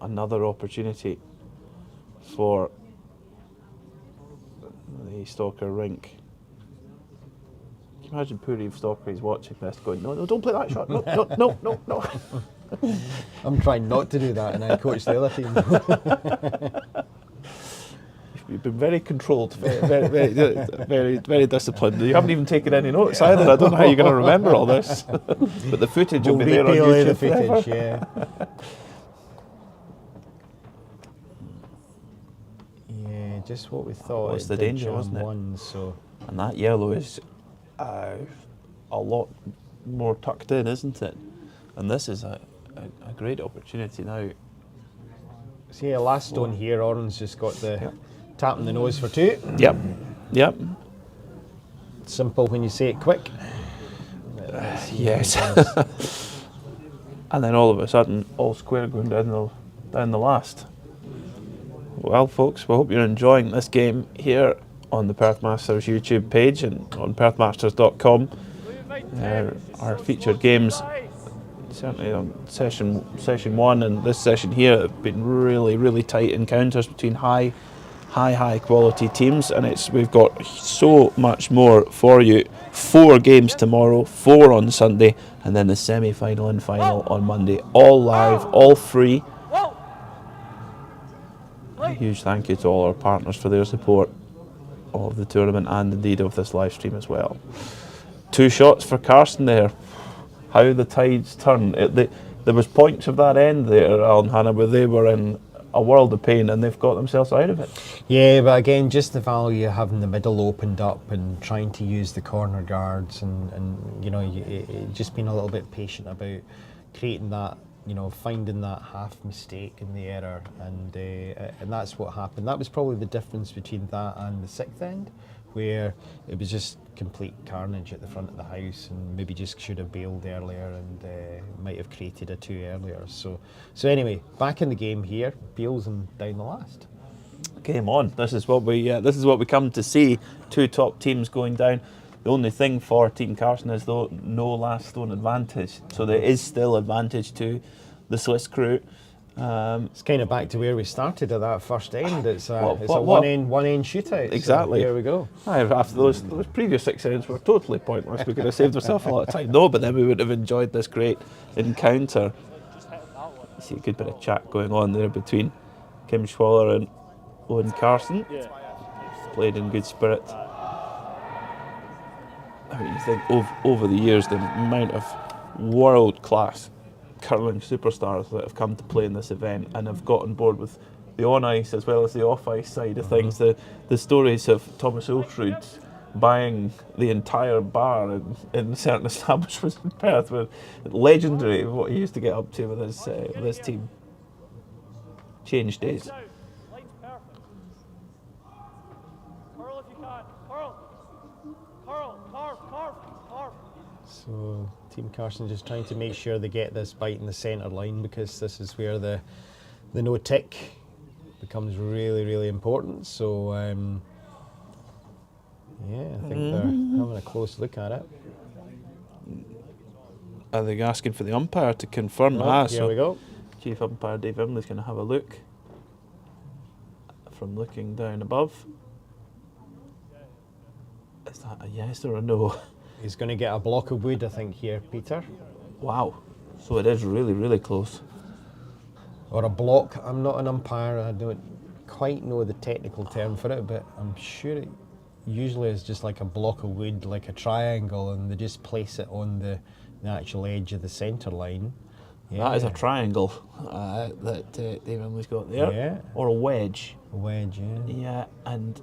another opportunity for the Stalker rink. Can you imagine Puri Stalker is watching this going, no, don't play that shot. No. I'm trying not to do that, and I coach the other team. You've been very controlled, very disciplined. You haven't even taken any notes either. I don't know how you're going to remember all this. But the footage will be there on YouTube. The footage, yeah. Yeah, just what we thought. What's the danger, wasn't it? And that yellow is a lot more tucked in, isn't it? And this is a great opportunity now. So yeah, last stone here, Oren's just got the tapping the nose for two. Yep. Simple when you say it quick. Yes. And then all of a sudden, all square going down the last. Well, folks, we hope you're enjoying this game here on the Perth Masters YouTube page and on perthmasters.com. Our featured games, certainly on session one and this session here, have been really tight encounters between high quality teams, and we've got so much more for you. 4 games tomorrow, 4 on Sunday, and then the semi-final and final on Monday. All live, all free. A huge thank you to all our partners for their support of the tournament and indeed of this live stream as well. 2 shots for CARSON there. How the tides turn. there was points of that end there, Alan Hannah, where they were in a world of pain and they've got themselves out of it. Yeah, but again, just the value of having the middle opened up and trying to use the corner guards and you know, just being a little bit patient about creating that, you know, finding that half mistake in the error, and that's what happened. That was probably the difference between that and the sixth end, where it was just complete carnage at the front of the house, and maybe just should have bailed earlier and might have created a 2 earlier. So anyway, back in the game here, Beals and down the last. Game on. This is what we come to see. 2 top teams going down. The only thing for Team CARSON is though no last stone advantage, so there is still advantage to the Swiss crew. It's kind of back to where we started at that first end. It's a what? one end shootout. Exactly. So here we go. After those previous 6 ends were totally pointless. We could have saved ourselves a lot of time. No, but then we would have enjoyed this great encounter. You see a good bit of chat going on there between Kim Schwaller and Owen Carson. Played in good spirit. I mean, you think over the years the amount of world-class curling superstars that have come to play in this event and have got on board with the on-ice as well as the off-ice side of things. The stories of Thomas Ulfrud buying the entire bar in certain establishments in Perth were legendary. What he used to get up to with his team. Changed days. So Team CARSON just trying to make sure they get this bite in the centre line, because this is where the no tick becomes really, really important. So yeah, I think they're having a close look at it. Are they asking for the umpire to confirm? Here we go. Chief umpire Dave Imley's going to have a look from looking down above. Is that a yes or a no? He's going to get a block of wood, I think, here, Peter. Wow. So it is really, really close. Or a block. I'm not an umpire. I don't quite know the technical term for it, but I'm sure it usually is just like a block of wood, like a triangle, and they just place it on the actual edge of the centre line. Yeah. That is a triangle that Dave Imley's got there. Yeah. Or a wedge. A wedge, yeah. Yeah, and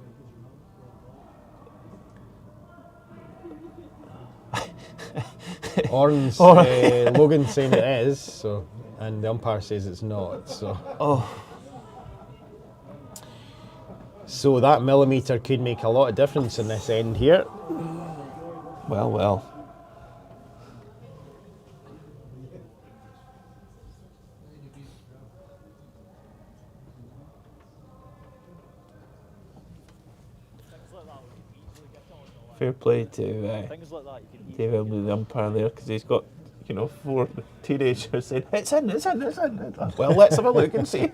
Oran's Logan saying it is, so, and the umpire says it's not. So that millimetre could make a lot of difference in this end here. Well. Fair play to Dave Imley, the umpire there, because he's got, 4 teenagers saying, it's in. Well, let's have a look and see.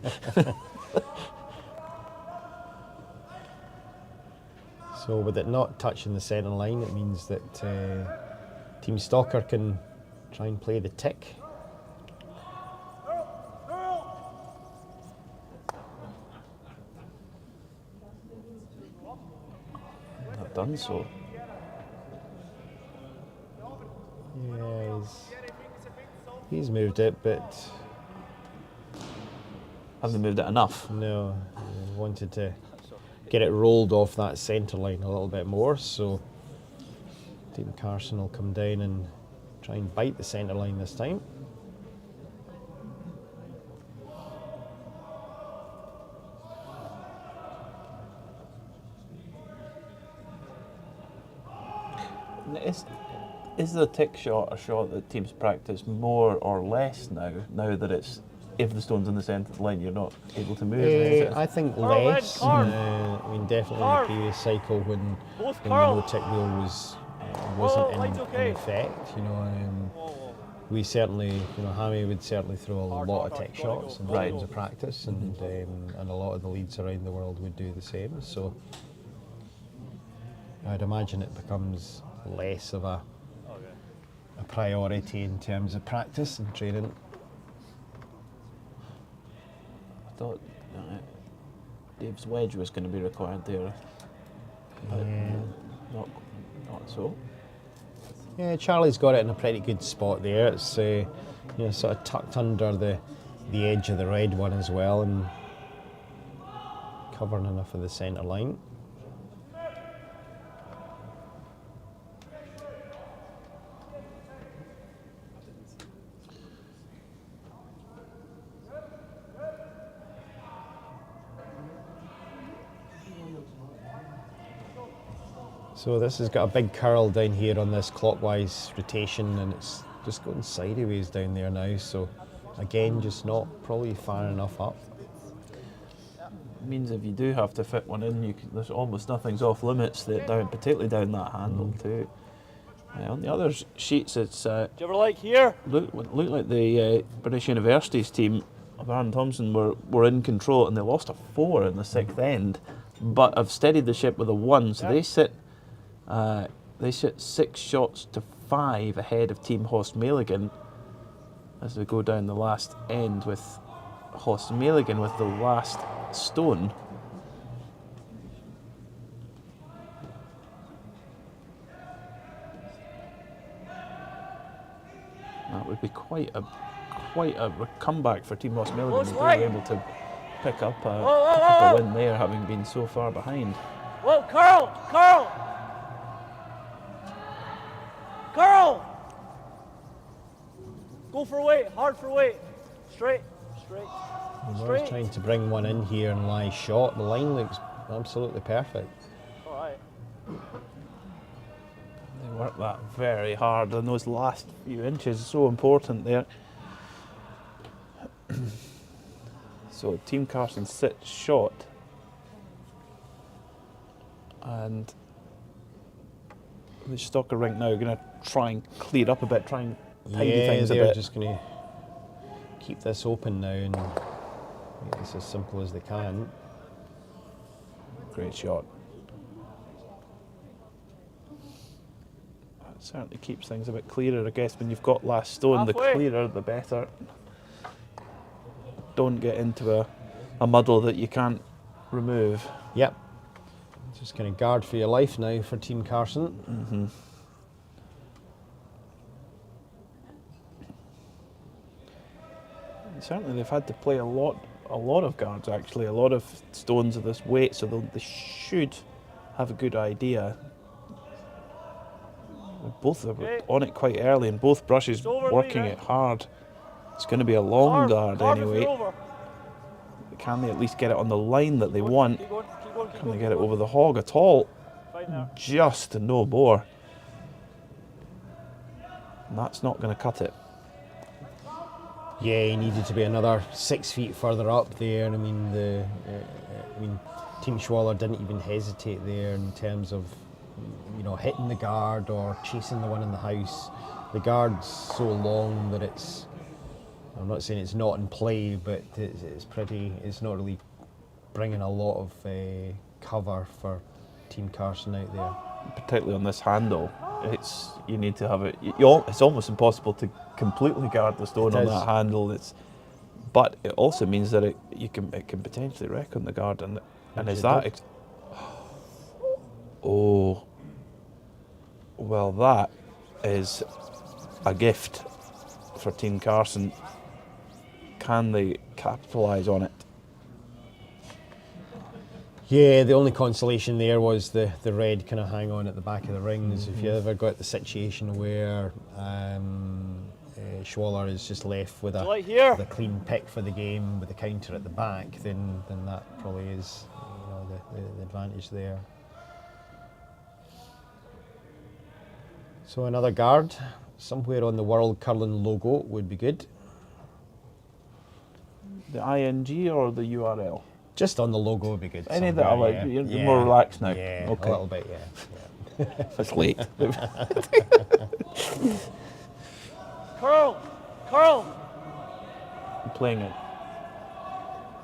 So with it not touching the centre line, it means that Team Stalker can try and play the tick. Not done so. Yeah, he's moved it, but Haven't moved it enough. no, he wanted to get it rolled off that centre line a little bit more, so Team CARSON will come down and try and bite the centre line this time. Is the tick shot a shot that teams practice more or less now that it's, if the stone's in the centre of the line, you're not able to move? I think less. I mean, definitely in the previous cycle when the no-tick rule wasn't in effect, we certainly, Hammy would certainly throw a lot of tick shots in terms of practice, and a lot of the leads around the world would do the same. So I'd imagine it becomes less of a priority in terms of practice and training. I thought Dave's wedge was going to be required there, but not so. Yeah, Charlie's got it in a pretty good spot there. It's you know, sort of tucked under the edge of the red one as well, and covering enough of the centre line. So this has got a big curl down here on this clockwise rotation, and it's just going sideways down there now, so again just not probably far enough up. It means if you do have to fit one in, there's almost nothing's off limits, particularly down that handle too. On the other sheets, it's Do you ever like here? look like the British Universities team of Aaron Thompson were in control, and they lost a 4 in the 6th end, but have steadied the ship with a 1, so they sit 6 shots to 5 ahead of Team Horst Meligan as we go down the last end, with Horst Meligan with the last stone. That would be quite a comeback for Team Horst Meligan if they were able to pick up a win there, having been so far behind. Whoa, Carl! Go for weight, hard for weight. Straight. We're trying to bring one in here and lie short. The line looks absolutely perfect. All right. They work that very hard, and those last few inches are so important there. So Team Carson sits short, and the Stocker rink now going to try and clear up a bit, try and tidy things a they're bit. just going to keep this open now and make this as simple as they can. Great shot. That certainly keeps things a bit clearer, I guess. When you've got last stone, the clearer the better. Don't get into a muddle that you can't remove. Yep. Just going to guard for your life now for Team Carson. Mm-hmm. Certainly they've had to play a lot of guards, actually, a lot of stones of this weight, so they should have a good idea. Both are on it quite early, and both brushes working it hard. It's going to be a long guard anyway. Can they at least get it on the line that they want? Can they get it over the hog at all? Just no more. And that's not going to cut it. Yeah, he needed to be another 6 feet further up there. I mean, Team Schwaller didn't even hesitate there in terms of, you know, hitting the guard or chasing the one in the house. The guard's so long that it's, I'm not saying it's not in play, but it's not really bringing a lot of cover for Team Carson out there. Particularly on this handle, you need to have it. It's almost impossible to completely guard the stone on that handle. But it also means that it can potentially wreck on the guard, and is that? Oh, well, that is a gift for Team Carson. Can they capitalise on it? Yeah, the only consolation there was the red kind of hang on at the back of the rings. If you ever got the situation where Schwaller is just left with a clean pick for the game with the counter at the back, then that probably is, you know, the advantage there. So another guard somewhere on the World Curling logo would be good. The ING or the URL? Just on the logo would be good. Any that are like, you're more relaxed now. Yeah, okay. A little bit, yeah. It's late. Curl! I'm playing it.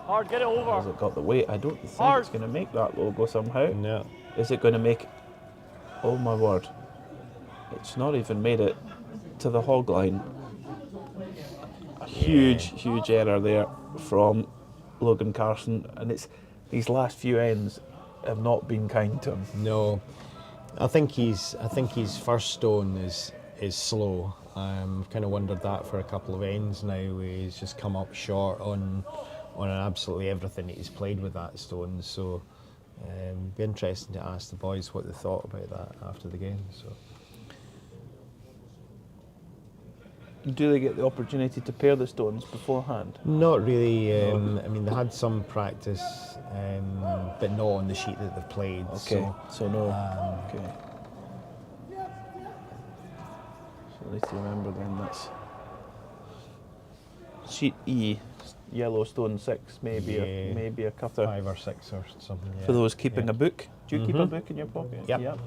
Hard, get it over. Has it got the weight? I don't think it's going to make that logo somehow. No. Is it going to make... Oh my word. It's not even made it to the hog line. A huge error there from Logan Carson, and these last few ends have not been kind to him. No. I think his first stone is slow. I've kind of wondered that for a couple of ends now. He's just come up short on absolutely everything that he's played with that stone. So be interesting to ask the boys what they thought about that after the game. So. Do they get the opportunity to pair the stones beforehand? Not really. I mean, they had some practice, but not on the sheet that they've played. Okay, so no. Okay. So I need to remember then that's sheet E, yellow stone 6, maybe maybe a cutter. 5 or 6 or something. Yeah. For those keeping a book, do you keep a book in your pocket? Yep.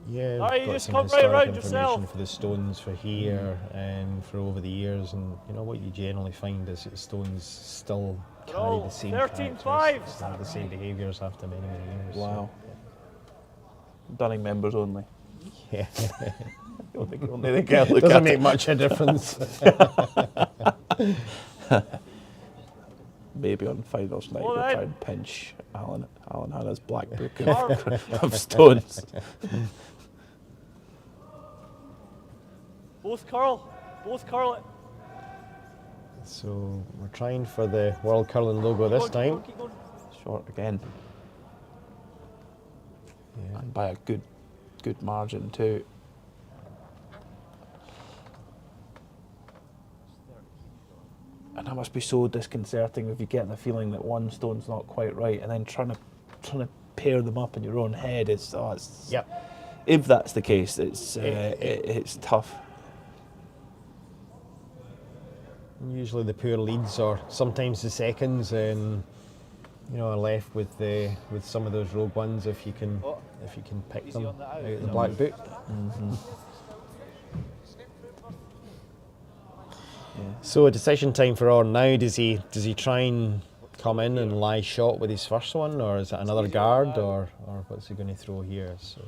Yeah, Alright, you got just some come right historic around information yourself. for the stones for here and for over the years, and you know what you generally find is that stones still carry the same 13-5. characteristics, have the same behaviours after many years. Wow. Dunning members only. Yeah. Only they can look Doesn't at make it. much a difference. Maybe on finals night All we'll right. try and pinch Alan Hanna's black book of stones. Both curl it. So we're trying for the World Curling logo this time. Keep going. Short again. Yeah. And by a good margin too. And that must be so disconcerting if you get the feeling that one stone's not quite right, and then trying to pair them up in your own head. It's Yep. if that's the case, it's tough. Usually the poor leads or sometimes the seconds, you know, are left with some of those rogue ones if you can pick them on the out out. of the black book. So a decision time for Orr now. Does he try and come in and lie shot with his first one, or is it another guard, or what's he going to throw here? So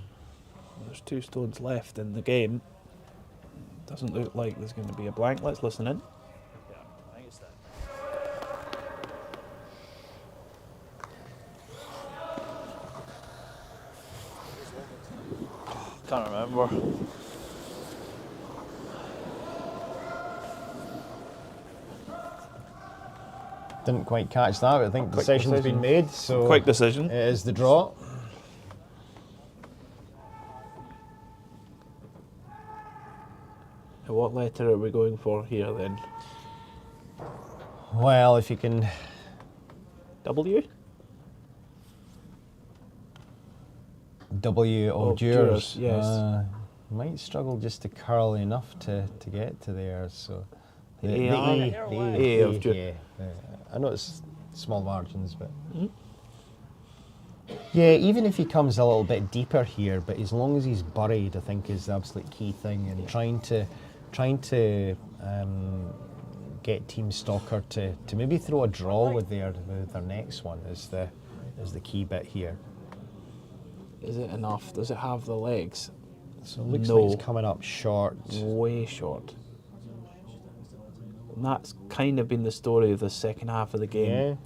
There's 2 stones left in the game. Doesn't look like there's going to be a blank. Let's listen in. Yeah, I think it's that. Can't remember. didn't quite catch that, but I think the Quick decision's decision. been made. So Quick decision. it is the draw. What letter are we going for here then? Well, if you can. W? W of Dures, Dures. yes. Might struggle just to curl enough to get to there. So The A of Dures. yeah. I know it's small margins, but yeah, even if he comes a little bit deeper here, but as long as he's buried, I think is the absolute key thing. And trying to get Team Stalker to maybe throw a draw with their next one is the key bit here. Is it enough? Does it have the legs? So it looks No. like it's coming up short. Way short. And that's kind of been the story of the second half of the game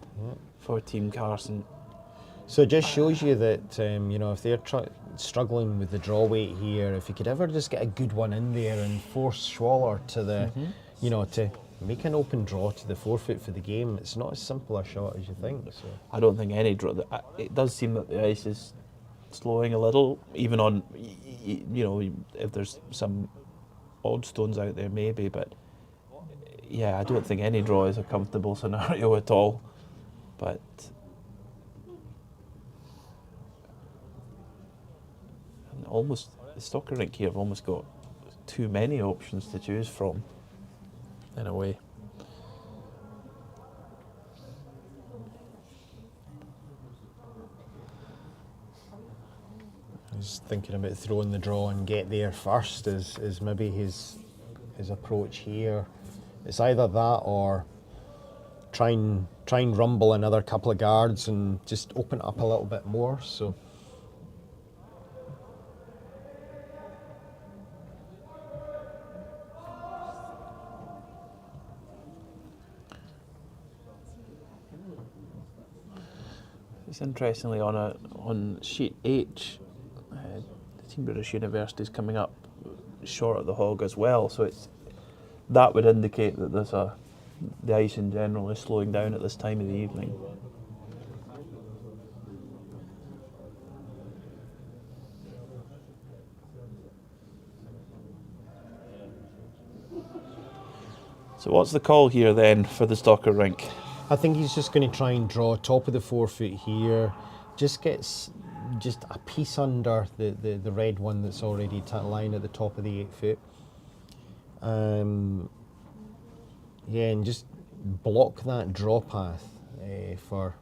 for Team Carson. So it just shows you that you know, if they're struggling with the draw weight here, if you could ever just get a good one in there and force Schwaller to the, you know, to make an open draw to the forefoot for the game, it's not as simple a shot as you think. So I don't think any draw. It does seem that the ice is slowing a little, even on, you know, if there's some odd stones out there, maybe, but yeah, I don't think any draw is a comfortable scenario at all. But and almost the Stalker rink here have almost got too many options to choose from, in a way. he's thinking about throwing the draw and get there first is maybe his approach here. It's either that or try and rumble another couple of guards and just open it up a little bit more. So It's interestingly on sheet H, the Team British University is coming up short of the hog as well, so that would indicate that the ice in general is slowing down at this time of the evening. So what's the call here then for the Stocker rink? I think he's just going to try and draw top of the 4 foot here. Just gets just a piece under the red one that's already lying at the top of the 8 foot. Yeah, and just block that draw path for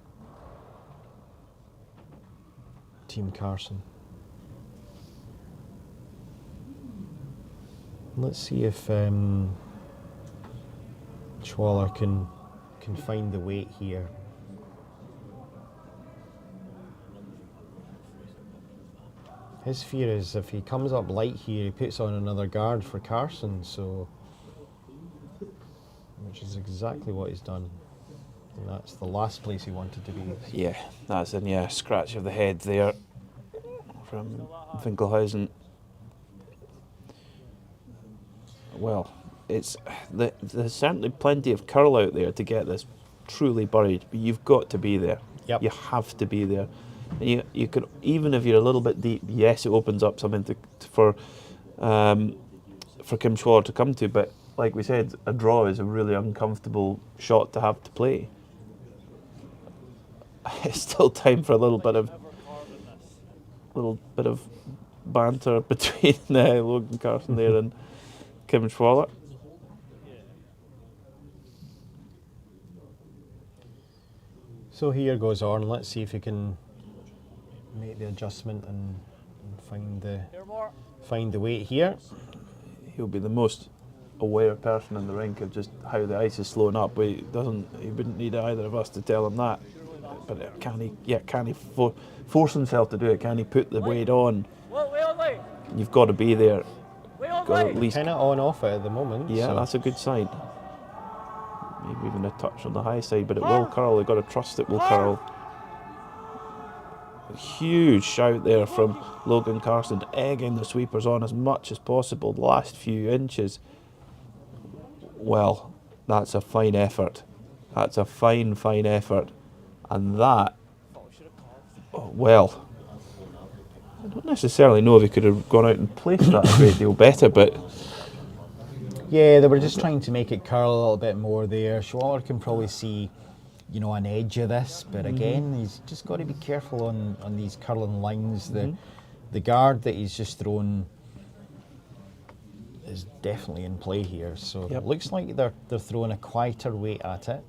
Team Carson. Let's see if Schwaller can find the weight here. His fear is if he comes up light here, he puts on another guard for Carson, so which is exactly what he's done. And that's the last place he wanted to be. Yeah, that's a scratch of the head there from Winkelhausen. Well, there's certainly plenty of curl out there to get this truly buried, but you've got to be there. Yep. You have to be there. And you could, even if you're a little bit deep, yes, it opens up something for Kim Schwaller to come to, but like we said, a draw is a really uncomfortable shot to have to play. It's still time for a little bit of banter between Logan Carson there and Kim Schwaller. So here goes on. Let's see if he can make the adjustment and find the weight here. He'll be the most aware person in the rink of just how the ice is slowing up. He wouldn't need either of us to tell him that. But can he force himself to do it? Can he put the weight on? You've got to be there. Got at least kind of on off it at the moment. Yeah, so. That's a good sign. Maybe even a touch on the high side, but it will curl. You've got to trust it will curl. A huge shout there from Logan Carson, egging the sweepers on as much as possible the last few inches. Well, that's a fine effort. That's a fine effort. And that, well, I don't necessarily know if he could have gone out and placed that a great deal better, but... Yeah, they were just trying to make it curl a little bit more there. Schwaller can probably see, an edge of this, but again, he's just got to be careful on these curling lines. The guard that he's just thrown is definitely in play here, so it looks like they're throwing a quieter weight at it.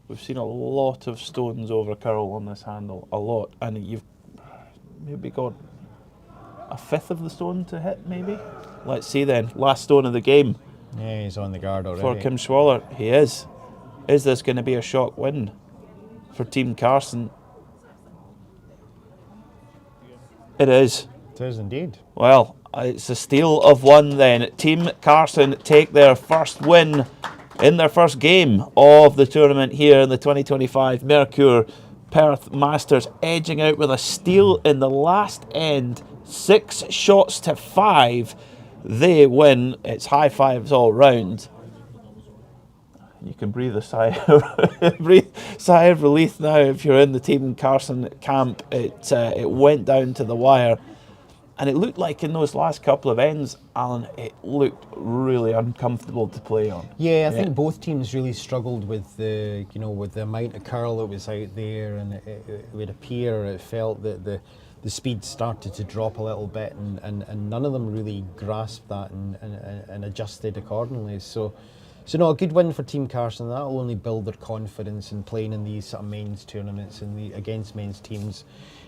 We've seen a lot of stones over curl on this handle, a lot, and you've maybe got a fifth of the stone to hit, maybe? Let's see then, last stone of the game. Yeah, he's on the guard already. For Kim Schwaller, he is. Is this going to be a shock win for Team Carson? It is. It is indeed. Well, it's a steal of one then. Team Carson take their first win in their first game of the tournament here in the 2025 Mercure Perth Masters, edging out with a steal in the last end, 6 shots to 5. They win. It's high fives all round. You can breathe a sigh of relief now if you're in the Team Carson camp. It went down to the wire, and it looked like in those last couple of ends, Alan, it looked really uncomfortable to play on. Yeah, I think both teams really struggled with the amount of curl that was out there, and it would appear, it felt that the speed started to drop a little bit, and none of them really grasped that and adjusted accordingly. So no, a good win for Team Carson. That'll only build their confidence in playing in these sort of men's tournaments and against men's teams.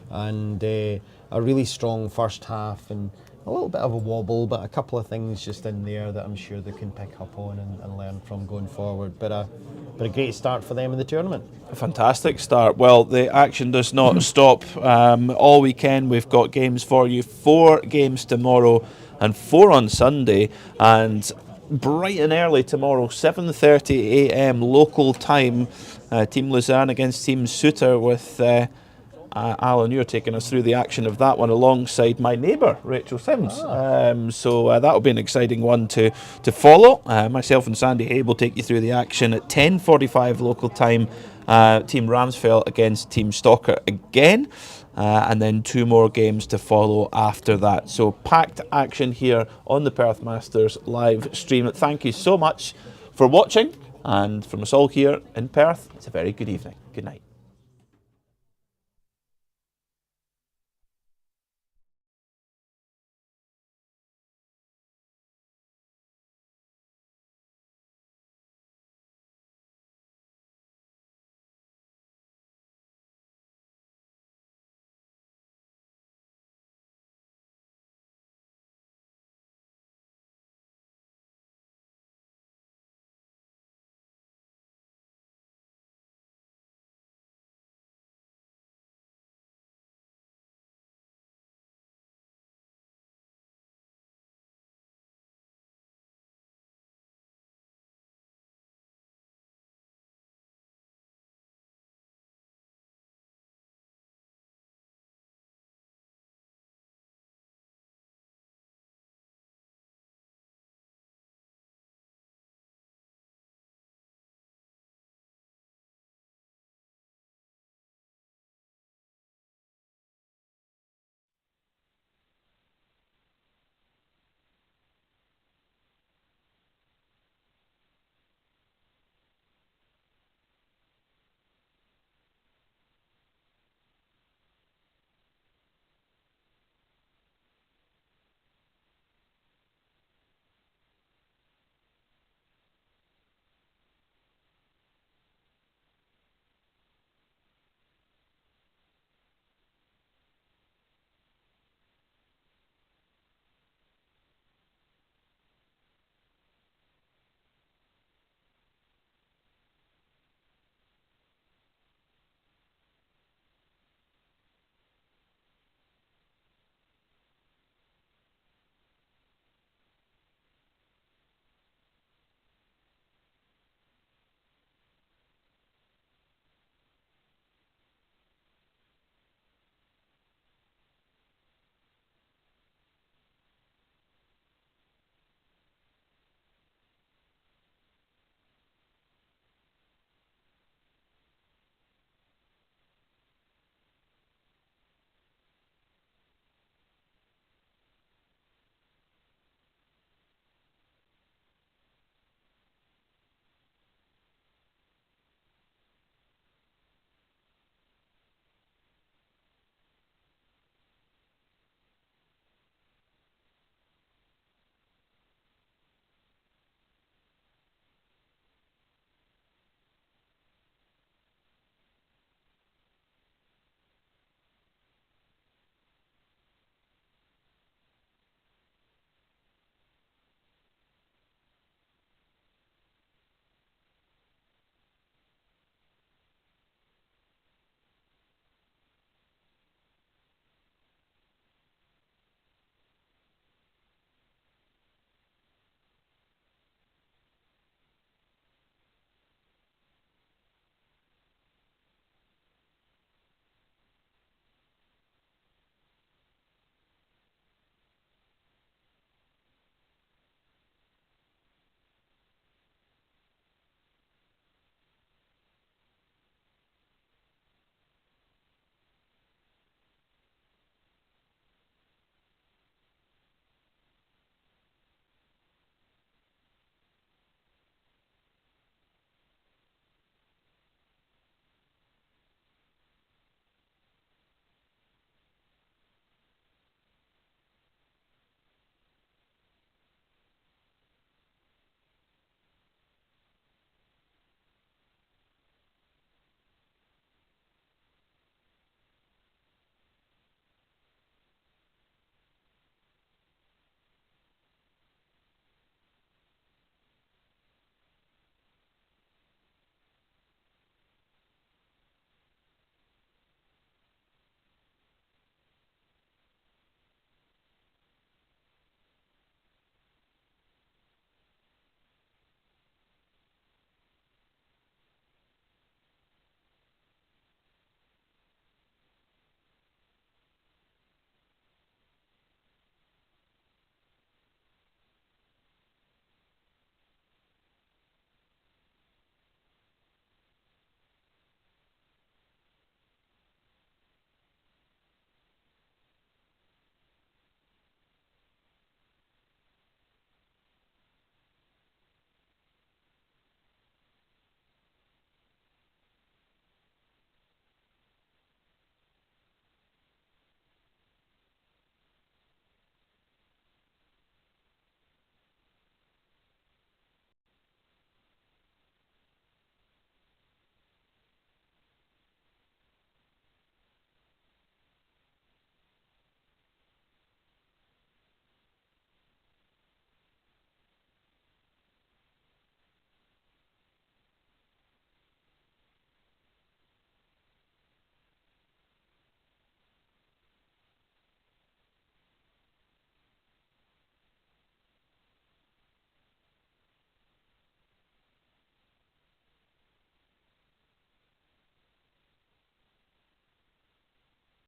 And a really strong first half, and a little bit of a wobble, but a couple of things just in there that I'm sure they can pick up on and learn from going forward. But a great start for them in the tournament. A fantastic start. Well, the action does not stop all weekend. We've got games for you, 4 games tomorrow and 4 on Sunday, and bright and early tomorrow, 7:30 a.m. local time, Team Lausanne against Team Suter with Alan, you're taking us through the action of that one alongside my neighbour, Rachel Sims. So that'll be an exciting one to follow. Myself and Sandy Hay will take you through the action at 10:45 local time. Team Ramsfell against Team Stalker again. And then 2 more games to follow after that. So packed action here on the Perth Masters live stream. Thank you so much for watching. And from us all here in Perth, it's a very good evening. Good night.